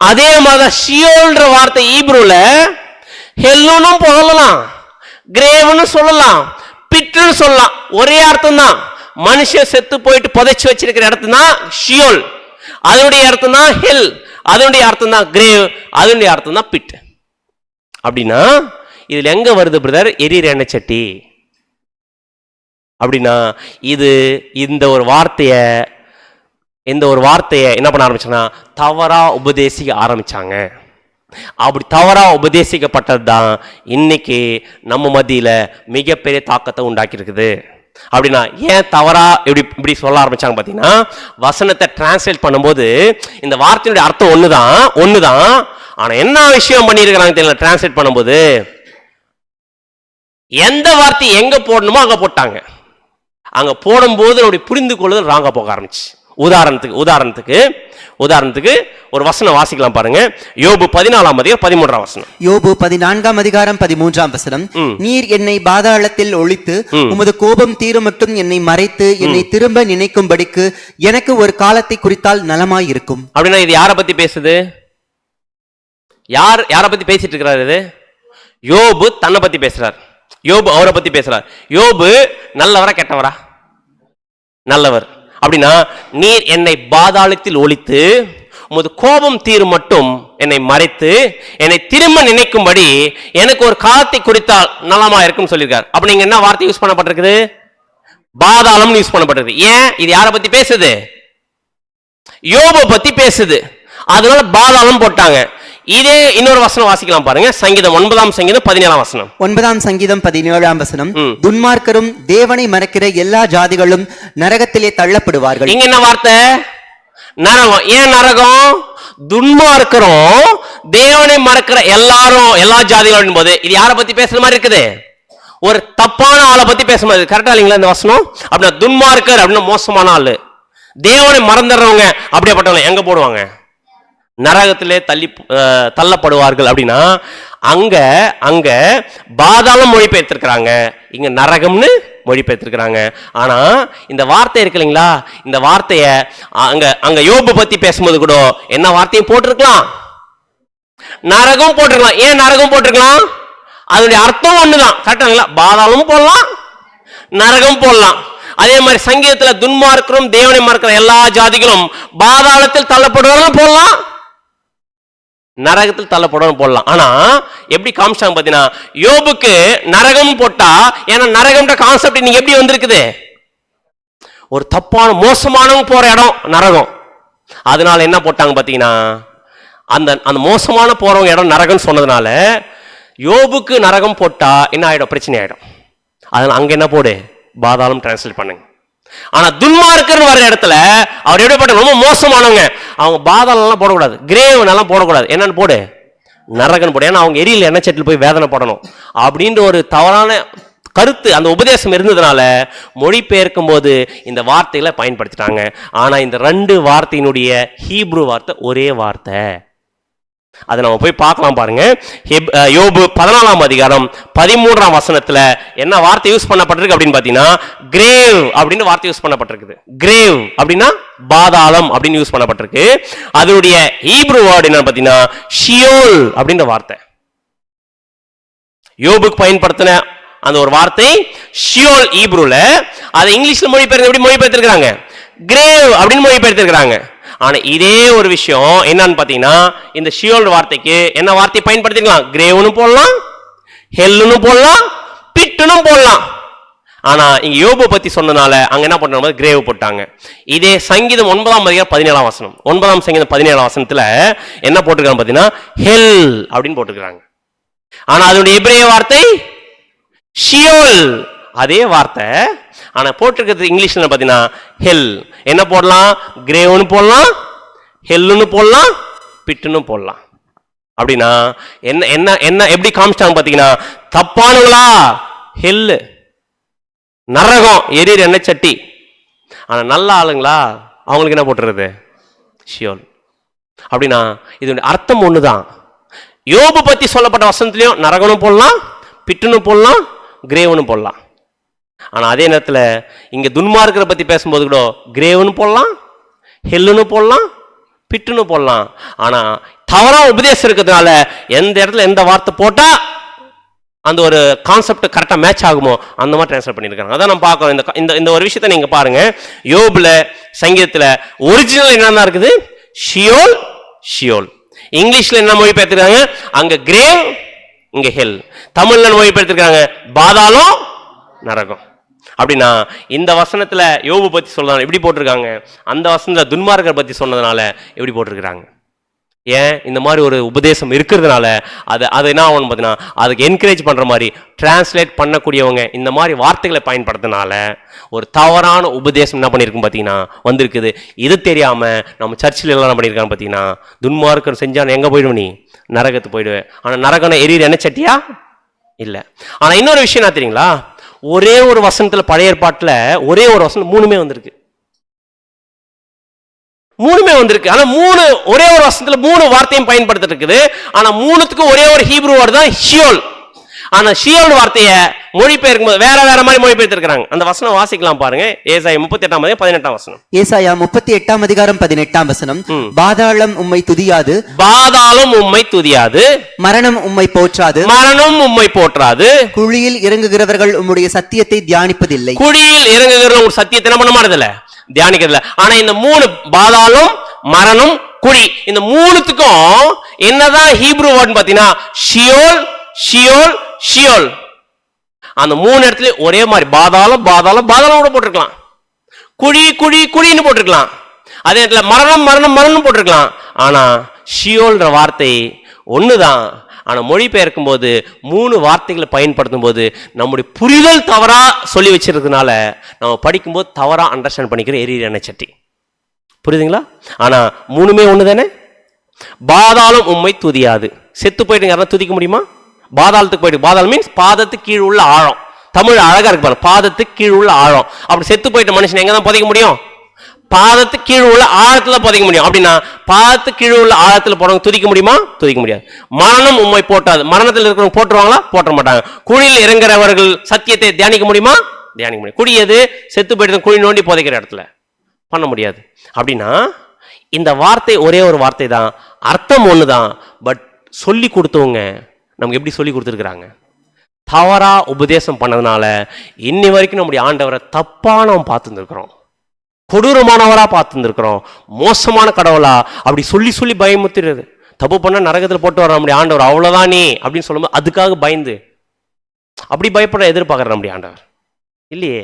அதே மாதிரி ஷியோல்ன்ற வார்த்தை ஈப்ரூல ஹெல்லுன்னு சொல்லலாம், கிரேவ்னு சொல்லலாம், பிட்னு சொல்லலாம். ஒரே அர்த்தம் தான். மனுஷன் செத்து போயிட்டு புதைச்சு வச்சிருக்கிற இடத்து தான் ஷியோல், அதனுடைய அர்த்தம் தான் ஹெல், அதனுடைய அர்த்தம் தான் கிரேவ், அதனுடைய அர்த்தம் தான் பிட். அப்படின்னா இதுல எங்க வருது பிரதர் எரியிற எண்ணெய் சட்டி? அப்படின்னா இது இந்த ஒரு வார்த்தையை என்ன பண்ண ஆரம்பிச்சாங்கன்னா தவறா உபதேசிக்க ஆரம்பிச்சாங்க. அப்படி தவறா உபதேசிக்கப்பட்டது தான் இன்னைக்கு நம்ம மத்தியில மிகப்பெரிய தாக்கத்தை உண்டாக்கி இருக்குது. அப்படின்னா ஏன் தவறா இப்படி சொல்ல ஆரம்பிச்சாங்க பார்த்தீங்கன்னா, வசனத்தை டிரான்ஸ்லேட் பண்ணும்போது இந்த வார்த்தையுடைய அர்த்தம் ஒண்ணுதான். ஆனா என்ன விஷயம் பண்ணியிருக்கிறாங்க தெரியல, டிரான்ஸ்லேட் பண்ணும்போது எந்த வார்த்தை எங்க போடணுமோ அங்க போட்டாங்க. அங்க போடும்போது நம்முடைய புரிந்து கொள்ளுதல் ராங்கா போக ஆரம்பிச்சு. உதாரணத்துக்கு ஒரு வசனம் வாசிக்கலாம் பாருங்க. யோபு 14:13 யோபு 14:13 நீர் என்னை பாதாளத்தில் ஒளித்து உமது கோபம் தீரும் மட்டும் என்னை மறைத்து என்னை திரும்ப நினைக்கும்படிக்கு எனக்கு ஒரு காலத்தை குறித்தால் நலமாயிருக்கும். அப்படின்னா இது யாரை பத்தி பேசுது? யாரை பத்தி பேசிட்டு இருக்கிறார்? இது யோபு தன்னை பத்தி பேசுறார். யோபு அவரை பத்தி பேசுறார். யோபு நல்லவரா கெட்டவரா? நல்லவர். அப்படின்னா நீர் என்னை பாதாளத்தில் ஒளித்து உமது கோபம் தீரும் மட்டும் என்னை மறைத்து என்னை திரும்ப நினைக்கும்படி எனக்கு ஒரு காலத்தை குறித்தால் நலமா இருக்கும் சொல்லியிருக்கார். அப்ப நீங்க என்ன வார்த்தை யூஸ் பண்ணப்பட்டிருக்குது? பாதாளம் யூஸ் பண்ணப்பட்டிருக்கு. ஏன்? இது யாரை பத்தி பேசுது? யோபு பத்தி பேசுது. அதனால பாதாளம் போட்டாங்க. இதே இன்னொரு வசனம் வாசிக்கலாம் பாருங்க. சங்கீதம் 9:17 9 சங்கீதம் 17 துன்மார்க்கரும் தேவனை மறக்கிற எல்லா ஜாதிகளும் நரகத்திலே தள்ளப்படுவார்கள். இங்க என்ன வார்த்தை? நரகம். ஏன் நரகம்? துன்மார்க்கரும் தேவனை மறக்கிற எல்லா ஜாதிகளும் போது இது யாரை பத்தி பேசுற மாதிரி இருக்குது? ஒரு தப்பான ஆளை பத்தி பேச மாதிரி. கரெக்டா இல்லைங்களா இந்த வசனம்? அப்படின்னா துன்மார்க்கர் அப்படின்னா மோசமான ஆளு. தேவனை மறந்துடுறவங்க அப்படியேப்பட்டவங்க எங்க போடுவாங்க? நரகத்திலே தள்ளப்படுவார்கள். அப்படின்னா அங்க பாதாளம் மொழிபெயர்த்திருக்கிறாங்க, இங்க நரகம்னு மொழிபெயர்த்திருக்கிறாங்க. ஆனா இந்த வார்த்தை இருக்கு இல்லைங்களா, இந்த வார்த்தைய அங்க யோபு பத்தி பேசும்போது கூட என்ன வார்த்தையும் போட்டிருக்கலாம், நரகம் போட்டிருக்கலாம். ஏன் நரகம் போட்டிருக்கலாம்? அதனுடைய அர்த்தம் ஒண்ணுதான். கரெக்டாங்களா? பாதாளமும் போடலாம், நரகம் போடலாம். அதே மாதிரி சங்கீதத்துல துன்மார்க்கரும் தேவனை மறக்கிற எல்லா ஜாதிகளும் பாதாளத்தில் தள்ளப்படுவார்கள் போடலாம், நரகத்தில் தள்ளப்படுவாங்க போடலாம். ஆனா எப்படி காமிச்சாங்க பாத்தீங்கன்னா, யோபுக்கு நரகம் போட்டா, ஏன்னா நரகம்ன்ற கான்செப்ட் நீங்க எப்படி வந்திருக்குது? ஒரு தப்பான மோசமானவங்க போற இடம் நரகம். அதனால என்ன போட்டாங்க பாத்தீங்கன்னா, அந்த மோசமான போறவங்க இடம் நரகம் சொன்னதுனால யோபுக்கு நரகம் போட்டா என்ன ஆயிடும்? பிரச்சனை ஆயிடும். அதனால அங்க என்ன போடு? பாதாளம் டிரான்ஸ்லேட் பண்ணுங்க. ஆனா துன்மார்க்கர் வர இடத்துல அவர் எப்படிப்பட்ட ரொம்ப மோசமானவங்க, அவங்க பாதாளம் எல்லாம் போடக்கூடாது, கிரேவ் எல்லாம் போடக்கூடாது. என்னன்னு போடு? நரகன் போடு. ஏன்னா அவங்க எரியில எண்ணெய் சட்டில் போய் வேதனை படணும் அப்படின்ற ஒரு தவறான கருத்து அந்த உபதேசம் இருந்ததுனால மொழிபெயர்க்கும் போது இந்த வார்த்தைகளை பயன்படுத்திட்டாங்க. ஆனா இந்த 2 வார்த்தையினுடைய ஹீப்ரு வார்த்தை ஒரே வார்த்தை. அதை நம்ம போய் பார்க்கலாம் பாருங்க. யோபு 14:13 என்ன வார்த்தை யூஸ் பண்ணப்பட்டிருக்கு அப்படின்னு பாத்தீங்கன்னா, கிரேவ் அப்படின்னு வார்த்தை யூஸ் பண்ணப்பட்டிருக்குது. கிரேவ் அப்படின்னா பாதாளம் அப்படின்னு யூஸ் பண்ணப்பட்டிருக்கு. அதனுடைய ஹீப்ரு வேர்ட் என்ன பாத்தீங்கன்னா ஷியோல் அப்படின்ற வார்த்தை. யோபுக்கு பயன்படுத்தின அந்த ஒரு வார்த்தை ஷியோல் ஹீப்ருல. அதை இங்கிலீஷ்ல எப்படி மொழிபெயர்த்திருக்கிறாங்க? கிரேவ் அப்படின்னு மொழிபெயர்த்திருக்கிறாங்க. ஆனா இதே ஒரு விஷயம் என்னன்னு பாத்தீங்கன்னா, இந்த ஷியோல் வார்த்தைக்கு என்ன வார்த்தை பயன்படுத்திக்கலாம்? கிரேவ்னு போடலாம், ஹெல்லுன்னு போடலாம், பிட்டுன்னு போடலாம். ஆனா இங்க யோபு பத்தி சொன்னனால அங்க என்ன பண்றாங்க? கிரேவ் போட்டாங்க. இதே சங்கீதம் 9:17 9 சங்கீதம் 17 என்ன போட்டிருக்காங்க பாத்தீங்கன்னா ஹெல் அப்படின்னு போட்டிருக்காங்க. ஆனா அதனுடைய எபிரேய வார்த்தை ஷியோல், அதே வார்த்தை. ஆனா போட்டிருக்கிறது இங்கிலீஷ்ல பாத்தீங்கன்னா ஹெல். என்ன போடலாம்? கிரேவ்னு போடலாம், ஹெல்லுன்னு போடலாம், பிட்டுன்னு போடலாம். அப்படின்னா என்ன என்ன என்ன எப்படி காமிச்சிட்டாங்க பாத்தீங்கன்னா, தப்பானவங்களா ஹெல்லு, நரகம், எரியிற எண்ணெய் சட்டி. ஆனா நல்ல ஆளுங்களா அவங்களுக்கு என்ன போட்டுறது? ஷியோல். அப்படின்னா இதோட அர்த்தம் ஒண்ணுதான். யோபு பத்தி சொல்லப்பட்ட வசனத்திலையும் நரகனும் போடலாம், பிட்டுன்னு போடலாம், கிரேவனு போடலாம். ஆனா அதே நேரத்தில் இங்க துன்மார்க்கரை பத்தி பேசும்போது கூட கிரேவனு போடலாம், ஹெல்லுன்னு போடலாம், பிட்டுன்னு போடலாம். ஆனா தவறா உபதேசம் இருக்கிறதுனால எந்த இடத்துல எந்த வார்த்தை போட்டா அந்த ஒரு கான்செப்ட் கரெக்டா மேட்ச் ஆகுமோ அந்த மாதிரி டிரான்ஸ்லேட் பண்ணியிருக்காங்க. அதான் நம்ம பார்க்கறோம். இந்த ஒரு விஷயத்தை நீங்க பாருங்க. யோபுல சங்கீதத்துல ஒரிஜினல் என்னன்னா இருக்குது? Sheol, Sheol. இங்கிலீஷ்ல என்ன மொழிபெயர்த்திருக்காங்க? அங்க கிரேவ், இங்க ஹெல். தமிழ்ல மொழிபெயர்த்திருக்காங்க பாதாளம், நரகம். அப்படின்னா இந்த வசனத்துல யோபு பத்தி சொல்றதுனால எப்படி போட்டிருக்காங்க, அந்த வசனத்துல துன்மார்க்கர் பத்தி சொன்னதுனால எப்படி போட்டிருக்கிறாங்க. ஏன்? இந்த மாதிரி ஒரு உபதேசம் இருக்கிறதுனால அது என்ன ஆகும் பார்த்தீங்கன்னா, அதுக்கு என்கரேஜ் பண்ற மாதிரி டிரான்ஸ்லேட் பண்ணக்கூடியவங்க இந்த மாதிரி வார்த்தைகளை பயன்படுத்தினால ஒரு தவறான உபதேசம் என்ன பண்ணியிருக்கும் பார்த்தீங்கன்னா வந்திருக்குது. இது தெரியாம நம்ம சர்ச்சில் எல்லாம் என்ன பண்ணியிருக்காங்க பார்த்தீங்கன்னா, துன்மார்க்கர் செஞ்சான் எங்க போயிடுவேன்? நீ நரகத்து போயிடுவேன். ஆனா நரகனை எரியிற என்ன சட்டியா இல்லை. ஆனா இன்னொரு விஷயம் என்ன தெரியுங்களா, ஒரே ஒரு வசனத்துல பழைய ஏற்பாட்டுல ஒரே ஒரு வசனம் 3மே வந்திருக்கு. மூணுமே வந்திருக்கு. ஆனா மூணு ஒரே ஒரு வசனத்துல மூணு வார்த்தையும் பயன்படுத்த இருக்குது. ஆனா மூணுத்துக்கு ஒரே ஒரு ஹீப்ரு வார்த்தை தான் ஷியோல். ஆனா ஷியோல் வார்த்தையை மொழிபெயர்க்கும் போது வேற வேற மாதிரி மொழிபெயர்த்திருக்காங்க. அந்த வசனம் வாசிக்கலாம் பாருங்க. ஏசாயா 38 வசனம். ஏசாயா 38:18 பாதாளம் உம்மை துதியாது, பாதாளம் உம்மை துதியாது, மரணம் உம்மை போற்றாது, மரணம் உம்மை போற்றாது, குழியில் இறங்குகிறவர்கள் உம்முடைய சத்தியத்தை தியானிப்பதில்லை. குழியில் இறங்குகிற ஒரு சத்தியத்தை என்ன பண்ண மாட்டதில்ல, தியானிக்கிறதுல. ஆனா இந்த மூணு பாதாளம், மரணம், குழி, இந்த மூணுத்துக்கும் என்னதான் ஹீப்ரு வேர்ட் பாத்தீங்கன்னா ஷியோல், ஷியோல், ஷியோல். அந்த மூணு இடத்துல ஒரே மாதிரி பாதாளம், பாதாளம், பாதாளம் கூட போட்டிருக்கலாம், குழி, குழி, குழின்னு போட்டிருக்கலாம், அதே இடத்துல மரணம், மரணம், மரணம் போட்டிருக்கலாம். ஆனா ஷியோல்ன்ற வார்த்தை ஒண்ணுதான். ஆனா மொழிபெயர்க்கும் போது மூணு வார்த்தைகளை பயன்படுத்தும் போது நம்முடைய புரிதல் தவறா சொல்லி வச்சிருக்கனால நம்ம படிக்கும்போது தவறா அண்டர்ஸ்டாண்ட் பண்ணிக்கிற எரியிற எண்ணெய் சட்டி. புரியுதுங்களா? ஆனா மூணுமே ஒண்ணு தானே. பாதாளம் உம்மை துதியாது. செத்து போயிட்டு யாராவது துதிக்க முடியுமா? பாதாளத்துக்கு போயிட்டு, பாதாளம் மீன்ஸ் பாதத்துக்கு கீழ் உள்ள ஆழம். தமிழ் அழகா இருக்கு பாருங்க, பாதத்துக்கு கீழ் உள்ள ஆழம். அப்படி செத்து போயிட்ட மனுஷன் எங்க தான் புதைக்க முடியும்? பாதத்துக்கு கீழ் உள்ள ஆழத்துல புதைக்க முடியும். அப்படின்னா பாதத்துக்கு கீழ் உள்ள ஆழத்துல போறவங்க துதிக்க முடியுமா? துதிக்க முடியாது. மரணம் உம்மை போட்டாது. மரணத்தில் இருக்கிறவங்க போட்டுருவாங்களா? போட்ட மாட்டாங்க. குழியில் இறங்குறவர்கள் சத்தியத்தை தியானிக்க முடியுமா? தியானிக்க முடியும். குழி எது? செத்து போயிட்டு குழி நோண்டி புதைக்கிற இடத்துல பண்ண முடியாது. அப்படின்னா இந்த வார்த்தை ஒரே ஒரு வார்த்தை தான், அர்த்தம் ஒண்ணுதான். பட் சொல்லி கொடுத்தவங்க நமக்கு எப்படி சொல்லி கொடுத்துருக்குறாங்க? தவறா உபதேசம் பண்ணதுனால இன்னி வரைக்கும் நம்முடைய ஆண்டவரை தப்பா நாம் பார்த்துருக்கிறோம், கொடூரமானவரா பார்த்துருக்கிறோம், மோசமான கடவுளா அப்படி சொல்லி சொல்லி பயமுத்துறது. தப்பு பண்ண நரகத்தில் போட்டு வர நம்முடைய ஆண்டவர் அவ்வளவுதானே அப்படின்னு சொல்லும்போது அதுக்காக பயந்து அப்படி பயப்பட எதிர்பார்க்குற நம்முடைய ஆண்டவர் இல்லையே.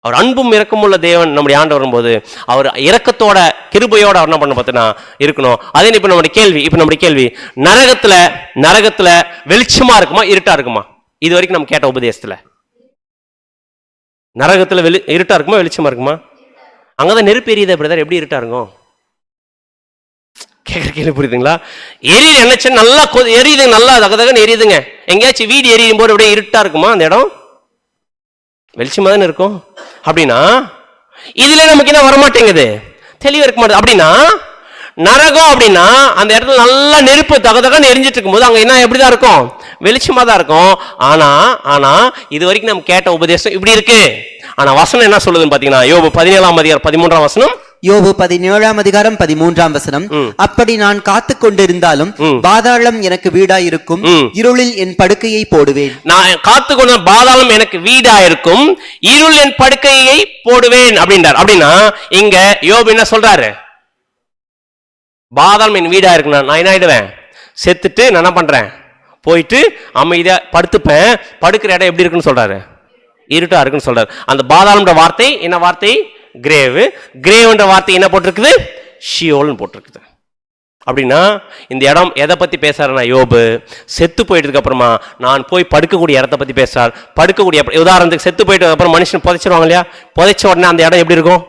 அவர் அன்பும் இரக்கமுள்ள தேவன் நம்முடைய ஆண்டவர் போது அவர் இரக்கத்தோட கிருபையோட அவர் என்ன பண்ண பார்த்தீங்கன்னா இருக்கணும். அதே இப்ப நம்முடைய கேள்வி நரகத்துல வெளிச்சமா இருக்குமா, இருட்டா இருக்குமா? இது வரைக்கும் நம்ம கேட்ட உபதேசத்துல நரகத்துல இருட்டா இருக்குமா, வெளிச்சமா இருக்குமா? அங்கதான் நெருப்பு எரியுதா பிரதர், எப்படி இருட்டா இருக்கும்? கேட்குற கேள்வி புரியுதுங்களா? எரியுது என்னச்சு நல்லா எரியுது, நல்லா தகதகன்னு எரியுதுங்க. எங்கேயாச்சும் வீடு எரியும் போது அப்படியே இருட்டா இருக்குமா? அந்த இடம் வெளிச்சமா தானே இருக்கும். அப்படின்னா இதுல நமக்கு என்ன வரமாட்டேங்குது, தெளிவா இருக்க மாட்டேங்குது. அப்படின்னா நரகம் அப்படின்னா அந்த இடத்துல நல்லா நெருப்பு தகதகன்னு எரிஞ்சிட்டு இருக்கும்போது அங்க என்ன எப்படிதான் இருக்கும்? வெளிச்சமா தான் இருக்கும். ஆனா இது வரைக்கும் நம்ம கேட்ட உபதேசம் இப்படி இருக்கு. ஆனா வசனம் என்ன சொல்லுதுன்னு பாத்தீங்கன்னா யோபு 17:13 வசனம். யோபு 17:13 அப்படி நான் காத்து கொண்டிருந்தாலும் பாதாளம் எனக்கு வீடாயிருக்கும், இருளில் என் படுக்கையை போடுவேன். நான் காத்து கொண்ட பாதாளம் எனக்கு வீடாயிருக்கும், இருள் என் படுக்கையை போடுவேன் அப்படின்றார். அப்படின்னா இங்க யோபு என்ன சொல்றாரு? பாதாளம் என் வீடா இருக்கு, நான் என்ன ஆயிடுவேன்? செத்துட்டு நான் என்ன பண்றேன்? போயிட்டு அமைதியா படுத்துப்பேன். படுக்கிற இடம் எப்படி இருக்குன்னு சொல்றாரு? இருட்டா இருக்குன்னு சொல்றாரு. அந்த பாதாளம்ன்ற வார்த்தை என்ன வார்த்தை? கிரேவ். கிரேவ்ன்ற வார்த்தை என்ன போட்டிருக்குது? ஷியோல்னு போட்டிருக்குது. அப்படின்னா இந்த இடம் எதை பத்தி பேசுறாருன்னா யோபு செத்து போயிட்டதுக்கு அப்புறமா நான் போய் படுக்கக்கூடிய இடத்த பத்தி பேசுறார். படுக்கக்கூடிய உதாரணத்துக்கு செத்து போயிட்டு அப்புறம் மனுஷன் புதைச்சிருவாங்க இல்லையா? புதைச்ச உடனே அந்த இடம் எப்படி இருக்கும்?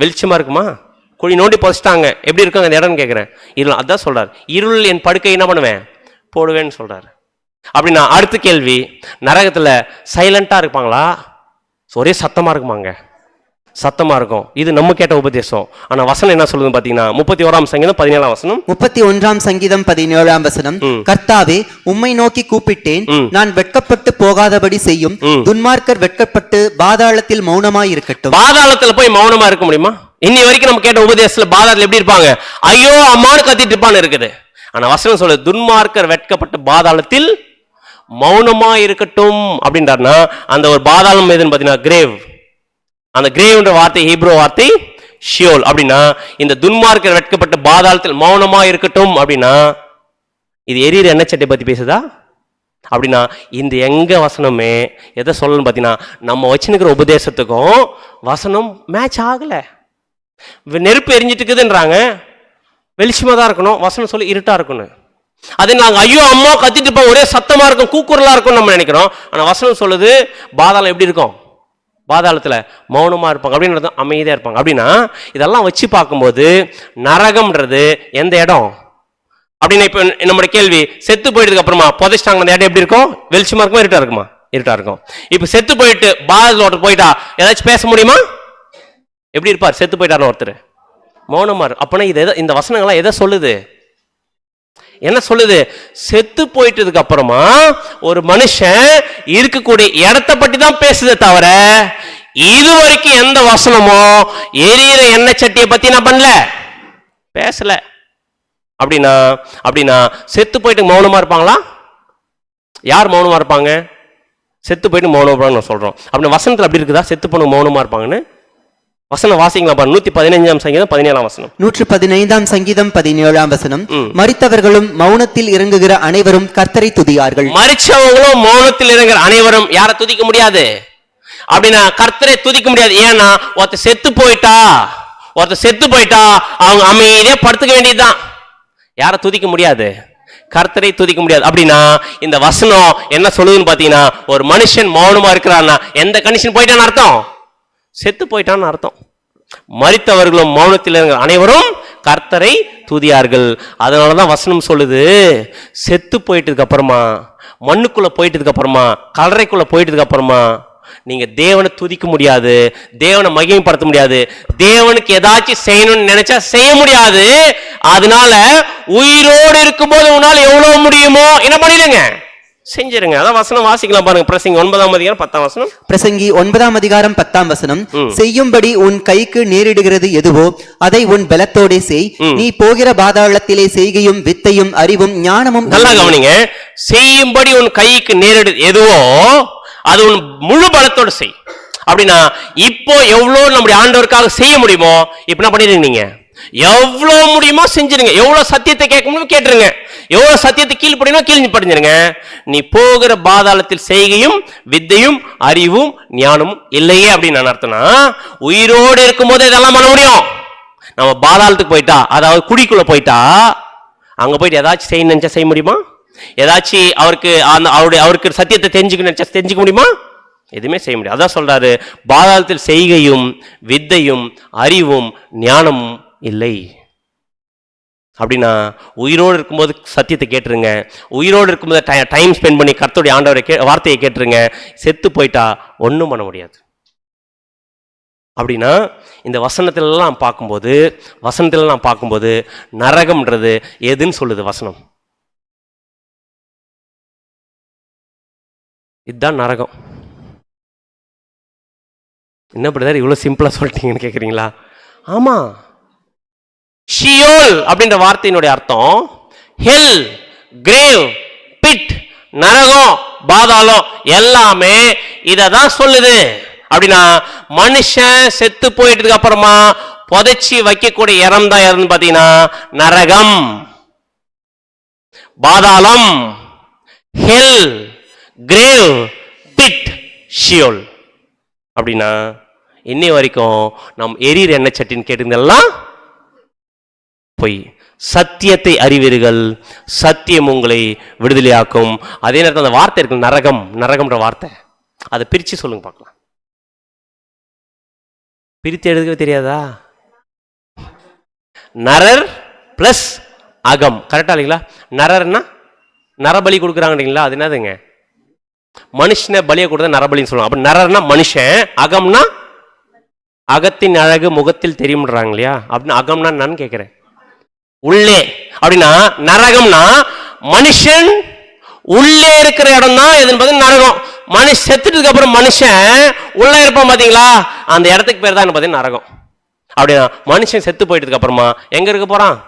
வெளிச்சமா இருக்குமா? குழி நோண்டி புதைச்சிட்டாங்க, எப்படி இருக்கும் அந்த இடம்னு கேட்கிறேன். இருள். அதான் சொல்றாரு, இருள் என் படுக்கை என்ன பண்ணுவேன்? போடுவேன்னு சொல்றாரு. அப்படின்னா அடுத்த கேள்வி, நரகத்துல சைலண்டா இருப்பாங்களா, ஒரே சத்தமா இருக்குமாங்க? சத்தமா இருக்கும். இது நம்ம கேட்ட உபதேசம். ஆனா வசனம் என்ன சொல்லுதுன்னு பாத்தீங்கன்னா 31 சங்கீதம் 17 வசனம். 31 சங்கீதம் 17 வசனம். கர்த்தாவே உம்மை நோக்கி கூப்பிட்டேன், நான் வெட்கப்பட்டு போகாதபடி செய்யும். துன்மார்க்கர் வெட்கப்பட்டு பாதாளத்தில் மௌனமாய் இருக்கட்டும். பாதாளத்துல போய் மௌனமா இருக்க முடியுமா? இன்னி வரைக்கும் நம்ம கேட்ட உபதேசத்துல பாதாளத்துல எப்படி இருப்பாங்க? ஐயோ அம்மானு கத்திட்டு இருப்பான்னு இருக்குது. ஆனா வசனம் சொல்ல துன்மார்க்கர் வெட்கப்பட்டு பாதாளத்தில் மௌனமா இருக்கட்டும் அப்படின்றாருன்னா அந்த ஒரு பாதாளம் எதுன்னு பாத்தீங்கன்னா கிரேவ். அந்த கிரேவ்ன்ற வார்த்தை ஹீப்ரோ வார்த்தை ஷியோல். அப்படின்னா இந்த துன்மார்க்கர் வெட்கப்பட்டு பாதாளத்தில் மௌனமா இருக்கட்டும் அப்படின்னா இது எரியிற எண்ணெய் சட்டை பத்தி பேசுதா? அப்படின்னா இந்த எங்க வசனமே எதை சொல்லணும்னு பாத்தீங்கன்னா நம்ம வச்சுனுக்கிற உபதேசத்துக்கும் வசனம் மேட்ச் ஆகல. நெருப்பு எரிஞ்சிட்டு இருக்குதுன்றாங்க, வெளிச்சமா தான் இருக்கணும். வசனம் சொல்லி இருட்டா இருக்கணும். அதே நாங்க ஐயோ அம்மா கத்திட்டு இருப்போம், ஒரே சத்தமா இருக்கும், கூக்குரலா இருக்கும் நம்ம நினைக்கிறோம். ஆனா வசனம் சொல்லுது பாதாளம் எப்படி இருக்கும்? பாதாளத்துல மௌனமா இருப்பாங்க, அப்படின்னு அமைதியா இருப்பாங்க. அப்படின்னா இதெல்லாம் வச்சு பார்க்கும்போது நரகம்ன்றது எந்த இடம் அப்படின்னு இப்ப நம்மளோட கேள்வி, செத்து போயிட்டதுக்கு அப்புறமா புதைச்சிட்டாங்க அந்த இடம் எப்படி இருக்கும்? வெளிச்சமா இருக்குமா, இருட்டா இருக்குமா? இருட்டா இருக்கும். இப்ப செத்து போயிட்டு பாதாளத்துல போயிட்டா ஏதாச்சும் பேச முடியுமா? எப்படி இருப்பார்? செத்து போயிட்டாரு ஒருத்தர் மௌனமா இரு. அப்பனா இது இந்த வசனங்கள்லாம் எதை சொல்லுது? என்ன சொல்லுது? செத்து போயிட்டதுக்கு அப்புறமா ஒரு மனுஷன் இருக்கக்கூடிய இடத்தை பற்றி தான் பேசுதே தவிர இது வரைக்கும் எந்த வசனமோ எரியிற எண்ணெய் சட்டியை பத்தி நான் பண்ணல, பேசல. அப்படின்னா செத்து போயிட்டு மௌனமா இருப்பாங்களா? யார் மௌனமா இருப்பாங்க? செத்து போயிட்டு மௌனமா இருப்பாங்கன்னு சொல்றோம். அப்படின்னு வசனத்துல அப்படி இருக்குதா செத்து போன மௌனமா இருப்பாங்கன்னு? வசனம் வாசிங்களா பாருங்க. 115 சங்கீதம் 17 வசனம். 115 சங்கீதம் 17 வசனம். மரித்தவர்களும் மௌனத்தில் இறங்குகிற அனைவரும் கர்த்தரை துதியார்கள். மரிச்சவங்களும் மௌனத்தில் இறங்குகிற அனைவரும் யாரை துதிக்க முடியாது? அப்படின்னா கர்த்தரை துதிக்க முடியாது. ஏன்னா ஒருத்தர் செத்து போயிட்டா அவங்க அமைதியா படுத்துக்க வேண்டியதுதான். யாரை துதிக்க முடியாது? கர்த்தரை துதிக்க முடியாது. அப்படின்னா இந்த வசனம் என்ன சொல்லுதுன்னு பாத்தீங்கன்னா, ஒரு மனுஷன் மௌனமா இருக்கிறான்னா எந்த கண்டிஷன் போயிட்டான்னு அர்த்தம்? செத்து போயிட்டான்னு அர்த்தம். மரித்தவர்களும் மௌனத்தில் இருக்கிற அனைவரும் கர்த்தரை துதியார்கள். அதனாலதான் வசனம் சொல்லுது, செத்து போயிட்டதுக்கு அப்புறமா, மண்ணுக்குள்ள போயிட்டதுக்கு அப்புறமா, கல்லறைக்குள்ள போயிட்டதுக்கு அப்புறமா நீங்க தேவனை துதிக்க முடியாது, தேவனை மகிமைப்படுத்த முடியாது, தேவனுக்கு ஏதாச்சும் செய்யணும்னு நினைச்சா செய்ய முடியாது. அதனால உயிரோடு இருக்கும்போது உன்னால எவ்வளவு முடியுமோ என்ன பண்ணிடுங்க, செஞ்சிருங்க. அதான் வசனம் வாசிக்கலாம் பாருங்க. பிரசங்கி 9 அதிகாரம் 10 வசனம். பிரசங்கி 9 அதிகாரம் 10 வசனம். செய்யும்படி உன் கைக்கு நேரிடுகிறது எதுவோ அதை உன் பலத்தோடே செய். நீ போகிற பாதாளத்திலே செய்கையும் வித்தையும் அறிவும் ஞானமும். நல்லா கவனிங்க. செய்யும்படி உன் கைக்கு நேரிடு எதுவோ அது உன் முழு பலத்தோடு செய். அப்படின்னா இப்போ எவ்வளவு நம்முடைய ஆண்டவருக்காக செய்ய முடியுமோ இப்ப என்ன பண்ணிடுங்க, நீங்க எவ்வளவு முடியுமோ செஞ்சிருங்க. எவ்வளவு சத்தியத்தை கேட்க முடியுமோ கேட்டுருங்க. எவ்வளவு சத்தியத்தை கீழ்ப்படியுமோ கீழ்ப்படிஞ்சிருங்க. நீ போகிற பாதாளத்தில் செய்கையும் வித்தையும் அறிவும் ஞானமும் இல்லையே அப்படின்னு நான் அர்த்தம்னா, உயிரோடு இருக்கும் போது இதெல்லாம் பண்ண முடியும். நம்ம பாதாளத்துக்கு போயிட்டா, அதாவது குடிக்குள்ள போயிட்டா, அங்க போயிட்டு ஏதாச்சும் செய்ய நினைச்சா செய்ய முடியுமா? ஏதாச்சும் அவருக்கு சத்தியத்தை தெரிஞ்சுக்க முடியுமா? எதுவுமே செய்ய முடியாது. அதான் சொல்றாரு, பாதாளத்தில் செய்கையும் வித்தையும் அறிவும் ஞானமும் இல்லை. அப்படின்னா உயிரோடு இருக்கும்போது சத்தியத்தை கேட்டுருங்க. உயிரோடு இருக்கும்போது டைம் ஸ்பெண்ட் பண்ணி கர்த்தருடைய ஆண்டவரை வார்த்தையை கேட்டுருங்க. செத்து போயிட்டா ஒன்றும் பண்ண முடியாது. அப்படின்னா இந்த வசனத்திலலாம் பார்க்கும்போது நரகம்ன்றது எதுன்னு சொல்லுது வசனம்? இதுதான் நரகம். என்ன பிரதர் இவ்வளவு சிம்பிளா சொல்லிட்டீங்கன்னு கேக்குறீங்களா? ஆமா, ஷியோல் அப்படின்ற வார்த்தையினுடைய அர்த்தம் ஹெல், கிரேவ், பிட், நரகம், பாதாளம் எல்லாமே இததான் சொல்லுது. அப்படின்னா மனுஷன் செத்து போயிட்டதுக்கு அப்புறமா புதைச்சி வைக்கக்கூடிய இடம் தான் எதுன்னு பாத்தீங்கன்னா நரகம், பாதாளம், ஹெல், கிரேவ், பிட், ஷியோல். அப்படின்னா இன்னை வரைக்கும் நம் எரியிற எண்ணெய் சட்டின்னு கேட்டுங்கெல்லாம் பொய். சத்தியத்தை அறிவீர்கள், சத்தியம் உங்களை விடுதலையாக்கும். அதே நேரத்தில் அந்த வார்த்தை இருக்கு நரகம்ன்ற வார்த்தை, அதை பிரிச்சு சொல்லுங்க பார்க்கலாம். பிரித்து எழுதுக்கவே தெரியாதா? நரர் பிளஸ் அகம், கரெக்டா இல்லைங்களா? நரர்னா நரபலி கொடுக்குறாங்க இல்லைங்களா, அது என்னதுங்க? மனுஷனை பலியை கொடுத்தா நரபலின்னு சொல்லுவாங்க. அப்ப நரர்னா மனுஷன், அகம்னா அகத்தின் அழகு முகத்தில் தெரியும்ன்றாங்க இல்லையா? அப்படின்னு அகம்னா நான் கேட்கிறேன் உள்ளே. அப்படின்னா நரகம்னா மனுஷன் உள்ளே இருக்கிற இடம் தான் எதுன்னு பார்த்தீங்கன்னா நரகம். மனுஷன் செத்துட்டதுக்கு அப்புறம் மனுஷன் உள்ள இருப்பான் பாத்தீங்களா, அந்த இடத்துக்கு பேர் தான் பார்த்தீங்கன்னா நரகம். அப்படின்னா மனுஷன் செத்து போயிட்டதுக்கு அப்புறமா எங்க இருக்க போறான்?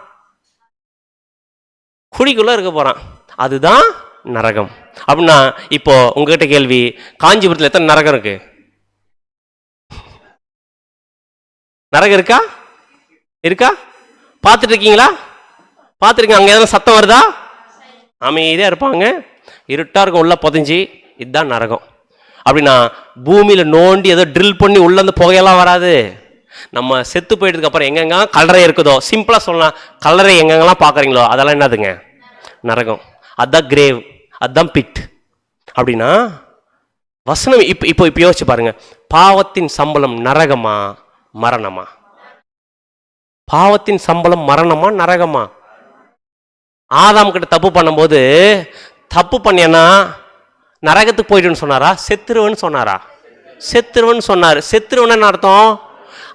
குழிக்குள்ள இருக்க போறான். அதுதான் நரகம். அப்படின்னா இப்போ உங்ககிட்ட கேள்வி, காஞ்சிபுரத்தில் எத்தனை நரகம் இருக்கு? நரகம் இருக்கா? பார்த்துட்டு இருக்கீங்களா? பார்த்துருக்கீங்க? அங்கே எதனா சத்தம் வருதா? அமைதியாக இருப்பாங்க, இருட்டா இருக்கும், உள்ள புதைஞ்சி. இதுதான் நரகம். அப்படின்னா பூமியில நோண்டி ஏதோ ட்ரில் பண்ணி உள்ள இருந்து புகையெல்லாம் வராது. நம்ம செத்து போயிட்டதுக்கு அப்புறம் எங்கெங்க கல்லறை இருக்குதோ, சிம்பிளா சொல்லலாம், கல்லறை எங்கெங்கெல்லாம் பாக்குறீங்களோ அதெல்லாம் என்னதுங்க? நரகம். அதான் கிரேவ், அதான் பிட். அப்படின்னா வசனம் இப்போ யோசிச்சு பாருங்க, பாவத்தின் சம்பளம் நரகமா மரணமா? பாவத்தின் சம்பளம் மரணமா நரகமா? ஆதாம் கிட்ட தப்பு பண்ணும்போது, தப்பு பண்ணியனா நரகத்துக்கு போயிட்டுன்னு சொன்னாரா, செத்துருவன்னு சொன்னாரா? செத்துருவன்னு சொன்னாரு. செத்துருவன்னு அர்த்தம்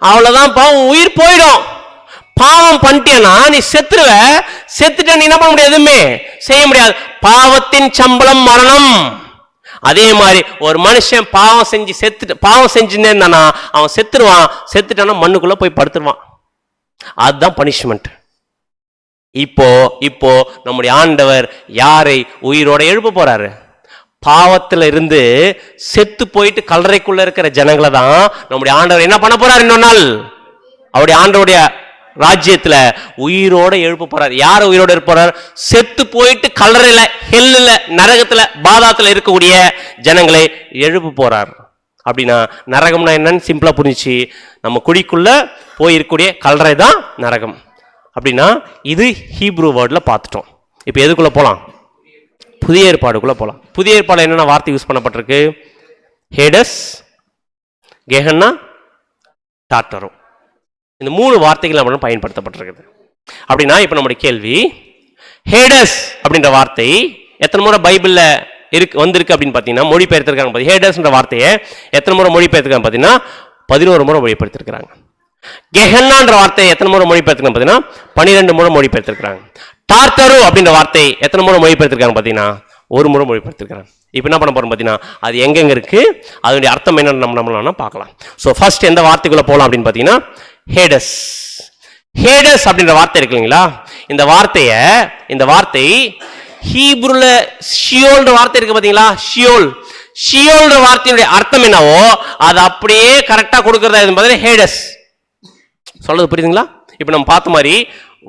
அவ்வளவுதான், பாவம் உயிர் போயிடும். பாவம் பண்ணிட்டேன்னா நீ செத்துருவ. செத்துட்ட நீ என்ன பண்ண முடியாது, எதுவுமே செய்ய முடியாது. பாவத்தின் சம்பளம் மரணம். அதே மாதிரி ஒரு மனுஷன் பாவம் செஞ்சுட்டே இருந்தானா அவன் செத்துருவான். செத்துட்டானா மண்ணுக்குள்ள போய் படுத்துருவான். அதுதான் பனிஷ்மெண்ட். இப்போ நம்முடைய ஆண்டவர் யாரை உயிரோட எழுப்ப போறாரு? பாவத்துல இருந்து செத்து போயிட்டு கல்லறைக்குள்ள இருக்கிற ஜனங்களை தான் நம்முடைய ஆண்டவர் என்ன பண்ண போறாரு? இன்னொரு நாள் அவருடைய ஆண்டவருடைய ராஜ்யத்துல உயிரோட எழுப்ப போறார். யார உயிரோட எழுப்பார்? செத்து போயிட்டு கல்லறையில, ஹெல்லுல, நரகத்துல, பாதாத்துல இருக்கக்கூடிய ஜனங்களை எழுப்ப போறார். அப்படின்னா நரகம்னா என்னன்னு சிம்பிளா புரிஞ்சுச்சு. நம்ம குடிக்குள்ள போயிருக்கக்கூடிய கல்லறை தான் நரகம். அப்படின்னா இது ஹீப்ரூ வேர்ட்ல பார்த்துட்டோம். இப்போ எதுக்குள்ள போலாம்? புதிய ஏற்பாடுக்குள்ள போலாம். புதிய ஏற்பாடு என்னென்ன வார்த்தை யூஸ் பண்ணப்பட்டிருக்கு? Hades, Gehenna, Tartarus. இந்த 3 வார்த்தைகள் நம்ம பயன்படுத்தப்பட்டிருக்குது. அப்படின்னா இப்போ நம்முடைய கேள்வி, ஹேடஸ் அப்படின்ற வார்த்தை எத்தனை முறை பைபிள்ல வந்திருக்கு அப்படின்னு பார்த்தீங்கன்னா மொழிபெயர்த்திருக்காங்க. ஹேடஸ்ன்ற வார்த்தையை எத்தனை முறை மொழிபெயர்த்திருக்காங்க பார்த்தீங்கன்னா 11 முறை மொழிபெயர்த்திருக்கிறாங்க. கெஹன்னான்ற வார்த்தை எத்தனை முறை மொழிபெயர்த்திருக்காங்க பார்த்தீங்கன்னா 12 முறை மொழிபெயர்த்திருக்கிறாங்க. டார்டரோ அப்படின்ற வார்த்தை எத்தனை முறை மொழிபெயர்த்திருக்காங்க பார்த்தீங்கன்னா 1 முறை மொழிபெயர்த்திருக்காங்க. இப்போ என்ன பண்ண போறோம் பார்த்தீங்கன்னா அது எங்கெங்க இருக்கு, அதனுடைய அர்த்தம் என்னன்னு நம்மளால பார்க்கலாம். ஸோ ஃபர்ஸ்ட் எந்த வார்த்தைக்குள்ள போகலாம் அப்படின்னு பார்த்தீங்கன்னா ஹேடஸ். ஹேடஸ் அப்படின்ற வார்த்தை இருக்கு இல்லைங்களா? இந்த வார்த்தை ஹீப்ருல ஷியோல்ன்ற வார்த்தை இருக்கு பாத்தீங்களா? ஷியோல்ன்ற வார்த்தையுடைய அர்த்தம் என்னவோ அது அப்படியே கரெக்டா கொடுக்கறதா இது மாதிரி ஹேடஸ். சொல்றது புரியுதுங்களா? இப்போ நம்ம பார்த்த மாதிரி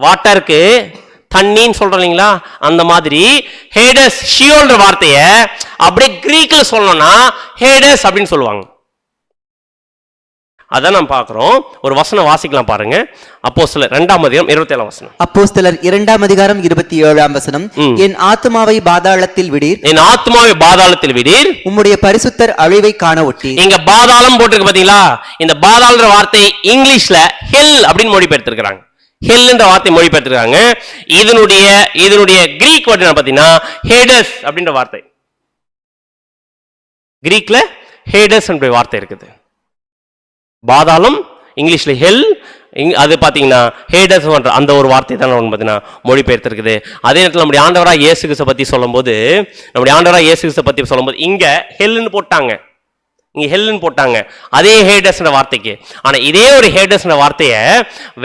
வாட்டருக்கு தண்ணின்னு சொல்றோம் இல்லைங்களா? அந்த மாதிரி ஹேடஸ் ஷியோல்ன்ற வார்த்தையை அப்படியே கிரீக்ல சொல்லணும்னா ஹேடஸ் அப்படின்னு சொல்லுவாங்க. அதான் நாம் பார்க்கிறோம். ஒரு வசனம் வாசிக்கலாம் பாருங்க. அப்போஸ்தலர் 2ஆம் அதிகாரம் 27ஆம் வசனம். அப்போஸ்தலர் 2ஆம் அதிகாரம் 27ஆம் வசனம். என் ஆத்துமாவை பாதாளத்தில் விடீர், என் ஆத்துமாவை பாதாளத்தில் விடீர், உம்முடைய பரிசுத்தர் அழிவை காண ஒட்டி. இங்க பாதாளம் போட்டிருக்கு பாத்தீங்களா? இந்த பாதாளன்ற வார்த்தை இங்கிலீஷ்ல ஹெல் அப்படின்னு மொழிபெயர்த்திருக்கிறாங்க. ஹெல்ன்ற வார்த்தை மொழிபெயர்த்திருக்காங்க. இதனுடைய கிரீக் வார்த்தை என்ன பாத்தீங்கன்னா ஹேடஸ் அப்படின்ற வார்த்தை. கிரீக்ல ஹேடஸ் என்ற வார்த்தை இருக்குது. பாதாளம் இங்கிலீஷ்ல ஹெல், அது பாத்தீங்கன்னா ஹேடஸ் அந்த ஒரு வார்த்தை தான் பார்த்தீங்கன்னா மொழிபெயர்த்திருக்குது. அதே நேரத்தில் நம்முடைய ஆண்டவராக இயேசு கிறிஸ்துவை பத்தி சொல்லும்போது இங்க ஹெல்னு போட்டாங்க, அதே ஹேடஸ்ன்ற வார்த்தைக்கு. ஆனா இதே ஒரு ஹேடஸ்ன்ற வார்த்தையை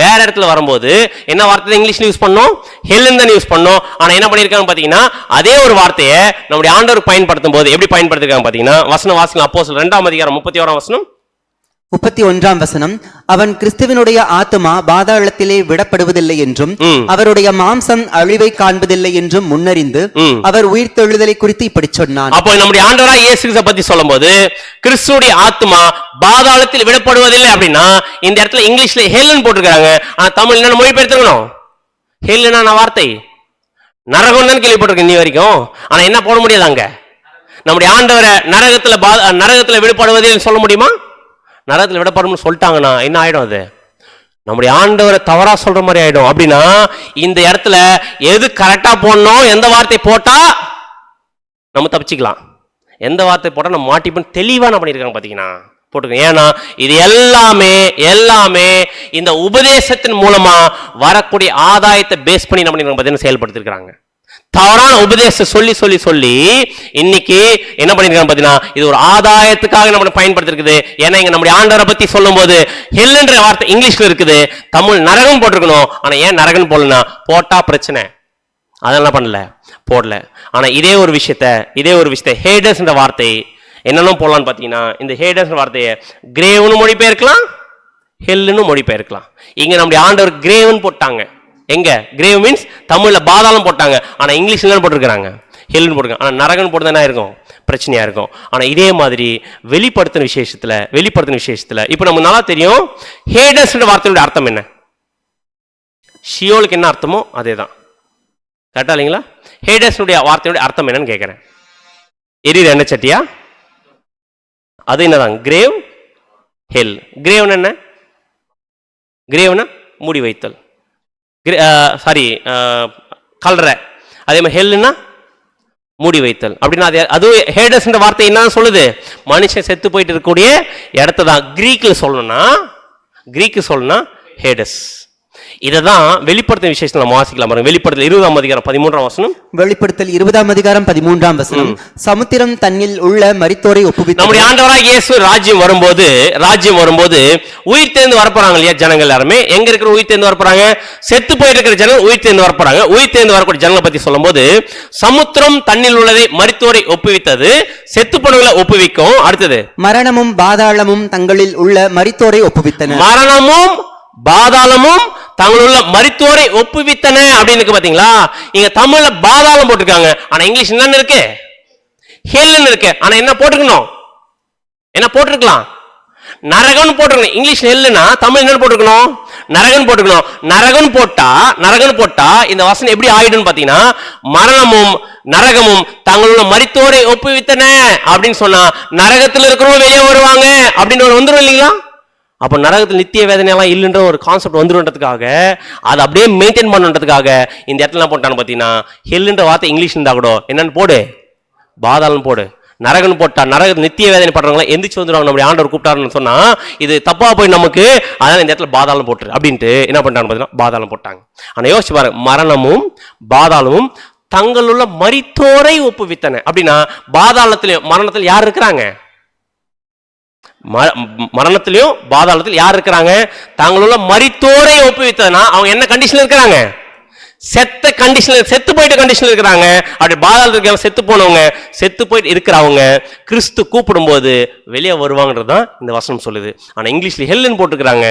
வேற இடத்துல வரும்போது என்ன வார்த்தை இங்கிலீஷ்ல யூஸ் பண்ணோம்? ஹெல்னு தான் யூஸ் பண்ணோம். ஆனா என்ன பண்ணிருக்காங்க பாத்தீங்கன்னா அதே ஒரு வார்த்தையை நம்முடைய ஆண்டவர் பயன்படுத்தும் போது எப்படி பயன்படுத்திருக்காங்க பாத்தீங்கன்னா வசனம் வாசிக்கலாம். அப்போஸ்தலர் 2ஆம் அதிகாரம் 31ஆம் வசனம். 31ஆம் வசனம். அவன் கிறிஸ்துவினுடைய ஆத்துமா பாதாளத்திலே விடப்படுவதில்லை என்றும் அவருடைய மாம்சம் அழிவை காண்பதில்லை என்றும் முன்னறிந்து அவர் உயிர்த்தெழுதலை குறித்து இப்படி சொன்னான். அப்போ நம்முடைய ஆண்டவராகிய இயேசு கிறிஸ்துவை பத்தி சொல்லும்போது கிறிஸ்துவுடைய ஆத்துமா பாதாளத்தில் விடப்படுவதில்லை அப்படின்னா இந்த இடத்துல இங்கிலீஷ்ல ஹெல்னு போட்டிருக்காங்க. ஆனா தமிழ் என்ன மொழிபெயர்த்துக்கணும்? ஹெல்னா வார்த்தை நரகம் தான் கேள்விப்பட்டிருக்கேன் இன்னி வரைக்கும். ஆனா என்ன போட முடியாது? அங்க நம்முடைய ஆண்டவரை நரகத்துல விடப்படுவதில்லை சொல்ல முடியுமா? நரகத்தில் விடப்படும்னு சொல்லிட்டாங்கன்னா என்ன ஆயிடும்? அது நம்முடைய ஆண்டவரை தவறா சொல்ற மாதிரி ஆயிடும். அப்படின்னா இந்த இடத்துல எது கரெக்டா போடணும், எந்த வார்த்தை போட்டா நம்ம தப்பிச்சுக்கலாம், எந்த வார்த்தை போட்டா நம்ம மாட்டிப்போம் தெளிவா என்ன பண்ணிருக்காங்க பாத்தீங்கன்னா போட்டுக்கோங்க. ஏன்னா இது எல்லாமே இந்த உபதேசத்தின் மூலமா வரக்கூடிய ஆதாயத்தை பேஸ் பண்ணி நம்ம பார்த்தீங்கன்னா செயல்படுத்திருக்கிறாங்க. தவறான உபதேசம் சொல்லி இன்னைக்கு என்ன பண்ணிருக்காங்க பாத்தீங்கன்னா இது ஒரு ஆதாயத்துக்காக நம்ம பயன்படுத்திருக்குது. ஏன்னா இங்க நம்முடைய ஆண்டவரை பத்தி சொல்லும் போது ஹெல்ன்ற வார்த்தை இங்கிலீஷ்ல இருக்குது, தமிழ் நரகம் போட்டிருக்கணும். ஆனா ஏன் நரகம் போடலனா போட்டா பிரச்சனை, அதெல்லாம் போடல. ஆனா இதே ஒரு விஷயத்தை ஹேடஸ்ன்ற வார்த்தை என்னென்ன போடலான்னு பாத்தீங்கன்னா இந்த ஹேடஸ்ன்ற வார்த்தையை கிரேவ்னு மொழிபெயர்க்கலாம், ஹெல்னு மொழிபெயர்க்கலாம். இங்க நம்முடைய ஆண்டவர் கிரேவ்னு போட்டாங்க. எங்க கிரேவ் மீன்ஸ் தமிழ்ல பாதாளம் போட்டாங்க, ஆனா இங்கிலீஷ்ல போட்டிருக்காங்க ஹெல்னு போட்டிருக்காங்க. ஆனா நரகன் போட்டுதானே இருக்கும், பிரச்சனையா இருக்கும். ஆனா இதே மாதிரி வெளிப்படுத்தின விசேஷத்துல இப்ப நம்ம நல்லா தெரியும் ஹேடஸ் வார்த்தையோட அர்த்தம் என்ன, ஷியோலுக்கு என்ன அர்த்தமோ அதேதான். கரெக்டா இல்லைங்களா? ஹேடஸ் வார்த்தையோட அர்த்தம் என்னன்னு கேட்கிறேன். எரியுற எண்ணெய் சட்டியா? அது என்னதான் கிரேவ், ஹெல். கிரேவ்னா என்ன? கிரேவ்னா மூடி வைத்தல், கல்ற. அதே மாதிரி ஹெல்னா மூடி வைத்தல். அப்படின்னா அது ஹேடஸ் வார்த்தை என்ன சொல்லுது? மனுஷன் செத்து போயிட்டு இருக்கக்கூடிய இடத்த தான் கிரீக்ல சொல்லணும்னா ஹேடஸ். இததான் வெளிப்படுத்தும் விசேஷத்துல நம்ம வாசிக்கலாம் பாருங்க. வெளிப்படுத்தல் 20ஆம் அதிகாரம் 13ஆம் வசனம். வெளிப்படுத்தல் 20ஆம் அதிகாரம் 13ஆம் வசனம். சமுத்திரம் தன்னில் உள்ள மரித்தோரை ஒப்புவித்து. நம்முடைய ஆண்டவராகிய இயேசு ராஜ்யம் வரும்போது உயிர் தேர்ந்து வரப்போறாங்க இல்லையா ஜனங்கள் எல்லாருமே. எங்க இருக்கிற உயிர் தேர்ந்து வரப்போறாங்க? செத்து போயிட்டு இருக்கிற ஜனங்கள் உயிர் தேர்ந்து வரப்போறாங்க. உயிர் தேர்ந்து வரக்கூடிய ஜனங்களை பத்தி சொல்லும்போது சமுத்திரம் தன்னில் உள்ளதை மரித்தோரை ஒப்புவித்தது, செத்து போனவங்களை ஒப்புவிக்கும். அடுத்தது மரணமும் பாதாளமும் தங்களில் உள்ள மரித்தோரை ஒப்புவித்தன. மரணமும் பாதாளமும் தங்களுள்ள மரித்தோரை ஒப்புவித்தன அப்படின்னு இருக்கு பாத்தீங்களா. இங்க தமிழ்ல பாதாளம் போட்டிருக்காங்க, ஆனா இங்கிலீஷ் என்னன்னு இருக்கு? ஹெல்னு இருக்கு. ஆனா என்ன போட்டுக்கணும்? என்ன போட்டிருக்கலாம்? நரகன் போட்டிருக்கணும். இங்கிலீஷ் ஹெல்லுனா தமிழ் என்ன போட்டிருக்கணும்? நரகன் போட்டுக்கணும். நரகன் போட்டா இந்த வசனம் எப்படி ஆயிடுன்னு பாத்தீங்கன்னா, மரணமும் நரகமும் தங்களுள்ள மரித்தோரை ஒப்புவித்தன அப்படின்னு சொன்னா நரகத்தில் இருக்கிறவங்க வெளியே வருவாங்க அப்படின்னு வந்துடும் இல்லைங்களா. அப்ப நரகத்தில் நித்திய வேதனை எல்லாம் இல்லைன்ற ஒரு கான்செப்ட் வந்துருன்றதுக்காக அதை அப்படியே மெயின்டைன் பண்ணுறதுக்காக இந்த இடத்துல என்ன போட்டான்னு பாத்தீங்கன்னா, ஹெல்லுன்ற வார்த்தை இங்கிலீஷ் இருந்தா கூட என்னன்னு போடு, பாதாளம் போடு. நரகன் போட்டா நரக நித்திய வேதனை பண்றவங்களா எந்திரிச்சு வந்துடுவாங்க. நம்முடைய ஆண்டவர் கூப்பிட்டாருன்னு சொன்னா இது தப்பா போய் நமக்கு, அதனால இந்த இடத்துல பாதாளம் போட்டுரு அப்படின்ட்டு என்ன பண்றாங்க பாத்தீங்கன்னா பாதாளம் போட்டாங்க. ஆனா யோசிச்சு பாருங்க, மரணமும் பாதாளமும் தங்களுள்ள மரித்தோரை ஒப்புவித்தன அப்படின்னா பாதாளத்திலையும் மரணத்தில் யார் இருக்கிறாங்க? மரணத்திலையும் பாதாளத்தில் யார் இருக்கிறாங்க? தங்களுள்ள மரித்தோரை ஒப்புவித்ததுன்னா அவங்க என்ன கண்டிஷன்ல இருக்கிறாங்க? செத்த கண்டிஷன்ல, செத்து போயிட்ட கண்டிஷன்ல இருக்கிறாங்க. அப்படி பாதாளத்துக்கு செத்து போனவங்க, செத்து போயிட்டு இருக்கிறவங்க கிறிஸ்து கூப்பிடும் போது வெளியே வருவாங்கன்றதுதான் இந்த வசனம் சொல்லுது. ஆனா இங்கிலீஷ்ல ஹெல்லுன்னு போட்டுக்கிறாங்க.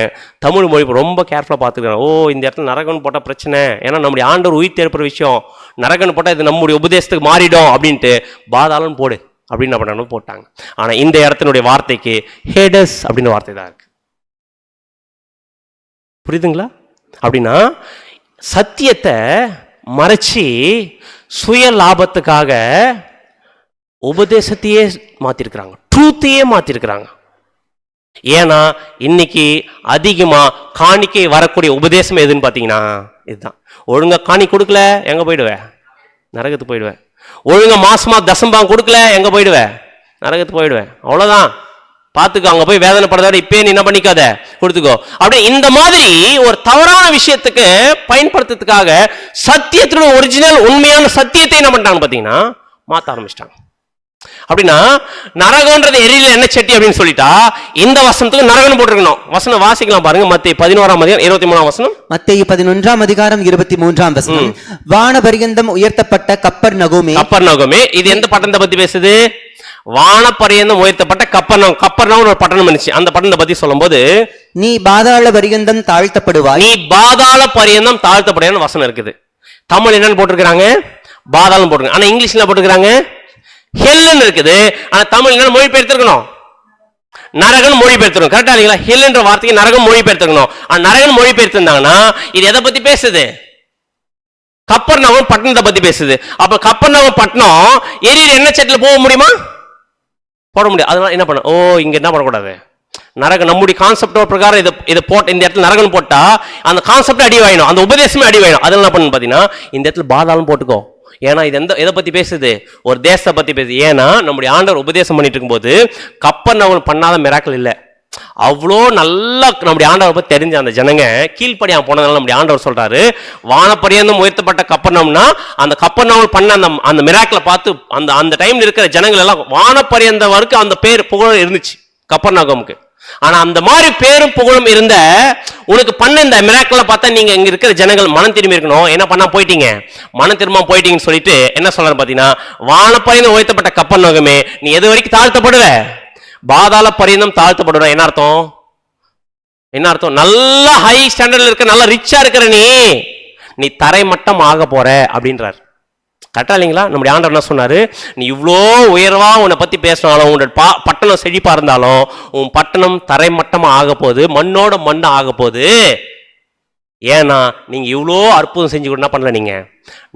தமிழ் மொழி ரொம்ப கேர்ஃபுல்லா பார்த்துக்கிறாங்க. ஓ, இந்த இடத்துல நரகன் போட்டா பிரச்சனை, ஏன்னா நம்முடைய ஆண்டவர் உயிர் தேர்ப்புற விஷயம், நரகன் போட்டா இது நம்முடைய உபதேசத்துக்கு மாறிடும் அப்படின்ட்டு பாதாளம் போடு அப்படின்னு என்ன பண்ணாலும் போட்டாங்க. ஆனா இந்த இடத்தினுடைய வார்த்தைக்கு ஹேடஸ் அப்படின்னு வார்த்தை தான் இருக்கு. புரியுதுங்களா? அப்படின்னா சத்தியத்தை மறைச்சி சுய லாபத்துக்காக உபதேசத்தையே மாத்திருக்கிறாங்க, ட்ரூத்தையே மாத்திருக்கிறாங்க. ஏன்னா இன்னைக்கு அதிகமா காணிக்கை வரக்கூடிய உபதேசம் எதுன்னு பாத்தீங்கன்னா இதுதான். ஒழுங்கா காணி கொடுக்கல எங்க போயிடுவேன்? நரகத்துக்கு போயிடுவேன். ஒழுங்கா மாசமா தசம்பாங்க கொடுக்கல எங்க போயிடுவேன்? நரகத்துக்கு போயிடுவேன். அவ்வளவுதான், பாத்துக்கோ. அங்க போய் வேதனைப்படுறத இப்பயே நீ என்ன பண்ணிக்காத, கொடுத்துக்கோ. அப்படி இந்த மாதிரி ஒரு தவறான விஷயத்துக்கு பயன்படுத்துறதுக்காக சத்தியத்தினுடைய ஒரிஜினல் உண்மையான சத்தியத்தை என்ன பண்ணிட்டாங்க பாத்தீங்கன்னா மாத்த ஆரம்பிச்சிட்டாங்க. அப்படின்னா நரகம்ன்றது எரியில என்ன சட்டி அப்படின்னு சொல்லிட்டா இந்த வசனத்துக்கு நரகன் போட்டிருக்கணும். வசனம் வாசிக்கலாம் பாருங்க. மத்தேயு 11ஆம் அதிகாரம் 23ஆம் வசனம். மத்தேயு 11ஆம் அதிகாரம் 23ஆம் வசனம். வானபரியந்தம் உயர்த்தப்பட்ட கப்பர்நகூமே. இது எந்த பட்டணத்தை பத்தி பேசுது? வானபரியந்தம் உயர்த்தப்பட்ட கப்பர்நகூம் ஒரு பட்டணம் இருந்துச்சு. அந்த பட்டணத்தை பத்தி சொல்லும் போது நீ பாதாள பரியந்தம் தாழ்த்தப்படுவாய், நீ பாதாள பரியந்தம் தாழ்த்தப்படுவான்னு வசனம் இருக்குது. தமிழ் என்னன்னு போட்டிருக்கிறாங்க? பாதாளம் போட்டுருங்க. ஆனா இங்கிலீஷ்ல போட்டுக்கிறாங்க ஹெல்லுன்னு இருக்குது. ஆனா தமிழ் என்ன மொழிபெயர்த்திருக்கணும்? நரகன் மொழிபெயர்த்திருக்கணும். கரெக்டா இல்லைங்களா? ஹெல்லுன்ற வார்த்தைக்கு நரகம் மொழிபெயர்த்திருக்கணும். ஆனா நரகன் மொழிபெயர்த்திருந்தாங்கன்னா இது எதை பத்தி பேசுது? கப்பர்நகூம் பட்டணத்தை பத்தி பேசுது. அப்ப கப்பர்நகூம் பட்டணம் எரியிற எண்ணெய் சட்டில போக முடியுமா? போட முடியாது. அதனால என்ன பண்ண, இங்க என்ன பண்ணக்கூடாது, நரகன் நம்முடைய கான்செப்ட் பிரகாரம் இதை போட்ட இந்த இடத்துல நரகன் போட்டா அந்த கான்செப்ட் அடி வாங்கணும், அந்த உபதேசமே அடி வாங்கணும். அதனால என்ன பண்ணு பாத்தீங்கன்னா இந்த இடத்துல பாதாளம் போட்டுக்கோ. ஏன்னா இது எதை பத்தி பேசுது? ஒரு தேசத்தை பத்தி பேசுது. ஏன்னா நம்முடைய ஆண்டவர் உபதேசம் பண்ணிட்டு இருக்கும்போது கப்பர்நகூம் பண்ணாத மிராக்கிள் இல்லை. அவ்வளோ நல்லா நம்முடைய ஆண்டவர் பத்தி தெரிஞ்ச அந்த ஜனங்க கீழ்ப்படியா போனதுனால நம்முடைய ஆண்டவர் சொல்றாரு, வானபரியந்தம் உயர்த்தப்பட்ட கப்பர்நகூம்னா அந்த கப்பர்நகூம் பண்ண அந்த மிராக்கிளை பார்த்து அந்த டைம்ல இருக்கிற ஜனங்கள் எல்லாம் வானபரியந்தம் வரைக்கும் அந்த பேர் புகழ் இருந்துச்சு கப்பர்நகூமுக்கு. ஆனா அந்த மாதிரி பேரும் புகழும் இருந்த உனக்கு பண்ண இந்த மிராக்கிளை பார்த்தா நீங்க இங்க இருக்கிற ஜனங்கள் மனம் திரும்பி இருக்கணும். என்ன பண்ணா போயிட்டீங்க, மனம் திரும்ப போயிட்டீங்கன்னு சொல்லிட்டு என்ன சொல்றாரு பாத்தீங்கன்னா, வானபரியந்தம் உயர்த்தப்பட்ட கப்பர்நகூமே நீ எது வரைக்கும் தாழ்த்தப்படுவ? பாதாள பரியந்தம் தாழ்த்தப்படுற. என்ன அர்த்தம்? என்ன அர்த்தம்? நல்லா ஹை ஸ்டாண்டர்ட்ல இருக்க, நல்லா ரிச்சா இருக்கிற நீ தரைமட்டம் ஆக போற அப்படின்றார். கரெக்டா இல்லைங்களா? நம்முடைய ஆண்டவர் என்ன சொன்னாரு, நீ இவ்வளோ உயர்வா உன்னை பத்தி பேசினாலும், உன்னோட பட்டணம் செழிப்பா இருந்தாலும் உன் பட்டணம் தரைமட்டமா ஆக போகுது, மண்ணோட மண்ணா ஆக போகுது. ஏன்னா நீங்க இவ்வளோ அற்புதம் செஞ்சு என்ன பண்ணல, நீங்க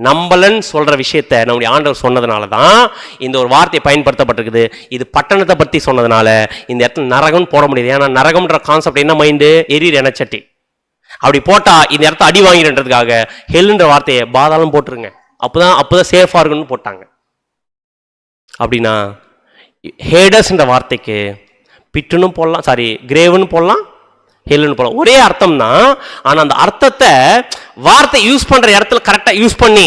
நம்பலன்னு சொல்ற விஷயத்த நம்முடைய ஆண்டவர் சொன்னதுனாலதான் இந்த ஒரு வார்த்தை பயன்படுத்தப்பட்டிருக்குது. இது பட்டணத்தை பத்தி சொன்னதுனால இந்த இடத்துல நரகம் போட முடியாது. ஏன்னா நரகம்ன்ற கான்செப்ட் என்ன மைண்டு? எரியிற எண்ணச்சட்டி. அப்படி போட்டா இந்த இடத்த அடி வாங்கிடுன்றதுக்காக ஹெல்ன்ற வார்த்தையை பாதாளம் போட்டுருங்க, அப்பதான் சேஃபா இருக்குன்னு போட்டாங்க. அப்படின்னா ஹேடஸ்ன்ற வார்த்தைக்கு பிட்டுன்னு போடலாம், கிரேவ்னு போடலாம், ஹெல்னு போல ஒரே அர்த்தம் தான். ஆனா அந்த அர்த்தத்தை வார்த்தை யூஸ் பண்ற இடத்துல கரெக்டா யூஸ் பண்ணி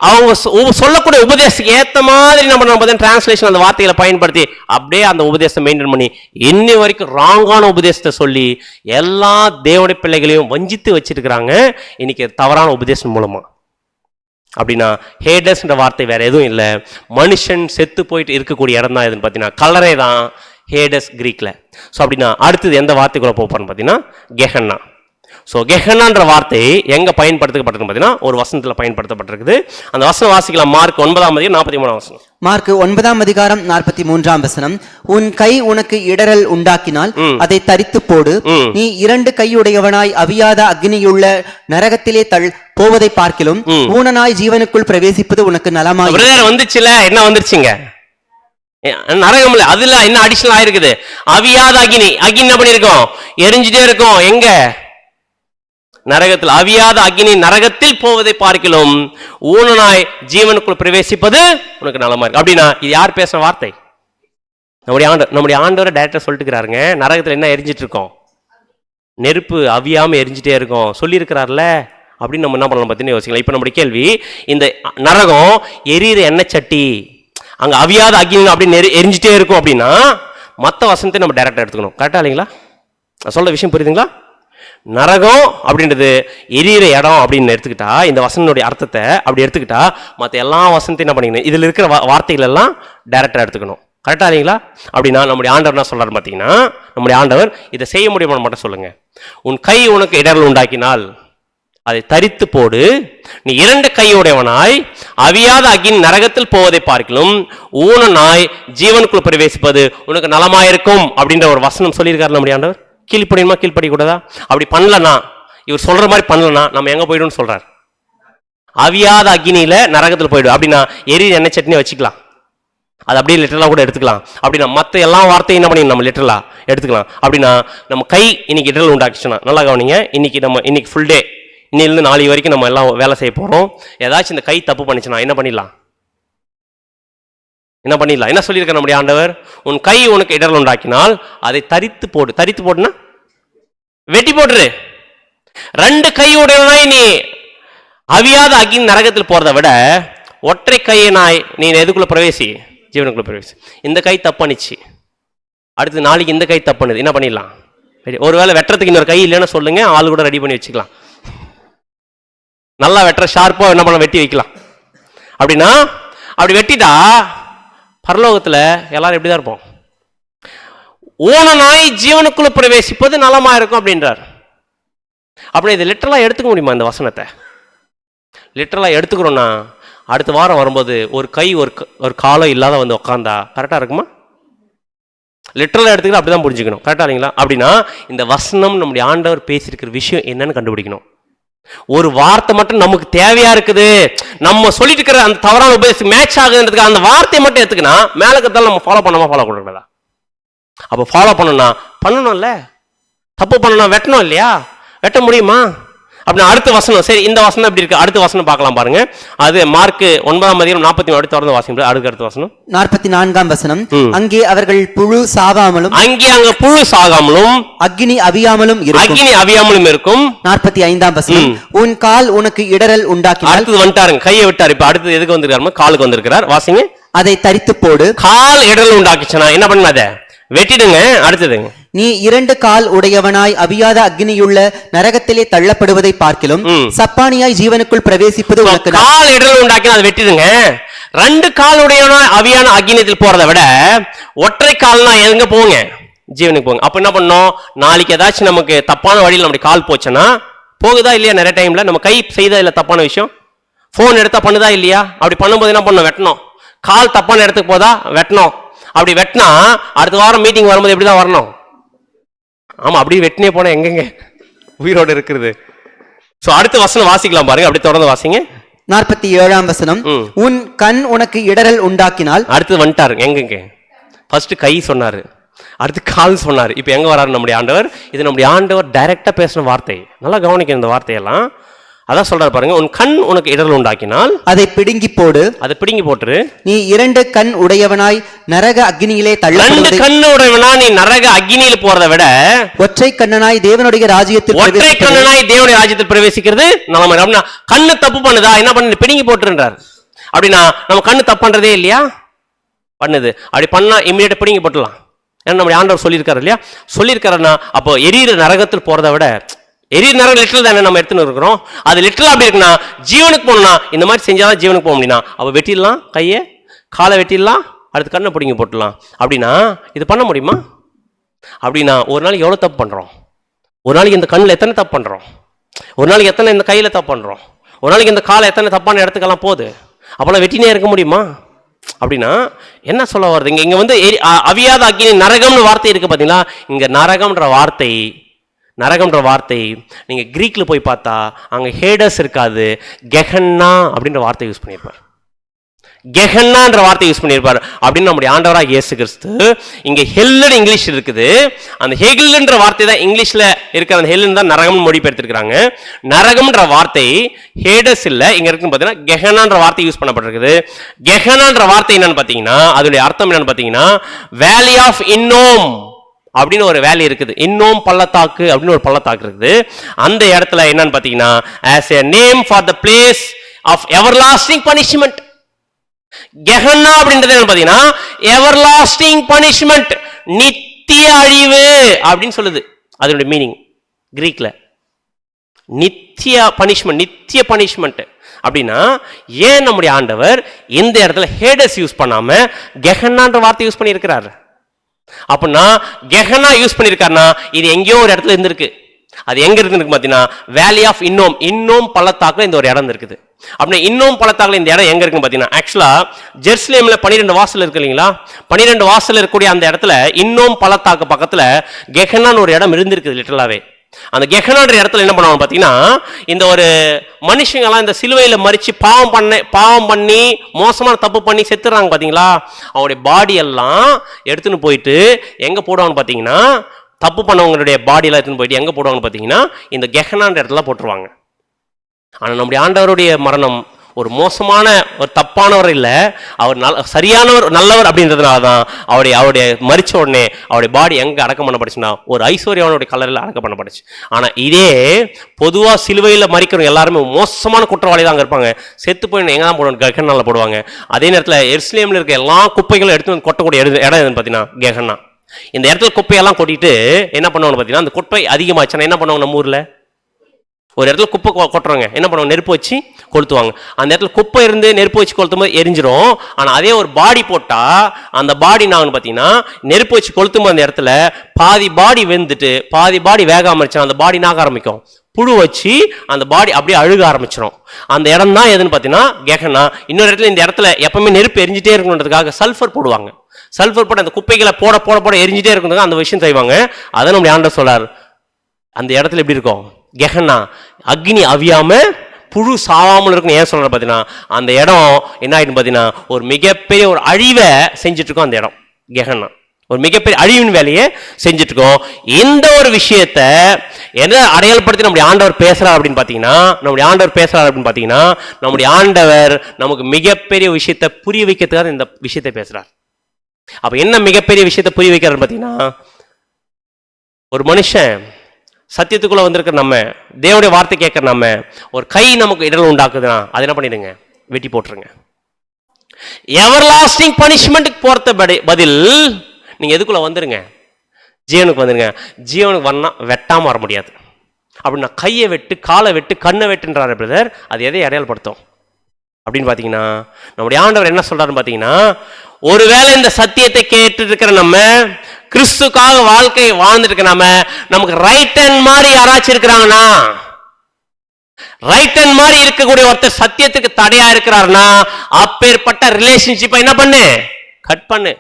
அவங்க சொல்லக்கூடிய உபதேசத்துக்கு ஏத்த மாதிரி நம்ம டிரான்ஸ்லேஷன் அந்த வார்த்தைகளை பயன்படுத்தி அப்படியே அந்த உபதேசத்தை மெயின்டைன் பண்ணி இன்னி வரைக்கும் ராங்கான உபதேசத்தை சொல்லி எல்லா தேவனுடைய பிள்ளைகளையும் வஞ்சித்து வச்சிருக்கிறாங்க இன்னைக்கு தவறான உபதேசம் மூலமா. அப்படின்னா ஹேடஸ்ன்ற வார்த்தை வேற எதுவும் இல்லை, மனுஷன் செத்து போயிட்டு இருக்கக்கூடிய இடம் தான் எதுன்னு பார்த்தீங்கன்னா கல்லறை தான் ஹேடஸ் கிரீக்ல. ஸோ அப்படின்னா அடுத்தது எந்த வார்த்தைக்குள்ள போறோம்னு பார்த்தீங்கன்னா கெஹன்னா. ஸோ கெஹன்னான்ற வார்த்தை எங்க பயன்படுத்தப்பட்டிருக்கு பார்த்தீங்கன்னா ஒரு வசனத்தில் பயன்படுத்தப்பட்டிருக்குது. அந்த வசனம் வாசிக்கலாம். மார்க் 9:43 மார்க் 9:43 உன் கை உனக்கு இடறல் உண்டாக்கினால் அதை தரித்து போடு, நீ 2 கையுடையவனாய் அவியாத அக்னியுள்ள நரகத்திலே போவதை பார்க்கிலும் ஊனனாய் ஜீவனுக்குள் பிரவேசிப்பது உனக்கு நலமாய். வந்துச்சுல என்ன வந்துருச்சுங்க? நரகம் இல்ல, அதுல என்ன அடிஷனல் ஆயிருக்குது? அவியாத அக்னி. அக்னி என்ன பண்ணிருக்கோம்? எரிஞ்சுட்டே இருக்கும். எங்க? நரகத்தில். அவியாத அக்னி நரகத்தில் போவதை பார்க்கிலும் ஊனனாய் ஜீவனுக்குள் பிரவேசிப்பது உனக்கு நலமா இருக்கு. அப்படின்னா இது யார் பேசுற வார்த்தை? நம்முடைய ஆண்டவரை டைரக்டா சொல்லிட்டுக்கிறாருங்க. நரகத்தில் என்ன எரிஞ்சிட்டு இருக்கோம்? நெருப்பு அவியாம எரிஞ்சிட்டே இருக்கும் சொல்லி இருக்கிறார்ல. அப்படின்னு நம்ம என்ன பண்ணலாம் பார்த்தீங்கன்னா யோசிக்கலாம். இப்ப நம்முடைய கேள்வி, இந்த நரகம் எரியிற எண்ணெய் சட்டி, அங்க அவியாத அக்னி அப்படி எரிஞ்சிட்டே இருக்கும் அப்படின்னா மற்ற வசனத்தை நம்ம டைரக்டா எடுத்துக்கணும். கரெக்டா இல்லைங்களா? சொல்ற விஷயம் புரியுதுங்களா? நரகம் அப்படின்றது எரியிற இடம் அப்படின்னு எடுத்துக்கிட்டா, இந்த வசனனுடைய அர்த்தத்தை அப்படி எடுத்துக்கிட்டா மற்ற எல்லா வசனத்தையும் என்ன பண்ணிக்கணும்? இதுல இருக்கிற வார்த்தைகள் எல்லாம் டைரக்டா எடுத்துக்கணும். கரெக்டா இல்லைங்களா? அப்படின்னா நம்முடைய ஆண்டவர் என்ன சொல்றாரு பார்த்தீங்கன்னா, நம்முடைய ஆண்டவர் இதை செய்ய முடியுமா மட்டும் சொல்லுங்க. உன் கை உனக்கு இடர்கள் உண்டாக்கினால் அதை தரித்து போடு, நீ 2 கையுடையவனாய் அவியாத அக்னி நரகத்தில் போவதை பார்க்கிலும் ஊனனாய் ஜீவனுக்குள் பிரவேசிப்பது உனக்கு நலமாயிருக்கும் அப்படின்ற ஒரு வசனம் சொல்லியிருக்காரு நம்முடைய ஆண்டவர். கீழ்ப்படியுமா கீழ்ப்படி கூடாதா? அப்படி பண்ணலனா, இவர் சொல்ற மாதிரி பண்ணலனா நம்ம எங்க போயிடும் சொல்றார்? அவியாத அக்னியில நரகத்தில் போயிடும். அப்படின்னா எரியிற எண்ணெய் சட்னி வச்சுக்கலாம், அது அப்படியே லிட்டரலா கூட எடுத்துக்கலாம். அப்படின்னா மற்ற எல்லா வார்த்தையும் என்ன பண்ணி நம்ம லிட்டரலா எடுத்துக்கலாம். அப்படின்னா நம்ம கை இன்னைக்கு இடர்கள் உண்டாக்கிச்சுன்னா நல்லா கவனிங்க. இன்னைக்கு ஃபுல் டே, இன்னிலிருந்து நாளை வரைக்கும் நம்ம எல்லாம் வேலை செய்ய போறோம். ஏதாச்சும் இந்த கை தப்பு பண்ணிச்சுன்னா என்ன பண்ணிடலாம்? என்ன சொல்லியிருக்க நம்முடைய ஆண்டவர்? உன் கை உனக்கு இடர்கள் உண்டாக்கினால் அதை தரித்து போடு. தரித்து போடுனா வெட்டி போட்டுரு. 2 கையுடையவனாய் நீ அவியாத அக்னி நரகத்தில் போறதை விட ஒற்றை கையனாய் நீ எதுக்குள்ள பிரவேசி? ஜீவனுக்குள்ள பிரவேசி. இந்த கை தப்பணிச்சு, அடுத்து நாளைக்கு இந்த கை தப்புனுது, என்ன பண்ணிடலாம்? ஒருவேளை வெட்டுறதுக்கு இன்னொரு கை இல்லைன்னு சொல்லுங்க, ஆள் கூட ரெடி பண்ணி வச்சுக்கலாம். நல்லா வெட்டுற ஷார்ப்பா என்ன பண்ண வெட்டி வைக்கலாம். அப்படின்னா அப்படி வெட்டிட்டா பரலோகத்துல எல்லாரும் எப்படிதான் இருப்போம்? ஊனனாய் ஜீவனுக்குள்ள பிரவேசிப்பது நலமா இருக்கும் அப்படின்றார். அப்படி இது லிட்டரலா எடுத்துக்க முடியுமா? இந்த வசனத்தை லிட்டரலா எடுத்துக்கிறோம்னா அடுத்த வாரம் வரும்போது ஒரு கை ஒரு காலம் இல்லாத வந்து உட்காந்தா கரெக்டா இருக்குமா? லிட்டரலா எடுத்துக்கிட்டு அப்படிதான் புரிஞ்சுக்கணும். கரெக்டா இல்லைங்களா? அப்படின்னா இந்த வசனம் நம்முடைய ஆண்டவர் பேசியிருக்கிற விஷயம் என்னன்னு கண்டுபிடிக்கணும். ஒரு வார்த்தை மட்டும் நமக்கு தேவையா இருக்குது, நம்ம சொல்லிட்டு இருக்கிற அந்த தவறான உபதேசம் மேட்ச் ஆகுதுன்றதுக்கு அந்த வார்த்தையை மட்டும் எடுத்துக்கினா மேல இருக்கிறதால நம்ம ஃபாலோ பண்ணக்கூடாதா? அப்ப ஃபாலோ பண்ணணும்ல. தப்பு பண்ணணும், வெட்டணும் இல்லையா? வெட்ட முடியுமா? அப்படின்னா அடுத்த வசனம், சரி இந்த வசனம் எப்படி இருக்கு, அடுத்த வசனம் பார்க்கலாம் பாருங்க. அது மார்க் 9:43 தொடர்ந்து வாசிக்கும். அடுத்த வசனம் 44 அங்கே அவர்கள் புழு சாகாமலும் அக்னி அவியாமலும் இருக்கும். 45 உன் கால் உனக்கு இடறல் உண்டாக்கினால். அடுத்து வந்துட்டாருங்க, கையை விட்டாரு. இப்ப அடுத்து எதுக்கு வந்திருக்காரு? காலுக்கு வந்திருக்கிறார். வாசிங்க. அதை தரித்து போடு. கால் இடறல் உண்டாக்கிச்சுனா என்ன பண்ண? அதை வெட்டிடுங்க. அடுத்ததுங்க, நீ 2 கால் உடையவனாய் அவியாத அக்னியுள்ள நரகத்திலே தள்ளப்படுவதை பார்க்கிலும் சப்பானியாய் ஜீவனுக்குள் பிரவேசிப்பது உனக்கு. கால் இடறல் உண்டாக்கினா அதை வெட்டிடுங்க. 2 கால் உடையவனாய் அவியான அக்னியத்தில் போறதை விட ஒற்றை கால்னா எங்க போங்க? ஜீவனுக்கு போங்க. அப்ப என்ன பண்ணோம்? நாளைக்கு ஏதாச்சும் நமக்கு தப்பான வழியில் நம்முடைய கால் போச்சுன்னா போகுதா இல்லையா? நிறைய டைம்ல நம்ம கை செய்தா இல்ல தப்பான விஷயம், போன் எடுத்தா பண்ணுதா இல்லையா? அப்படி பண்ணும்போது என்ன பண்ணணும்? வெட்டணும். கால் தப்பான இடத்துக்கு போதா வெட்டணும். அப்படி வெட்டினா அடுத்த வாரம் மீட்டிங் வரும்போது எப்படிதான் வரணும்? ஆமா, அப்படி வெட்டினே போனா எங்கெங்க உயிரோடு இருக்கிறது? சோ அடுத்த வசனம் வாசிக்கலாம் பாருங்க. அப்படி தொடர்ந்து வாசிங்க. 47 உன் கண் உனக்கு இடறல் உண்டாக்கினால். அடுத்து வந்துட்டாரு. எங்கெங்க? ஃபர்ஸ்ட் கை சொன்னாரு, அடுத்து கால் சொன்னாரு. இப்ப எங்க வராரு நம்முடைய ஆண்டவர்? இது நம்முடைய ஆண்டவர் டைரக்டா பேசின வார்த்தை. நல்லா கவனிக்கணும் இந்த வார்த்தையெல்லாம். அதான் சொல்றாரு பாருங்க, உன் கண் உனக்கு இடரல் உண்டாக்கினால் அதை பிடுங்கி போடு, அதை பிடுங்கி போட்டுரு. நீ 2 கண் உடையவனாய் நரக அக்னியிலே 2 தள்ளப்படுவதை, கண்ணு உடையவனா நீ நரக அக்னியில் போறதை விட ஒற்றை கண்ணனாய் தேவனுடைய ராஜ்யத்தில் ஒற்றை பிரவேசிப்பது கண்ணனாய் தேவனுடைய ராஜ்யத்தில் பிரவேசிக்கிறது நம்ம. அப்படின்னா கண்ணு தப்பு பண்ணுதா, என்ன பண்ணு, பிடுங்கி போட்டுருன்றார். அப்படின்னா நம்ம கண்ணு தப்பு பண்றதே இல்லையா, பண்ணுது. அப்படி பண்ணா இம்மிடியேட்டா பிடுங்கி போட்டுலாம். ஏன்னா நம்முடைய ஆண்டவர் சொல்லியிருக்காரு இல்லையா, சொல்லியிருக்காருன்னா அப்போ எரியிற நரகத்தில் போறதை விட, எரியிற நரகம் லிட்டல் தானே நம்ம எடுத்துன்னு இருக்கிறோம், அது லிட்டல் அப்படி இருக்குன்னா ஜீவனுக்கு போகணும்னா இந்த மாதிரி செஞ்சாதான் ஜீவனுக்கு போக முடியும்னா அப்போ வெட்டிடலாம், கையை காலை வெட்டிடலாம், அடுத்து கண்ணை பிடிங்கி போட்டுடலாம். அப்படின்னா இது பண்ண முடியுமா? அப்படின்னா ஒரு நாளைக்கு எவ்வளோ தப்பு பண்ணுறோம், ஒரு நாளைக்கு இந்த கண்ணில் எத்தனை தப்பு பண்ணுறோம், ஒரு நாளைக்கு எத்தனை இந்த கையில் தப்பு பண்ணுறோம், ஒரு நாளைக்கு இந்த காலை எத்தனை தப்பான இடத்துக்கெல்லாம் போகுது. அப்போல்லாம் வெட்டினே இருக்க முடியுமா? அப்படின்னா என்ன சொல்ல வருது இங்க வந்து அவியாத அக்னி நரகம்னு வார்த்தை இருக்கு பார்த்தீங்களா. இங்க நரகம்ன்ற வார்த்தை நீங்க கிரீக்ல போய் பார்த்தா அங்க ஹேடஸ் இருக்காது, கெஹன்னா அப்படின்ற வார்த்தை யூஸ் பண்ணியிருப்பார். கெஹன்னான்ற வார்த்தை யூஸ் பண்ணியிருப்பார். அப்படின்னு நம்முடைய ஆண்டவராக இயேசு கிறிஸ்து இங்க ஹெல்லுன்னு இங்கிலீஷ் இருக்குது, அந்த ஹெகில்ன்ற வார்த்தை தான் இங்கிலீஷ்ல இருக்கிற அந்த ஹெல்லுன்னு தான் நரகம்னு மொழிபெயர்த்திருக்கிறாங்க. நரகம்ன்ற வார்த்தை ஹேடஸ் இல்ல, இங்க இருக்குன்னு பார்த்தீங்கன்னா கெஹன்னான்ற வார்த்தை யூஸ் பண்ணப்பட்டிருக்குது. கெஹன்னான்ற வார்த்தை என்னன்னு பார்த்தீங்கன்னா அதோடைய அர்த்தம் என்னன்னு பார்த்தீங்கன்னா வேலி ஆஃப் இன்னோம் அப்படின்னு ஒரு வேலி இருக்குது. இன்னும் பள்ளத்தாக்கு அப்படின்னு ஒரு பள்ளத்தாக்கு இருக்குது. அந்த இடத்துல என்னன்னு பார்த்தீங்கன்னா as a name for the place of everlasting punishment. கெஹன்னா அப்படின்றது என்ன பார்த்தீங்கன்னா everlasting punishment, நித்திய அழிவு அப்படின்னு சொல்லுது. அதனுடைய மீனிங் கிரீக்ல நித்திய பனிஷ்மெண்ட், நித்திய பனிஷ்மெண்ட். அப்படின்னா ஏன் நம்முடைய ஆண்டவர் இந்த இடத்துல ஹேடஸ் யூஸ் பண்ணாம கெஹன்னான்ற வார்த்தை யூஸ் பண்ணியிருக்கிறார்? அப்படின்னா கெஹனா யூஸ் பண்ணியிருக்காருன்னா இது எங்கேயோ ஒரு இடத்துல இருந்திருக்கு. அது எங்க இருக்கு பார்த்தீங்கன்னா வேலி ஆஃப் இன்னோம் பள்ளத்தாக்குல இந்த ஒரு இடம் இருக்குது. அப்படின்னா இன்னும் பள்ளத்தாக்குல இந்த இடம் எங்க இருக்குன்னு பார்த்தீங்கன்னா ஆக்சுவலா ஜெருசலேம்ல 12 வாசல் இருக்கு இல்லைங்களா, 12 வாசல் இருக்கக்கூடிய அந்த இடத்துல இன்னும் பள்ளத்தாக்கு பக்கத்துல கெஹனான்னு ஒரு இடம் இருந்திருக்குது லிட்டரலாவே. அந்த கெஹனான்ற இடத்துல என்ன பண்ணுவாங்க பார்த்தீங்கன்னா இந்த ஒரு மனுஷங்கெல்லாம் இந்த சிலுவையில் மறிச்சு பாவம் பண்ணி மோசமான தப்பு பண்ணி செத்துறாங்க பார்த்தீங்களா, அவங்களுடைய பாடி எல்லாம் எடுத்துன்னு போயிட்டு எங்கே போடுவாங்கன்னு பார்த்தீங்கன்னா தப்பு பண்ணவங்களுடைய பாடியெல்லாம் எடுத்துன்னு போயிட்டு எங்கே போடுவாங்கன்னு பார்த்தீங்கன்னா இந்த கெஹனான்ற இடத்துல போட்டுருவாங்க. ஆனால் நம்முடைய ஆண்டவருடைய மரணம் ஒரு மோசமான ஒரு தப்பானவர் இல்லை, அவர் சரியானவர் நல்லவர் அப்படின்றதுனால தான் அவருடைய மரிச்ச உடனே அவருடைய பாடி எங்கே அடக்கம் பண்ணப்பட்டுச்சுன்னா ஒரு ஐஸ்வர்யாவனுடைய கலரில் அடக்கம் பண்ணப்பட்டுச்சு. ஆனால் இதே பொதுவாக சிலுவையில் மறிக்கிறவங்க எல்லாருமே மோசமான குற்றவாளி தான் அங்கே இருப்பாங்க. செத்து போய் எங்கே தான் போடுவாங்க, கெஹன்னால போடுவாங்க. அதே நேரத்தில் எருசலேமில் இருக்க எல்லா குப்பைகளும் எடுத்து வந்து கொட்டக்கூடிய இடம் எதுன்னு பார்த்தீங்கன்னா கெஹன்னா. இந்த இடத்துல குப்பையெல்லாம் கொட்டிட்டு என்ன பண்ணுவாங்க பார்த்தீங்கன்னா அந்த குப்பை அதிகமாச்சுன்னா என்ன பண்ணுவாங்க, நம்ம ஊரில் ஒரு இடத்துல குப்பை கொட்டுறவங்க என்ன பண்ணுவாங்க, நெருப்பு வச்சு கொளுத்துவாங்க. அந்த இடத்துல குப்பை இருந்து நெருப்பு வச்சு கொளுத்தும் போது எரிஞ்சிரும். ஆனால் அதே ஒரு பாடி போட்டால் அந்த பாடி நாங்கன்னு பார்த்தீங்கன்னா நெருப்பு வச்சு கொளுத்தும் போது அந்த இடத்துல பாதி பாடி வெந்துட்டு பாதி பாடி வேகாம இருந்துச்சுன்னா அந்த பாடி நாக ஆரம்பிக்கும், புழு வச்சு அந்த பாடி அப்படியே அழுக ஆரம்பிச்சிடும். அந்த இடம் தான் எதுன்னு பார்த்தீங்கன்னா கெஹன்னா. இன்னொரு இடத்துல இந்த இடத்துல எப்பவுமே நெருப்பு எரிஞ்சிட்டே இருக்கணுன்றதுக்காக சல்ஃபர் போடுவாங்க. சல்ஃபர் போட்டு அந்த குப்பைகளை போட போட போட எரிஞ்சிட்டே இருக்கிறதுக்காக அந்த விஷயம் செய்வாங்க. அதை நம்முடைய ஆண்டவர் சொல்றார், அந்த இடத்துல எப்படி இருக்கும் கெஹன்னா, அக்னி அவியாம புழு சாவாமல் இருக்குன்னு ஏன் சொல்ற பார்த்தீங்கன்னா அந்த இடம் என்ன ஆயிடும் பார்த்தீங்கன்னா ஒரு மிகப்பெரிய ஒரு அழிவை செஞ்சுட்டு இருக்கோம். அந்த இடம் கெஹன்னா ஒரு மிகப்பெரிய அழிவின் வேலையை செஞ்சுட்டு இருக்கோம். இந்த ஒரு விஷயத்த எதை அடையாளப்படுத்தி நம்முடைய ஆண்டவர் பேசுறார் அப்படின்னு பார்த்தீங்கன்னா நம்முடைய ஆண்டவர் நமக்கு மிகப்பெரிய விஷயத்தை புரிய வைக்கிறதுக்காக இந்த விஷயத்தை பேசுறார். அப்ப என்ன மிகப்பெரிய விஷயத்தை புரிய வைக்கிறார் பார்த்தீங்கன்னா ஒரு மனுஷன் சத்தியத்துக்குள்ள வந்திருக்கிற நம்ம தேவனுடைய வார்த்தை கேட்கிற நம்ம ஒரு கை நமக்கு இடர்கள் உண்டாக்குதுன்னா அதை என்ன பண்ணிடுங்க, வெட்டி போட்டுருங்க. எவர்லாஸ்டிங் பனிஷ்மெண்ட்டுக்கு போறது பதில் நீங்க எதுக்குள்ள வந்துருங்க, ஜீவனுக்கு வந்துருங்க. ஜீவனுக்கு வரனா வெட்டாம வர முடியாது. அப்படின்னா கையை வெட்டு, காலை வெட்டு, கண்ணை வெட்டுன்றாரு பிரதர். அது எதை அடையாளப்படுத்தும் அப்படின்னு பார்த்தீங்கன்னா நம்முடைய ஆண்டவர் என்ன சொல்றாருன்னு பார்த்தீங்கன்னா ஒருவேளை இந்த சத்தியத்தை கேட்டு இருக்கிற நம்ம கிறிஸ்துக்காக வாழ்க்கை வாழ்ந்துட்டு இருக்க நமக்கு ரைட் ஹேண்ட் மாதிரி யாராச்சும் இருக்கிறாங்கன்னா, ரைட் ஹேண்ட் மாதிரி இருக்கக்கூடிய ஒருத்தர் சத்தியத்துக்கு தடையா இருக்கிறாருன்னா அப்பேற்பட்ட ரிலேஷன்ஷிப்பை என்ன பண்ணு, கட் பண்ணு.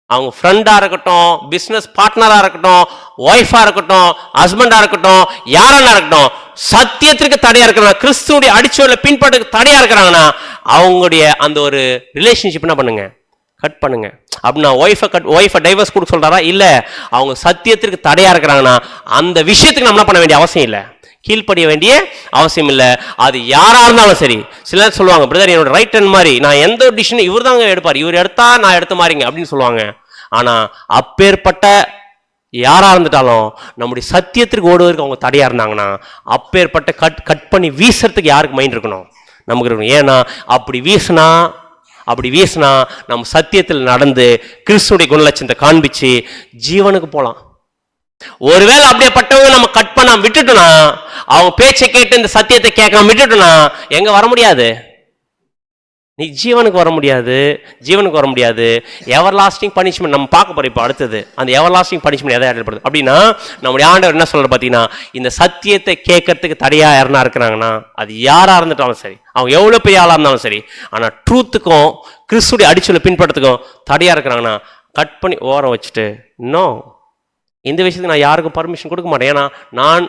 அவங்க ஃப்ரெண்டா இருக்கட்டும், பிசினஸ் பார்ட்னரா இருக்கட்டும், ஒய்ஃபா இருக்கட்டும், ஹஸ்பண்டா இருக்கட்டும், யாரா இருக்கட்டும், சத்தியத்திற்கு தடையா இருக்கிறாங்க, கிறிஸ்துவுடைய அடிச்சோல பின்பற்றுக்கு தடையா இருக்கிறாங்கன்னா அவங்களுடைய அந்த ஒரு ரிலேஷன்ஷிப் என்ன பண்ணுங்க, கட் பண்ணுங்க. அப்படின்னா ஒய்ஃபை டைவர்ஸ் கொடுக்க சொல்றாரா? இல்ல, அவங்க சத்தியத்திற்கு தடையா இருக்கிறாங்கன்னா அந்த விஷயத்துக்கு நம்ம என்ன பண்ண வேண்டிய அவசியம் இல்லை, கீழ்ப்படிய வேண்டிய அவசியம் இல்லை. அது யாரா இருந்தாலும் சரி. சிலர் சொல்லுவாங்க, பிரதர் என்னோட ரைட் ஹேண்ட் மாதிரி, நான் எந்த ஒரு டிசிஷன் இவர் தாங்க எடுப்பார், இவர் எடுத்தா நான் எடுத்த மாதிரிங்க அப்படின்னு சொல்லுவாங்க. ஆனா அப்பேற்பட்ட யாரா இருந்துட்டாலும் நம்முடைய சத்தியத்திற்கு ஓடுவதற்கு அவங்க தடையா இருந்தாங்கன்னா, அப்பேற்பட்ட கட் பண்ணி வீசுறதுக்கு யாருக்கு மைண்ட் இருக்கணும்? நமக்கு இருக்கணும். ஏன்னா அப்படி வீசினா நம்ம சத்தியத்தில் நடந்து கிறிஸ்துடைய குணலட்சணத்தை காண்பிச்சு ஜீவனுக்கு போலாம். ஒருவேளை அப்படியேப்பட்டவங்க நம்ம கட் பண்ண விட்டுட்டோம்னா, அவங்க பேச்சை கேட்டு இந்த சத்தியத்தை கேட்காம விட்டுட்டோம்னா எங்க வர முடியாது? நீ ஜீவனுக்கு வர முடியாது. எவர் லாஸ்டிங் பனிஷ்மெண்ட் நம்ம பார்க்க போறோம். இப்போ அடுத்தது அந்த எவர் லாஸ்டிங் பனிஷ்மெண்ட் எதை அடையப்படுது அப்படின்னா, நம்முடைய ஆண்டவர் என்ன சொல்ற பார்த்தீங்கன்னா, இந்த சத்தியத்தை கேட்கறதுக்கு தடையா யாருன்னா இருக்கிறாங்கன்னா, அது யாரா இருந்துட்டாலும் சரி, அவங்க எவ்வளவு பெரிய ஆளா இருந்தாலும் சரி, ஆனா ட்ரூத்துக்கும் கிறிஸ்துடைய அடிச்சொல்லை பின்பற்றத்துக்கும் தடையா இருக்கிறாங்கன்னா கட் பண்ணி ஓரம் வச்சுட்டு, இன்னும் இந்த விஷயத்துக்கு நான் யாருக்கும் பர்மிஷன் கொடுக்க மாட்டேன். ஏன்னா நான்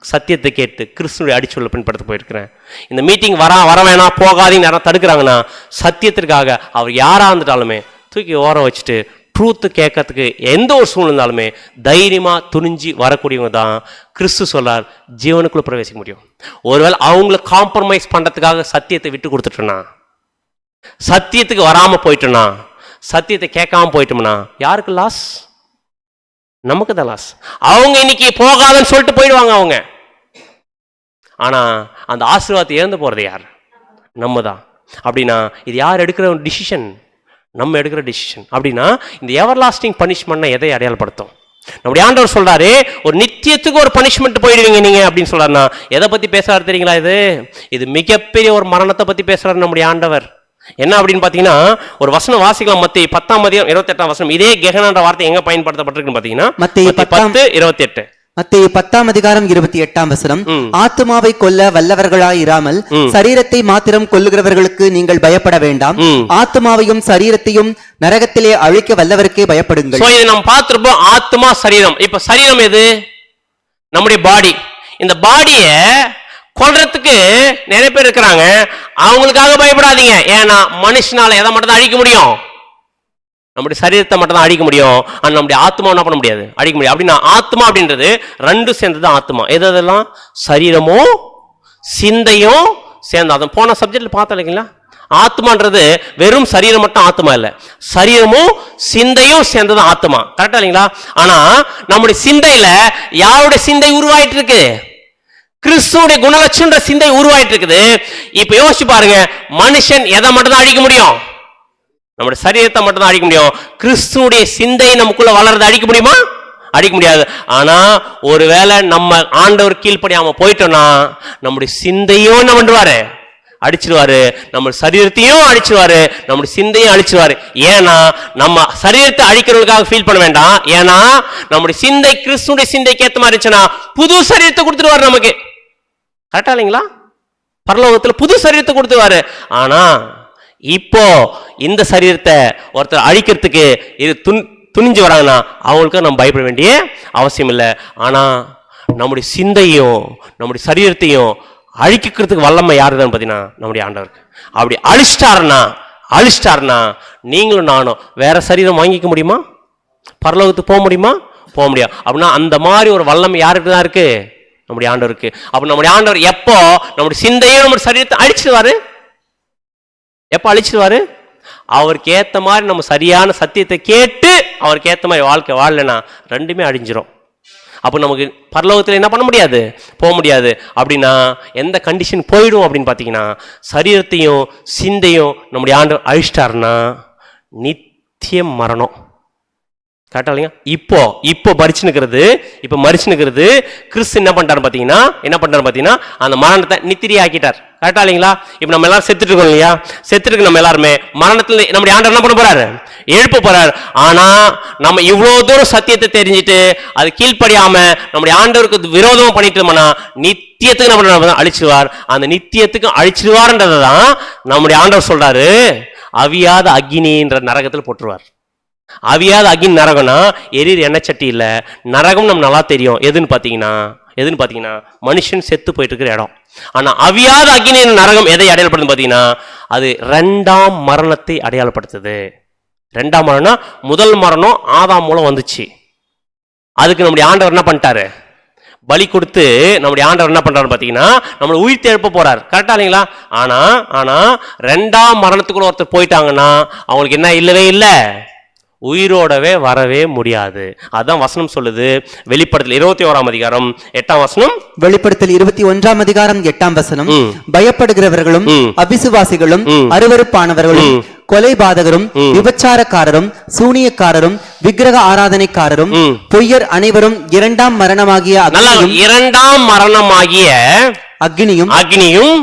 சத்தியத்தை கேட்டு கிறிஸ்துடைய அடிச்சொல்லை பின்பற்ற போயிருக்கிறேன். இந்த மீட்டிங் வர வேணாம் போகாதீங்க யாரும் தடுக்கிறாங்கன்னா, சத்தியத்திற்காக அவர் யாரா இருந்துட்டாலுமே தூக்கி ஓரம் வச்சுட்டு ட்ரூத்து கேட்கறதுக்கு எந்த ஒரு சூழ்நிலை இருந்தாலுமே தைரியமா துணிஞ்சு வரக்கூடியவங்க தான் கிறிஸ்து சொல்றார் ஜீவனுக்குள்ள பிரவேசிக்க முடியும். ஒருவேளை அவங்களை காம்ப்ரமைஸ் பண்றதுக்காக சத்தியத்தை விட்டு கொடுத்துட்டோம்னா, சத்தியத்துக்கு வராம போயிட்டோம்னா, சத்தியத்தை கேட்காம போயிட்டோம்னா யாருக்கு லாஸ்? நமக்கு தான் லாஸ். அவங்க இன்னைக்கு போகாதன்னு சொல்லிட்டு போயிடுவாங்க அவங்க. ஆனா அந்த ஆசீர்வாதத்தை இழந்து போறது யார்? நம்ம தான். அப்படின்னா இது யார் எடுக்கிற டிசிஷன்? நம்ம எடுக்கிற டிசிஷன். அப்படின்னா இந்த எவர் லாஸ்டிங் பனிஷ்மெண்ட் எதை அடையாளப்படுத்தும்? நம்முடைய ஆண்டவர் சொல்றாரு, ஒரு நித்தியத்துக்கு ஒரு பனிஷ்மெண்ட் போயிடுவீங்க நீங்க அப்படின்னு சொல்றாருன்னா எதை பத்தி பேசுறாரு தெரியுங்களா? இது மிகப்பெரிய ஒரு மரணத்தை பத்தி பேசுறாரு நம்முடைய ஆண்டவர். என்ன அப்படின்னு பாத்தீங்கன்னா, ஒரு வசனம் வாசிக்கலாம். மத்தேயு 10:28 இதே கெஹனான்ற வார்த்தை எங்க பயன்படுத்தப்பட்டிருக்குன்னு பாத்தீங்கன்னா, மத்தேயு 10:28. மத்தேயு 10:28 ஆத்துமாவை கொல்ல வல்லவர்களாயிராமல் சரீரத்தை மாத்திரம் கொல்லுகிறவர்களுக்கு நீங்கள் பயப்பட வேண்டாம், ஆத்துமாவையும் சரீரத்தையும் நரகத்திலே அழிக்க வல்லவருக்கே பயப்படுங்கள். இதை நம்ம பார்த்திருப்போம். ஆத்மா, சரீரம். இப்ப சரீரம் எது? நம்முடைய பாடி. இந்த பாடிய கொல்றதுக்கு நிறைய பேர் இருக்கிறாங்க. அவங்களுக்காக பயப்படாதீங்க. ஏன்னா மனுஷனால எதை மட்டும் தான் அழிக்க முடியும்? நம்முடைய சரீரத்தை மட்டும் தான் அழிக்க முடியும். ஆனா நம்முடைய ஆத்மா என்ன பண்ண முடியாது, அழிக்க முடியும். அப்படின்னா ஆத்மா அப்படின்றது ரெண்டு சேர்ந்தது ஆத்மா. எதெல்லாம்? சரீரமும் சிந்தையும் சேர்ந்து. அதை போன சப்ஜெக்ட்ல பார்த்தோம் இல்லைங்களா? ஆத்மான்றது வெறும் சரீரம் மட்டும் ஆத்மா இல்ல, சரீரமும் சிந்தையும் சேர்ந்தது ஆத்மா. கரெக்டா இல்லைங்களா? ஆனா நம்முடைய சிந்தையில யாருடைய சிந்தை உருவாயிட்டு இருக்கு? கிறிஸ்துடைய குணலட்சண சிந்தை உருவாயிட்டு இருக்குது. இப்ப யோசிச்சு பாருங்க, மனுஷன் எதை மட்டும் தான் அழிக்க முடியும்? நம்முடைய சரீரத்தை மட்டும் தான் அழிக்க முடியும். கிறிஸ்துடைய சிந்தை நமக்குள்ள வளர்றதை அழிக்க முடியுமா? அழிக்க முடியாது. ஆனா ஒருவேளை நம்ம ஆண்டவர் கீழ்ப்படியாம போயிட்டோம்னா நம்முடைய சிந்தையும் என்ன பண்ணுவாரு? அடிச்சிருவாரு. நம்ம சரீரத்தையும் அழிச்சிருவாரு, நம்முடைய சிந்தையும் அழிச்சிருவாரு. ஏன்னா நம்ம சரீரத்தை அழிக்கிறவங்களுக்காக ஃபீல் பண்ண வேண்டாம். ஏன்னா நம்முடைய சிந்தை கிறிஸ்துடைய சிந்தைக்கு ஏத்த மாதிரி இருந்துச்சுன்னா புது சரீரத்தை கொடுத்துருவாரு நமக்கு. கரெக்டா இல்லைங்களா? பரலோகத்துல புது சரீரத்தை கொடுத்துருவாரு. ஆனா இப்போ இந்த சரீரத்தை ஒருத்தர் அழிக்கிறதுக்கு இது துணிஞ்சு வராங்கன்னா அவங்களுக்கு நம்ம பயப்பட வேண்டிய அவசியம் இல்லை. ஆனா நம்முடைய சிந்தையும் நம்முடைய சரீரத்தையும் அழிக்கிறதுக்கு வல்லமை யாருதான் பார்த்தீங்கன்னா நம்முடைய ஆண்டவருக்கு. அப்படி அழிச்சிட்டாருன்னா நீங்களும் நானும் வேற சரீரம் வாங்கிக்க முடியுமா? பரலோகத்துக்கு போக முடியுமா? போக முடியாது. அப்படின்னா அந்த மாதிரி ஒரு வல்லமை யாருக்கு தான் இருக்கு? நம்முடைய ஆண்டவருக்கு. அப்ப நம்முடைய ஆண்டவர் எப்போ நம்முடைய சிந்தையும் நம்முடைய சரீரத்தை அழிச்சிடுவாரு? எப்ப அழிச்சிடுவாரு? அவருக்கு ஏத்த மாதிரி நம்ம சரியான சத்தியத்தை கேட்டு அவருக்கு ஏத்த மாதிரி வாழ்க்கை வாழலைன்னா ரெண்டுமே அழிஞ்சிரும். அப்போ நமக்கு பரலோகத்தில் என்ன பண்ண முடியாது, போக முடியாது. அப்படின்னா எந்த கண்டிஷன் போயிடும் அப்படின்னு பார்த்தீங்கன்னா, சரீரத்தையும் சிந்தையும் நம்முடைய ஆண்டவர் அழிச்சிட்டாருன்னா நித்தியம் மரணம். கரெக்டா இல்லைங்க? இப்போ மரிச்சுனுக்கிறது கிறிஸ்து என்ன பண்ணிட்டாரு பார்த்தீங்கன்னா அந்த மரணத்தை நித்திரி ஆக்கிட்டார். கரெக்டா இல்லைங்களா? இப்போ நம்ம எல்லாரும் செத்துட்டு இருக்கோம் இல்லையா? செத்துட்டு நம்ம எல்லாருமே மரணத்துல நம்முடைய ஆண்டவர் என்ன பண்ண போறாரு? எழுப்ப போறாரு. ஆனா நம்ம இவ்வளவு தூரம் சத்தியத்தை தெரிஞ்சுட்டு அது கீழ்ப்படியாம நம்முடைய ஆண்டவருக்கு விரோதமா பண்ணிட்டு இருந்தோம்னா நித்தியத்துக்கு நம்ம அழிச்சிருவார். அந்த நித்தியத்துக்கு அழிச்சிருவார்ன்றதான் நம்முடைய ஆண்டவர் சொல்றாரு, அவியாத அக்னின்ற நரகத்தில் போட்டுருவார். அவியாத அக்னி நரகம்னா எரியிற எண்ணெய் சட்டி இல்ல. நரகம் நம்ம நல்லா தெரியும். எதுன்னு பாத்தீங்கன்னா மனுஷன் செத்து போயிட்டு இருக்கிற இடம். ஆனா அவியாத அக்னி நரகம் எதை அடையாளப்படுது பாத்தீங்கன்னா, அது 2ஆம் மரணத்தை அடையாளப்படுத்துது. 2ஆம் மரணம், முதல் மரணம் ஆதாம் மூலம் வந்துச்சு. அதுக்கு நம்முடைய ஆண்டவர் என்ன பண்ணிட்டாரு? பலி கொடுத்து நம்முடைய ஆண்டவர் என்ன பண்றாரு பாத்தீங்கன்னா நம்மளை உயிர் எழுப்ப போறாரு. கரெக்டா இல்லைங்களா? ஆனா ரெண்டாம் மரணத்துக்குள்ள ஒருத்தர் போயிட்டாங்கன்னா அவங்களுக்கு என்ன இல்லவே இல்லை, உயிரோடவே வரவே முடியாது. அதான் வசனம் சொல்லுது. வெளிப்படுத்தல் 21 அதிகாரம் 8 வசனம். வெளிப்படுத்தல் 21 அதிகாரம் 8 வசனம். பயப்படுகிறவர்களும் அவிசுவாசிகளும் அருவருப்பானவர்களும் கொலைபாதகரும் விபச்சாரக்காரரும் சூனியக்காரரும் விக்கிரக ஆராதனைக்காரரும் பொய்யர் அனைவரும் இரண்டாம் மரணமாகிய அக்னியும்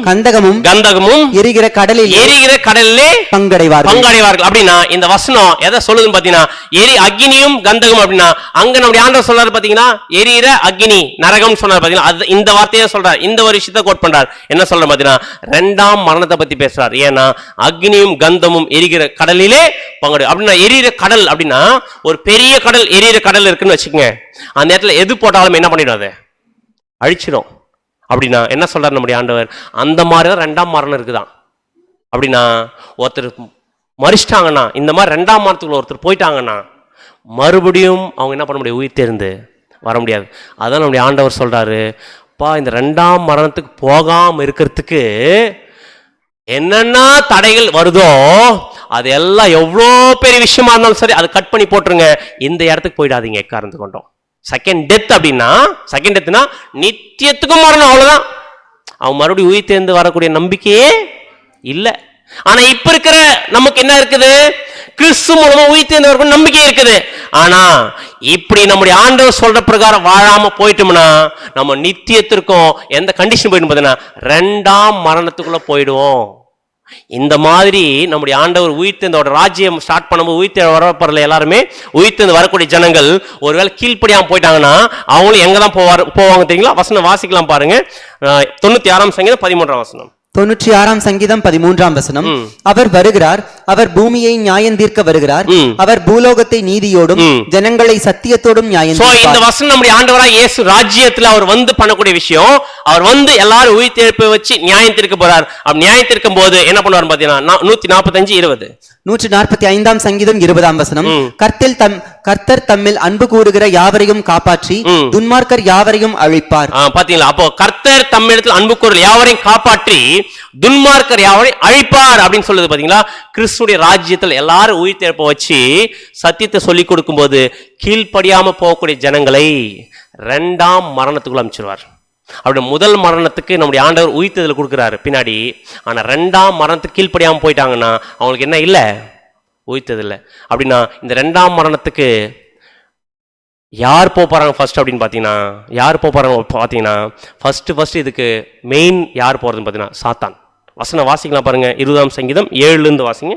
கந்தகமும் எரிகிற கடலிலே பங்கடைவார்கள். அப்படின்னா இந்த வசனம் எதை சொல்லுதுன்னு பாத்தீங்கன்னா அக்னியும் கந்தகம் அப்படின்னா அங்க நம்முடைய ஆண்டவர் சொல்றாரு பாத்தீங்கன்னா எரிகிற அக்னி நரகம் சொன்னார் பாத்தீங்கன்னா அது இந்த வார்த்தையை சொல்றாரு. இந்த ஒரு விஷயத்தை கோட் பண்றாரு. என்ன சொல்ற பாத்தீங்கன்னா ரெண்டாம் மரணத்தை பத்தி பேசுறாரு. ஏன்னா அக்னியும் கந்தமும் எரிகிற கடலிலே பங்கடை. அப்படின்னா எரிகிற கடல் அப்படின்னா ஒரு பெரிய கடல், எரிகிற கடல் இருக்குன்னு வச்சுக்கோங்க. அந்த இடத்துல எது போட்டாலும் என்ன பண்ணிடும், அதை அழிச்சிடும். அப்படின்னா என்ன சொல்றாரு நம்முடைய ஆண்டவர், அந்த மாதிரிதான் ரெண்டாம் மரணம் இருக்குதான். அப்படின்னா ஒருத்தர் மறிச்சிட்டாங்கன்னா, இந்த மாதிரி ரெண்டாம் மரணத்துக்குள்ள ஒருத்தர் போயிட்டாங்கன்னா மறுபடியும் அவங்க என்ன பண்ண முடியாது, உயிர் தேர்ந்து வர முடியாது. அதான் நம்முடைய ஆண்டவர் சொல்றாரு, பா இந்த ரெண்டாம் மரணத்துக்கு போகாம இருக்கிறதுக்கு என்னென்ன தடைகள் வருதோ அது எல்லாம் எவ்வளோ பெரிய விஷயமா இருந்தாலும் சரி அதை கட் பண்ணி போட்டுருங்க. இந்த இடத்துக்கு போயிடாதீங்க எக்காரணத்து கொண்டோம். செகண்ட் டெத் அப்படின்னா, செகண்ட் டெத்னா நித்தியத்துக்கும் மரணம், அவ்வளவுதான். அவன் மறுபடியும் உயிர் தேர்ந்து வரக்கூடிய நம்பிக்கையே இல்லை. ஆனா இப்ப இருக்கிற நமக்கு என்ன இருக்குது, கிறிஸ்து மூலமா உயிர் தேர்ந்து வரக்கூடிய நம்பிக்கை இருக்குது. ஆனா இப்படி நம்முடைய ஆண்டவர் சொல்ற பிரகாரம் வாழாம போயிட்டோம்னா நம்ம நித்தியத்திற்கும் எந்த கண்டிஷன் போயிடும் பார்த்தீங்கன்னா ரெண்டாம் மரணத்துக்குள்ள போயிடுவோம். இந்த மாதிரி நம்முடைய ஆண்டவர் உயிர்த்தெந்தோட ராஜ்யம் ஸ்டார்ட் பண்ணும்போது உயிர்த்த வரப்பறல எல்லாருமே உயிர்த்தெந்து வரக்கூடிய ஜனங்கள் ஒருவேளை கீழ்ப்படியாம போயிட்டாங்கன்னா அவங்களும் எங்க தான் போவாங்க தெரியுங்களா? வசனம் வாசிக்கலாம் பாருங்க. 96 சங்கீதம் 13 வசனம். 96 சங்கீதம் 13 வசனம். அவர் வருகிறார், அவர் பூமியை நியாயம் தீர்க்க வருகிறார், அவர் பூலோகத்தை நீதியோடும் ஜனங்களை சத்தியத்தோடும் நியாயம் தீர்ப்பார். இந்த வசனம் நம்முடைய ஆண்டவராகிய இயேசு ராஜ்யத்துல அவர் வந்து பண்ணக்கூடிய விஷயம். அவர் வந்து எல்லாரும் உயிர் தீர்ப்பை வச்சு நியாயம் தீர்க்க போறார். அவர் நியாயம் தீர்க்கும் போது என்ன பண்ணுவார் பாத்தீங்கன்னா 145:20. 145 சங்கீதம் 20 வசனம். கர்த்தர் தம்மில் அன்பு கூறுகிற யாவரையும் காப்பாற்றி துன்மார்க்கர் யாவரையும் அழிப்பார். பாத்தீங்களா? அப்போ கர்த்தர் தம்மிடத்தில் அன்பு கூறுகிற யாவரையும் காப்பாற்றி துன்மார்க்கர் யாவரையும் அழிப்பார் அப்படின்னு சொல்லுது. பாத்தீங்களா? கிறிஸ்துடைய ராஜ்யத்தில் எல்லாரும் உயிர் தேர்ப்பை வச்சு சத்தியத்தை சொல்லி கொடுக்கும் போது கீழ்ப்படியாம போகக்கூடிய ஜனங்களை ரெண்டாம் மரணத்துக்குள்ள அமைச்சிருவார். அப்படி முதல் மரணத்துக்கு நம்முடைய ஆண்டவர் உயிர்த்ததில் கொடுக்குறாரு பின்னாடி. ஆனா ரெண்டாம் மரணத்துக்கு கீழ்ப்படியாம போயிட்டாங்கன்னா அவங்களுக்கு என்ன இல்லை, உயிர்த்ததில்லை. அப்படின்னா இந்த ரெண்டாம் மரணத்துக்கு யார் போறாங்க ஃபர்ஸ்ட் அப்படின்னு பாத்தீங்கன்னா, யார் போறாங்க பாத்தீங்கன்னா ஃபர்ஸ்ட் இதுக்கு மெயின் யார் போறதுன்னு பாத்தீங்கன்னா சாத்தான். வசனம் வாசிக்கலாம் பாருங்க. 20 சங்கீதம் 7 வாசிங்க.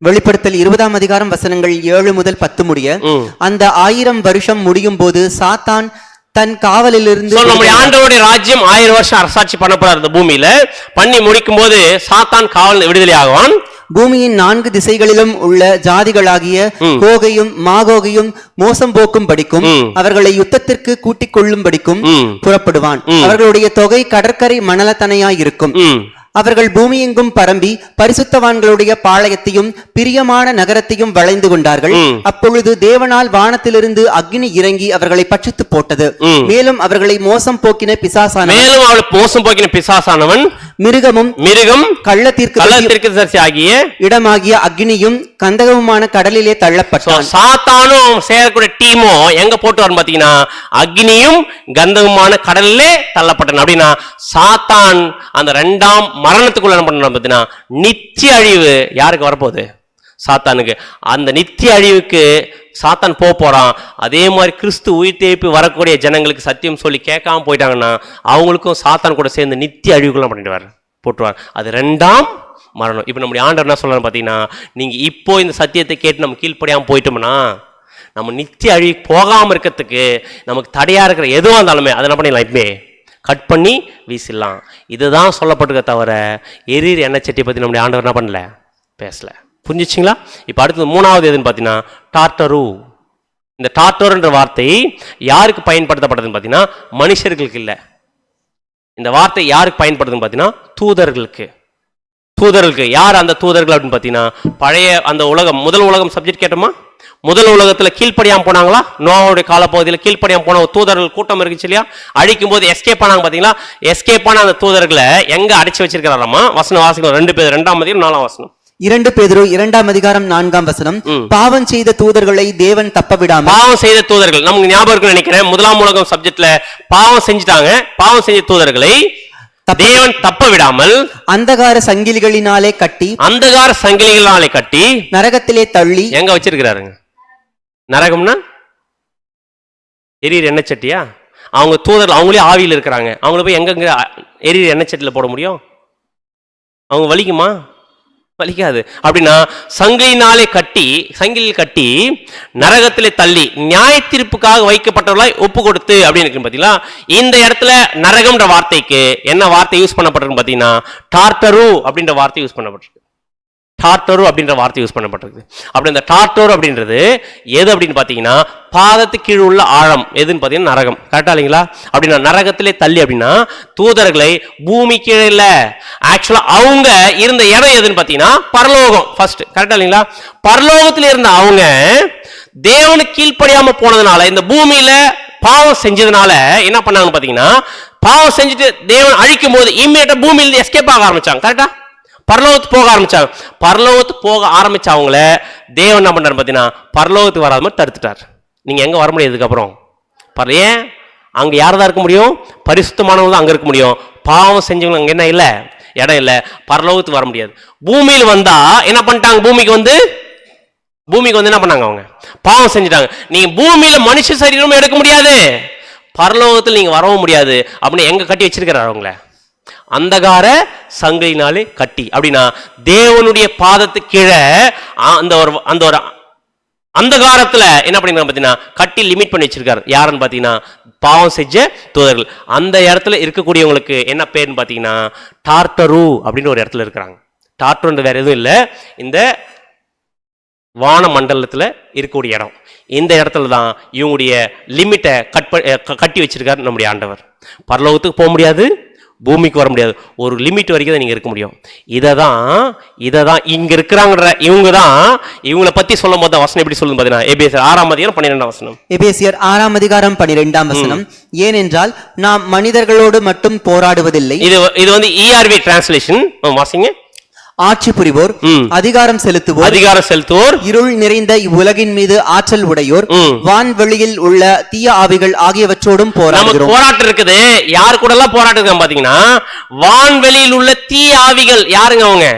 வெளிப்படுத்தல் 20 அதிகாரம் வசனங்கள் 7 முதல் 10 முடிய. அந்த 1000 வருஷம் முடியும் போது சாத்தான் தன் காவலிலிருந்து நம்முடைய ஆண்டவருடைய ராஜ்யம் 1000 வருஷம் அரசாட்சி பண்ணப்படுறார் இந்த பூமியில. பண்ணி முடிக்கும் போது சாத்தான் காவல் விடுதலை ஆகுவான். பூமியின் 4 திசைகளிலும் உள்ள ஜாதிகளாகிய கோகையும் மாகோகையும் மோசம் போக்கும் படிக்கும் அவர்களை யுத்தத்திற்கு கூட்டிக் கொள்ளும் படிக்கும் புறப்படுவான். அவர்களுடைய தொகை கடற்கரை மணலத்தனையாயிருக்கும். அவர்கள் பூமியெங்கும் பரம்பி பரிசுத்தவான்களுடைய பாளையத்தையும் பிரியமான நகரத்தையும் வளைந்து கொண்டார்கள். அப்பொழுது தேவனால் வானத்திலிருந்து அக்னி இறங்கி அவர்களை பட்சித்து போட்டது. மேலும் அவர்களை மோசம் போக்கின பிசாசானவன் மிருகம் கள்ளத்தீர்க்கதரிசி ஆகிய இடமாகிய அக்னியும் கந்தகமுமான கடலிலே தள்ளப்பட்டான். சாத்தானும் சேரக்கூடிய டீமும் எங்க போட்டு வரும் பாத்தீங்கன்னா அக்னியும் கந்தகமான கடலிலே தள்ளப்பட்டான். அப்படின்னா சாத்தான் அந்த ரெண்டாம் மரணத்துக்குள்ள என்ன பண்ண பாத்தீங்கன்னா நித்திய அழிவு யாருக்கு வரப்போகுது, சாத்தானுக்கு. அந்த நித்திய அழிவுக்கு சாத்தான் போறான். அதே மாதிரி கிறிஸ்து உயிர் தேய்ப்பு வரக்கூடிய ஜனங்களுக்கு சத்தியம் சொல்லி கேட்காம போயிட்டாங்கன்னா அவங்களுக்கும் சாத்தான் கூட சேர்ந்து நித்திய அழிவுக்குள்ள பண்ணிடுவார், போட்டுருவார். அது ரெண்டாம் மரணம். இப்ப நம்முடைய ஆண்டவர் என்ன சொல்றாரு பாத்தீங்கன்னா, நீங்க இப்போ இந்த சத்தியத்தை கேட்டு நம்ம கீழ்ப்படியாம போயிட்டோம்னா நம்ம நித்திய அழிவுக்கு போகாம இருக்கிறதுக்கு நமக்கு தடையா இருக்கிற எதுவாக இருந்தாலுமே அதை என்ன பண்ணிடலாம், இப்பவே கட் பண்ணி வீசிடலாம். இதுதான் சொல்லப்பட்டிருக்க தவிர எரியிற எண்ணெய் சட்டியை பற்றி நம்முடைய ஆண்டவர் என்ன பண்ணல, பேசல. புரிஞ்சிச்சிங்களா? இப்போ அடுத்தது 3வது எதுன்னு பார்த்தீங்கன்னா டார்டரு. இந்த டார்டர்ன்ற வார்த்தை யாருக்கு பயன்படுத்தப்பட்டதுன்னு பார்த்தீங்கன்னா மனுஷர்களுக்கு இல்லை. இந்த வார்த்தை யாருக்கு பயன்படுதுன்னு பார்த்தீங்கன்னா தூதர்களுக்கு. யார் அந்த தூதர்கள் அப்படின்னு பார்த்தீங்கன்னா பழைய அந்த உலகம், முதல் உலகம் சப்ஜெக்ட் கேட்டோமா, முதல் உலகத்துல கீழ்ப்படியாம போனாங்களா? நோவாவுடைய காலப்பகுதியில் கீழ்ப்படியாம போன ஒரு தூதர்கள் கூட்டம் இருந்துச்சு இல்லையா? அழிக்கும் போது எஸ்கேப் ஆனாங்க பாத்தீங்களா? எஸ்கேப் ஆன அந்த தூதர்களை எங்க அடிச்சு வச்சிருக்கிறாராமா? வசனம் வாசிக்கலாம், 2 பேர் 2ஆம் அதிகாரம் 4ஆம் வசனம். 2 பேதுரு 2ஆம் அதிகாரம் 4ஆம் வசனம். பாவம் செய்த தூதர்களை தேவன் தப்ப விடாமல். பாவம் செய்த தூதர்கள் நமக்கு ஞாபகம் இருக்குன்னு நினைக்கிறேன். முதலாம் உலகம் சப்ஜெக்ட்ல பாவம் செஞ்சுட்டாங்க. பாவம் செஞ்ச தூதர்களை தேவன் தப்ப விடாமல் அந்தகார சங்கிலிகளினாலே கட்டி நரகத்திலே தள்ளி. எங்க வச்சிருக்கிறாருங்க? நரகம்னா எரியிற எண்ணெய் சட்டியா? அவங்க தூதர்கள் அவங்களே ஆவியில் இருக்கிறாங்க. அவங்கள போய் எங்க எரியிற எண்ணெய் சட்டியில போட முடியும்? அவங்க வலிக்குமா? வலிக்காது. அப்படின்னா சங்கிலியில் கட்டி நரகத்திலே தள்ளி நியாய தீர்ப்புக்காக வைக்கப்பட்டவர்களாய் ஒப்பு கொடுத்து அப்படின்னு இருக்கு பாத்தீங்களா? இந்த இடத்துல நரகம்ன்ற வார்த்தைக்கு என்ன வார்த்தை யூஸ் பண்ணப்பட்டிருக்கு பாத்தீங்கன்னா, டார்டரு அப்படின்ற வார்த்தை யூஸ் பண்ணப்பட்டிருக்கு. அப்படி இந்த டார்டரு அப்படின்றது எது அப்படின்னு பாத்தீங்கன்னா, பாதத்துக்கு கீழ் உள்ள ஆழம் எதுன்னு பாத்தீங்கன்னா நரகம். கரெக்டா இல்லைங்களா? அப்படின்னா நரகத்திலே தள்ளி அப்படின்னா தூதர்களை பூமி கீழே இல்ல, ஆக்சுவலா அவங்க இருந்த இடம் எதுன்னு பாத்தீங்கன்னா பரலோகம் ஃபர்ஸ்ட். கரெக்டா இல்லைங்களா? பரலோகத்துல இருந்த அவங்க தேவனுக்கு கீழ்ப்படியாம போனதுனால, இந்த பூமியில பாவம் செஞ்சதுனால என்ன பண்ணாங்க பாத்தீங்கன்னா, பாவம் செஞ்சுட்டு தேவன் அழிக்கும் போது இம்மீடியட்டா பூமியில எஸ்கேப் ஆக ஆரம்பிச்சாங்க. கரெக்டா? பரலோகத்துக்கு போக ஆரம்பிச்சவங்கள தேவன் என்ன பண்றாரு பாத்தீங்கன்னா, பரலோகத்துக்கு வராத மாதிரி தடுத்துட்டார். நீங்க எங்க வர முடியாது இதுக்கப்புறம்? ஏன்? அங்க யாரதான் இருக்க முடியும்? பரிசுத்தமானவங்க தான் அங்க இருக்க முடியும். பாவம் செஞ்சவங்க அங்க என்ன இல்ல, இடம் இல்ல, பரலோகத்துக்கு வர முடியாது. பூமியில் வந்தா என்ன பண்ணிட்டாங்க? பூமிக்கு வந்து என்ன பண்ணாங்க? அவங்க பாவம் செஞ்சுட்டாங்க. நீங்க பூமியில மனுஷ சரீரமும் எடுக்க முடியாது, பரலோகத்தில் நீங்க வரவும் முடியாது. அப்படின்னு எங்க கட்டி வச்சிருக்கிறார்? அவங்கள அந்தகார சங்கிலினாலே கட்டி. அப்படின்னா தேவனுடைய பாதத்துக்கு கீழே அந்த ஒரு அந்தகாரத்துல என்ன பண்ணிருக்காங்க பாத்தீங்கன்னா, கட்டி லிமிட் பண்ணி வச்சிருக்காரு. யாருன்னு பாத்தீங்கன்னா பாவம் செஞ்ச தூதர்கள். அந்த இடத்துல இருக்கக்கூடியவங்களுக்கு என்ன பேருன்னு பாத்தீங்கன்னா டார்டரு அப்படின்னு ஒரு இடத்துல இருக்கிறாங்க. டார்டரு வேற எதுவும் இல்ல, இந்த வான மண்டலத்துல இருக்கக்கூடிய இடம். இந்த இடத்துல தான் இவங்களுடைய லிமிட்டை கட்டி வச்சிருக்காரு நம்முடைய ஆண்டவர். பரலோகத்துக்கு போக முடியாது, பூமிக்கு வர முடியாது, ஒரு லிமிட் வரைக்கும் தான் நீங்க இருக்க முடியும். இததான் இங்க இருக்கிறாங்க. இவங்களை பத்தி சொல்லும் போது வசனம் எப்படி சொல்லுது பாத்தீங்கன்னா, எபேசியர் 6ஆம் அதிகாரம் 12ஆம் வசனம். எபேசியர் 6ஆம் அதிகாரம் 12ஆம் வசனம். ஏனென்றால் நாம் மனிதர்களோடு மட்டும் போராடுவதில்லை. இது வந்து ERV டிரான்ஸ்லேஷன். வாசிங்க. ஆட்சி புரிவோர், அதிகாரம் செலுத்துவோர், இருள் நிறைந்த இவ்வுலகின் மீது ஆற்றல் உடையோர், வான்வெளியில் உள்ள தீய ஆவிகள் ஆகியவற்றோடும் போராடுகிறோம். போராட்டம் இருக்குது. யார் கூட எல்லாம் போராட்டம் பாத்தீங்கன்னா, வான்வெளியில் உள்ள தீய ஆவிகள். யாருங்க அவங்க?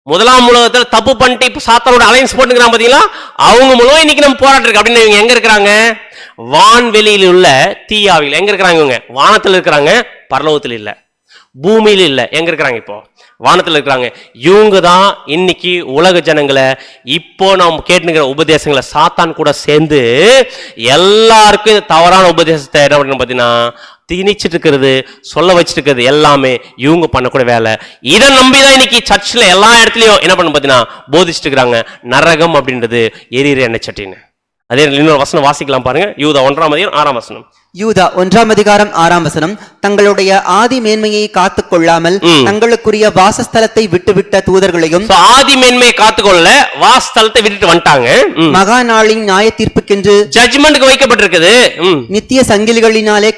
முதலாம் உலகத்துல தப்பு பண்ணிட்டு இப்ப சாத்தானோட அலைன்ஸ் போட்டுக்கிறாங்க பாத்தீங்களா? அவங்க மூலம் இன்னைக்கு நம்ம போராட்டம் இருக்கு. அப்படின்னு இவங்க எங்க இருக்கிறாங்க? வான்வெளியில் உள்ள தீய ஆவிகள். எங்க இருக்கிறாங்க? இவங்க வானத்துல இருக்கிறாங்க, பரலோகத்தில் இல்ல, பூமியில இல்ல. எங்க இருக்கிறாங்க? இப்போ வானத்தில் இருக்கிறாங்க. இவங்க தான் இன்னைக்கு உலக ஜனங்களை இப்போ நாம் கேட்டுக்கிற உபதேசங்களை சாத்தான் கூட சேர்ந்து எல்லாருக்கும் தவறான உபதேசத்தை என்ன பண்ணணும் பார்த்தீங்கன்னா திணிச்சிட்டு இருக்கிறது, சொல்ல வச்சுட்டு இருக்கிறது எல்லாமே இவங்க பண்ணக்கூட வேலை. இதை நம்பிதான் இன்னைக்கு சர்ச்சில் எல்லா இடத்துலையும் என்ன பண்ண பார்த்தீங்கன்னா போதிச்சுட்டு இருக்கிறாங்க, நரகம் அப்படின்றது எரியிற எண்ணெய் சட்டின்னு. அதே இன்னொரு வசனம் வாசிக்கலாம் பாருங்க. யூதா 1ஆம் அதிகாரம் 6ஆம் வசனம். யூதா 1ஆம் அதிகாரம் 6ஆம் வசனம். தங்களுடைய ஆதி மேன்மையை காத்துக் கொள்ளாமல் தங்களுக்குரிய வாசஸ்தலத்தை விட்டுவிட்ட தூதர்களையும். ஆதி மேன்மையை காத்துக்கொள்ள வாசஸ்தலத்தை விட்டுட்டு வந்துட்டாங்க. மகா நாளின் நியாய தீர்ப்புக்கென்று ஜட்ஜ்மென்ட்க்கு வைக்கப்பட்டிருக்குது. நித்திய சங்கிலிகளினாலே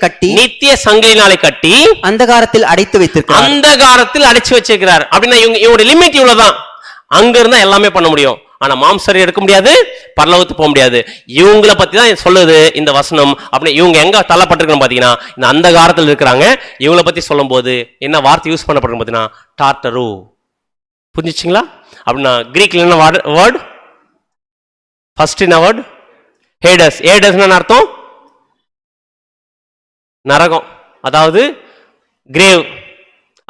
கட்டி அந்தகாரத்தில் அடைத்து வைத்திருக்கிறார். அந்தகாரத்தில் அடைச்சு வச்சிருக்கிறார். அப்படின்னா இவங்க லிமிட் இவ்வளவுதான். அங்க இருந்தா எல்லாமே பண்ண முடியும். ஆனா மாம்சரை எடுக்க முடியாது, பரலோகத்துக்கு போக முடியாது. இவங்களை பத்தி தான் சொல்லுது இந்த வசனம். அப்படி இவங்க எங்க தள்ளப்பட்டிருக்கணும் பாத்தீங்கன்னா இந்த அந்தகாரத்தில் இருக்கிறாங்க. இவங்களை பத்தி சொல்லும் போது என்ன வார்த்தை யூஸ் பண்ணப்பட்டிருக்கு பாத்தீங்கன்னா டார்டரு. புரிஞ்சுச்சிங்களா? அப்படின்னா கிரீக்ல என்ன வேர்ட்? ஃபர்ஸ்ட் என்ன வேர்ட்? ஹேடஸ். ஹேடஸ்னு அர்த்தம் நரகம், அதாவது கிரேவ்,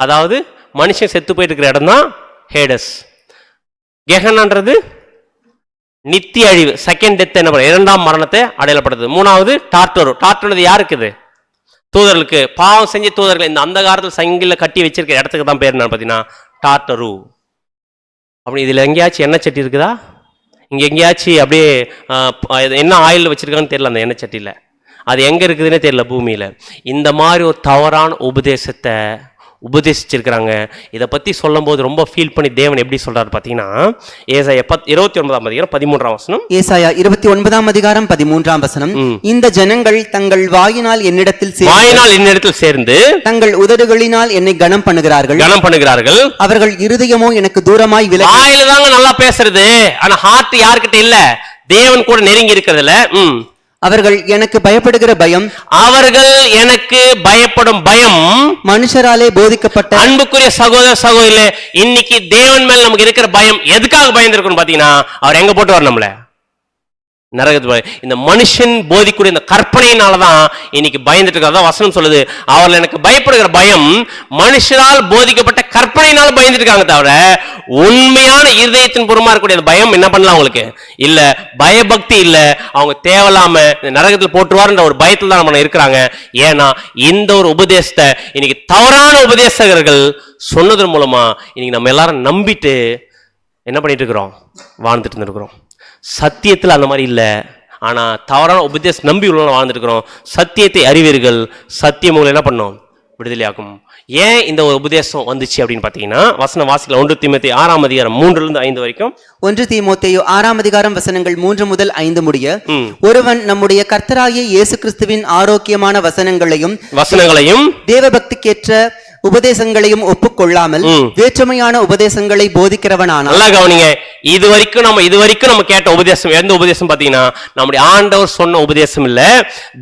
அதாவது மனுஷன் செத்து போயிட்டு இருக்கிற இடம் தான் ஹேடஸ். கெஹனான்றது நித்திய அழிவு, செகண்ட் டெத், என்ன பண்ண 2ஆம் மரணத்தை அடையாளப்படுது. 3வது டார்டரு. டார்டரு யாருக்குது? தூதர்களுக்கு. பாவம் செஞ்ச தூதர்கள் இந்த அந்தகாரத்தில் சங்கில கட்டி வச்சிருக்கிற இடத்துக்கு தான் பேர் என்ன பார்த்தீங்கன்னா டார்டரு. அப்படி இதுல எங்கேயாச்சும் எண்ணெய் சட்டி இருக்குதா? இங்க எங்கேயாச்சும் அப்படியே என்ன ஆயில் வச்சிருக்கான்னு தெரியல அந்த எண்ணெய் சட்டியில. அது எங்க இருக்குதுன்னே தெரியல பூமியில. இந்த மாதிரி ஒரு தவறான உபதேசத்தை உபதேசிச்சிருக்கிறாங்க. இதை பத்தி சொல்லும் போது ரொம்ப ஃபீல் பண்ணி தேவன் எப்படி சொல்றாரு பாத்தீங்கன்னா, ஏசாயா 29:13 ஏசாயா 29:13 இந்த ஜனங்கள் தங்கள் வாயினால் என்னிடத்தில் சேர்ந்து தங்கள் உதடுகளினால் என்னை கனம் பண்ணுகிறார்கள். அவர்கள் இருதயமோ எனக்கு தூரமாய் விலகி. வாயில தாங்க நல்லா பேசுறது, ஆனா ஹார்ட் யார்கிட்ட இல்ல, தேவன் கூட நெருங்கி இருக்கிறதுல. அவர்கள் எனக்கு பயப்படுகிற பயம், மனுஷராலே போதிக்கப்பட்ட. அன்புக்குரிய சகோதர சகோதரிகளே, இன்னைக்கு தேவன் மேல் நமக்கு இருக்கிற பயம் எதுக்காக பயந்துருக்கணும் பாத்தீங்கன்னா, அவர் எங்க போட்டு வர நம்மள நரகத்து. இந்த மனுஷன் போதிக்கூடிய இந்த கற்பனையினாலதான் இன்னைக்கு பயந்துட்டு இருக்கிறதா வசனம் சொல்லுது. அவர்கள் எனக்கு பயப்படுகிற பயம் மனுஷரால் போதிக்கப்பட்ட கற்பனையினால பயந்துட்டு இருக்காங்க, தவிர உண்மையான இருதயத்தின் புறமா இருக்கக்கூடிய பயம் என்ன பண்ணலாம் அவங்களுக்கு இல்ல, பயபக்தி இல்ல. அவங்க தேவையில்லாம நரகத்தில் போட்டுருவாருன்ற ஒரு பயத்தில் தான் நம்ம இருக்கிறாங்க. ஏன்னா இந்த ஒரு உபதேசத்தை இன்னைக்கு தவறான உபதேசகர்கள் சொன்னதன் மூலமா இன்னைக்கு நம்ம எல்லாரும் நம்பிட்டு என்ன பண்ணிட்டு இருக்கிறோம், வாழ்ந்துட்டு இருக்கிறோம். சத்தியத்தில் அந்த மாதிரி இல்லை, ஆனா தவறான உபதேசம் நம்பி உள்ள வாழ்ந்துட்டு இருக்கிறோம். சத்தியத்தை அறிவீர்கள், சத்தியம் உங்களை என்ன பண்ணும், விடுதலையாக்கும். ஏன் இந்த ஒரு உபதேசம் வந்துச்சு அப்படின்னு பாத்தீங்கன்னா, வசன வாசிக்கலாம். 1 தீமோத்தேயு 6:3-5 வரைக்கும். 1 தீமோத்தேயு 6 வசனங்கள் 3 முதல் 5 முடிய. ஒருவன் நம்முடைய கர்த்தராகிய இயேசு கிறிஸ்துவின் ஆரோக்கியமான வசனங்களையும் தேவபக்திக்கேற்ற உபதேசங்களையும் ஒப்புக்கொள்ளாமல் வேற்றுமையான உபதேசங்களை போதிக்கிறவனானால். நல்லா கவனிங்க, இதுவரைக்கும் நம்ம கேட்ட உபதேசம் எந்த உபதேசம் பாத்தீங்கன்னா, நம்முடைய ஆண்டவர் சொன்ன உபதேசம் இல்ல.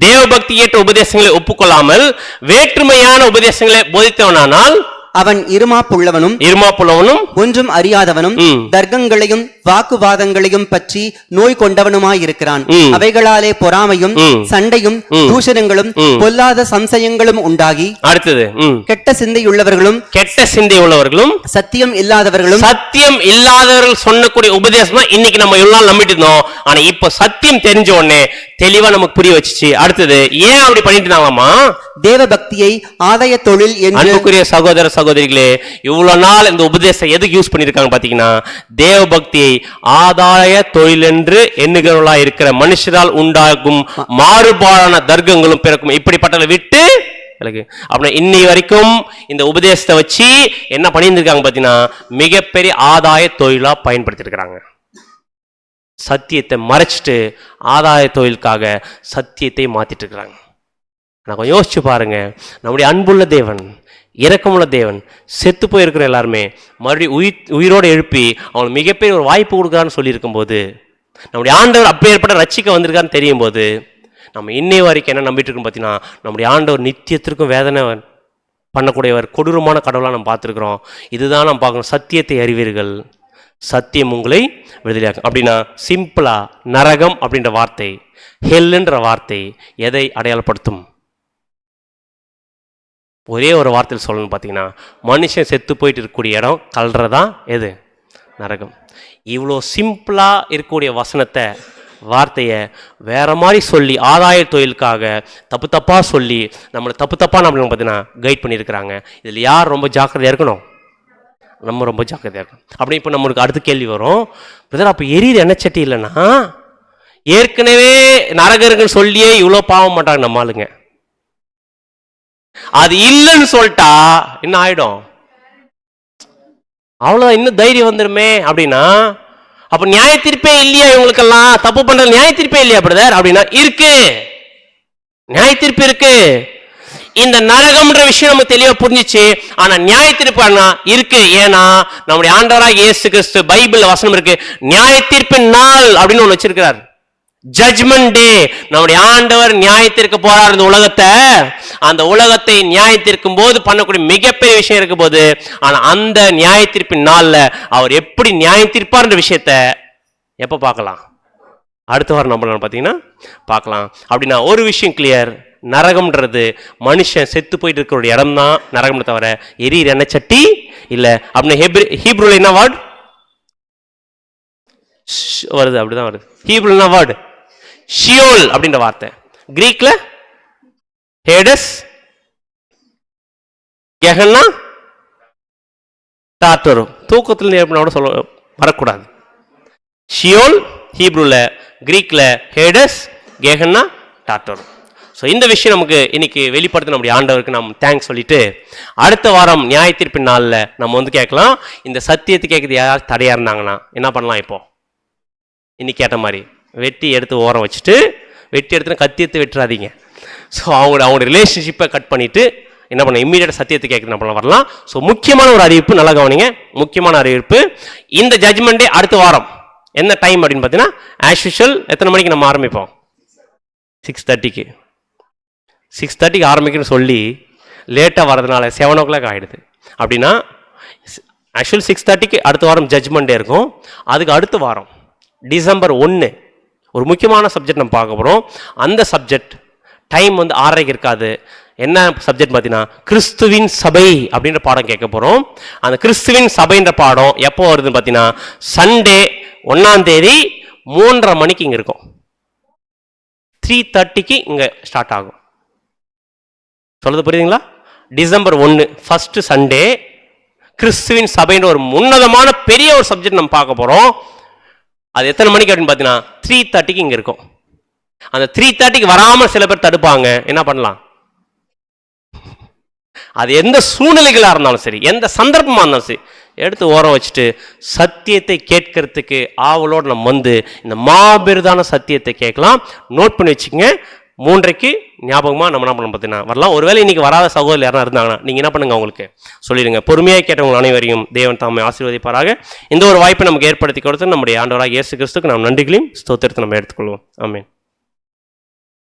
தேவபக்தி ஏற்ற உபதேசங்களை ஒப்புக்கொள்ளாமல் வேற்றுமையான உபதேசங்களை போதித்தவனானால் அவன் இருமாப்புள்ளவனும் ஒன்றும் அறியாதவனும் தர்க்கங்களையும் வாக்குவாதங்களையும் பற்றி நோய் கொண்டவனுமாயிருக்கிறான். அவைகளாலே பொறாமையும் சண்டையும் தூஷணங்களும் பொல்லாத சம்சயங்களும் உண்டாகி, அடுத்தது கெட்ட சிந்தையுள்ளவர்களும் சத்தியம் இல்லாதவர்கள் சொன்னக்கூடிய உபதேசம் இன்னைக்கு நம்ம எல்லாம் நம்பிட்டு இருந்தோம். ஆனா இப்ப சத்தியம் தெரிஞ்ச உடனே தெளிவா நமக்கு புரிய வச்சுச்சு. அடுத்தது ஏன் அப்படி பண்ணிட்டு இருந்தாங்களாமா, தேவ பக்தியை ஆதாய தொழில் என்று. அன்புக்குரிய சகோதர சகோதரிகளே, இவ்வளவு நாள் இந்த உபதேசம் எதுக்கு யூஸ் பண்ணிருக்காங்க பாத்தீங்கன்னா, தேவ பக்தியை ஆதாய தொழில் என்று எண்ணுகிறவர்களா இருக்கிற மனுஷரால் உண்டாகும் மாறுபாடான தர்க்கங்களும் பிறக்கும் இப்படிப்பட்டதை விட்டு அப்படின்னா இன்னை வரைக்கும் இந்த உபதேசத்தை வச்சு என்ன பண்ணியிருக்காங்க பாத்தீங்கன்னா, மிகப்பெரிய ஆதாய தொழிலா பயன்படுத்தி இருக்கிறாங்க. சத்தியத்தை மறைச்சிட்டு ஆதாய தொழிலுக்காக சத்தியத்தை மாத்திட்டு இருக்கிறாங்க. நான் யோசிச்சு பாருங்க, நம்முடைய அன்புள்ள தேவன், இரக்கமுள்ள தேவன், செத்து போயிருக்கிற எல்லாருமே மறுபடியும் உயிரோடு எழுப்பி அவங்களுக்கு மிகப்பெரிய ஒரு வாய்ப்பு கொடுக்குறான்னு சொல்லியிருக்கும் போது, நம்முடைய ஆண்டவர் அப்பேற்பட்ட ரட்சிக்க வந்திருக்கான்னு தெரியும் போது, நம்ம இன்னை வரைக்கும் என்ன நம்பிட்டு இருக்கோம் பார்த்தீங்கன்னா, நம்முடைய ஆண்டவர் நித்தியத்திற்கும் வேதனை பண்ணக்கூடியவர், கொடூரமான கடவுளாக நம்ம பார்த்துருக்குறோம். இதுதான் நம்ம பார்க்கணும். சத்தியத்தை அறிவீர்கள், சத்தியம் உங்களை விடுதலையாக்கும். அப்படின்னா சிம்பிளா நரகம் அப்படின்ற வார்த்தை, ஹெல்ன்ற வார்த்தை எதை அடையாளப்படுத்தும்? ஒரே ஒரு வார்த்தையில் சொல்லணும்னு பார்த்தீங்கன்னா, மனுஷன் செத்து போயிட்டு இருக்கக்கூடிய இடம் கல்றதா எது? நரகம். இவ்வளோ சிம்பிளா இருக்கக்கூடிய வசனத்தை, வார்த்தையை வேற மாதிரி சொல்லி ஆதாய தொழிலுக்காக தப்பா சொல்லி நம்மளை தப்பா நம்ம பார்த்தீங்கன்னா கைட் பண்ணியிருக்கிறாங்க. இதில் யார் ரொம்ப ஜாக்கிரதையா இருக்கணும்? நம்ம ரொம்ப ஜாக்கிரதையா இருக்கணும். அப்படி இப்போ நம்மளுக்கு அடுத்த கேள்வி வரும், பிரதர் அப்போ எரியுது எண்ணெய் சட்டி இல்லைன்னா ஏற்கனவே நரகருக்குன்னு சொல்லியே இவ்வளோ பாவம் மாட்டாங்க நம்ம ஆளுங்க. அது இல்லைன்னு சொல்லிட்டா என்ன ஆயிடும்? அவ்வளோதான், இன்னும் தைரியம் வந்துருமே. அப்படின்னா அப்ப நியாய தீர்ப்பே இல்லையா இவங்களுக்கெல்லாம்? தப்பு பண்றது நியாய தீர்ப்பே இல்லையா பிரதர்? அப்படின்னா இருக்கு, நியாய தீர்ப்பு இருக்கு. இந்த நரகம்ன்ற விஷயம் நம்ம தெளிவா புரிஞ்சிச்சு. ஆனா நியாய தீர்ப்பு இருக்கு. ஏன்னா நம்முடைய ஆண்டவராகிய இயேசு கிறிஸ்து பைபிள் வசனம் இருக்கு, நியாய தீர்ப்பின் நாள் அப்படின்னு ஒண்ணு வச்சிருக்கிறார். ஜட்ஜ்மெண்ட் டே. நம்முடைய ஆண்டவர் நியாயத்திற்கு போறார் இந்த உலகத்தை. அந்த உலகத்தை நியாயத்திற்கும் போது பண்ணக்கூடிய மிகப்பெரிய விஷயம் இருக்கும் போது, ஆனா அந்த நியாயத்திற்பின் நாள்ல அவர் எப்படி நியாயத்திற்பார்ன்ற விஷயத்த எப்ப பார்க்கலாம்? அடுத்த வாரம் நம்ம பாத்தீங்கன்னா பார்க்கலாம். அப்படின்னா ஒரு விஷயம் கிளியர், நரகம்ன்றது மனுஷன் செத்து போயிட்டு இருக்கிற இடம் தான் நரகம், தவிர எரியிற எண்ணெய் சட்டி இல்ல. அப்படின்னா ஹீப்ரூல என்ன வேர்டு வருது? அப்படிதான் வருது. ஹீப்ரூல என்ன வேர்டு? ஷியோல் அப்படின்ற வார்த்தை. கிரீக்ல ஹேடஸ், கெஹன்னா, டார்டரு. தூக்கத்தில் நேர்மையோட சொல்ல வரக்கூடாது. ஷியோல் ஹீப்ரூல, கிரீக்ல ஹேடஸ், கெஹன்னா, டார்டரு. ஸோ இந்த விஷயம் நமக்கு இன்னைக்கு வெளிப்படுத்த நம்முடைய ஆண்டவருக்கு நாம் தேங்க்ஸ் சொல்லிட்டு அடுத்த வாரம் நியாய தீர்ப்பின் நாளில் நம்ம வந்து கேட்கலாம். இந்த சத்தியத்தை கேட்குறது யாராவது தடையாக இருந்தாங்கன்னா என்ன பண்ணலாம்? இப்போ இன்னைக்கு கேட்ட மாதிரி வெட்டி எடுத்து ஓரம் வச்சுட்டு, வெட்டி எடுத்துன்னு கத்தி எடுத்து வெட்டுறாதீங்க. ஸோ அவங்க ரிலேஷன்ஷிப்பை கட் பண்ணிவிட்டு என்ன பண்ண இம்மீடியட் சத்தியத்தை கேட்குறது நம்ம வரலாம். ஸோ முக்கியமான ஒரு அறிவிப்பு, நல்லா கவனிங்க, முக்கியமான அறிவிப்பு. இந்த ஜட்ஜ்மெண்டே அடுத்த வாரம் என்ன டைம் அப்படின்னு பார்த்தீங்கன்னா, ஆஸ் யூஷுவல் எத்தனை மணிக்கு நம்ம ஆரம்பிப்போம்? 6:30க்கு. 6:30க்கு ஆரம்பிக்கணும்னு சொல்லி லேட்டாக வரதுனால 7 o'clock ஆகிடுது. அப்படின்னா ஆக்சுவல் 6:30க்கு அடுத்த வாரம் ஜட்ஜ்மெண்டே இருக்கும். அதுக்கு அடுத்த வாரம் டிசம்பர் 1 ஒரு முக்கியமான சப்ஜெக்ட் நம்ம பார்க்க போகிறோம். அந்த சப்ஜெக்ட் டைம் வந்து 6:30க்கு இருக்காது. என்ன சப்ஜெக்ட் பார்த்தீங்கன்னா, கிறிஸ்துவின் சபை அப்படின்ற பாடம் கேட்க போகிறோம். அந்த கிறிஸ்துவின் சபைன்ற பாடம் எப்போ வருதுன்னு பார்த்தீங்கன்னா, சண்டே 1ஆம் தேதி 3:30 மணிக்கு இங்கே இருக்கும். 3:30க்கு இங்கே ஸ்டார்ட் ஆகும். சொல்றது புரியுதுங்களா? டிசம்பர் 1 ஃபர்ஸ்ட் சண்டே கிறிஸ்துவின் சபைன்ற ஒரு உன்னதமான பெரிய ஒரு சப்ஜெக்ட் நம்ம பார்க்க போகிறோம். அது எத்தனை மணிக்கு அப்படின்னு பார்த்தீங்கன்னா 3:30க்கு இங்கே இருக்கும். அந்த 3:30க்கு வராமல் சில பேர் தடுப்பாங்க. என்ன பண்ணலாம்? அது எந்த சூழ்நிலைகளாக இருந்தாலும் சரி, எந்த சந்தர்ப்பமாக இருந்தாலும் சரி, எடுத்து ஓரம் வச்சுட்டு சத்தியத்தை கேட்கறதுக்கு ஆவலோடு நம்ம வந்து இந்த மாபெரிதான சத்தியத்தை கேட்கலாம். நோட் பண்ணி வச்சுக்கோங்க. 3:30க்கு ஞாபகமாக நம்ம என்ன பண்ண பார்த்தீங்கன்னா வரலாம். ஒருவேளை இன்னைக்கு வராத சகோதரர் யாரும் இருந்தாங்கன்னா நீங்கள் என்ன பண்ணுங்க, அவங்களுக்கு சொல்லிடுங்க. பொறுமையாக கேட்டவங்க அனைவரையும் தேவன் தாமே ஆசீர்வதிப்பாராக. இந்த ஒரு வாய்ப்பை நமக்கு ஏற்படுத்தி கொடுத்து நம்முடைய ஆண்டவராக இயேசு கிறிஸ்துக்கு நாம் நன்றிகளையும் ஸ்தோத்திரத்தை நம்ம எடுத்துக்கொள்வோம். ஆமென்.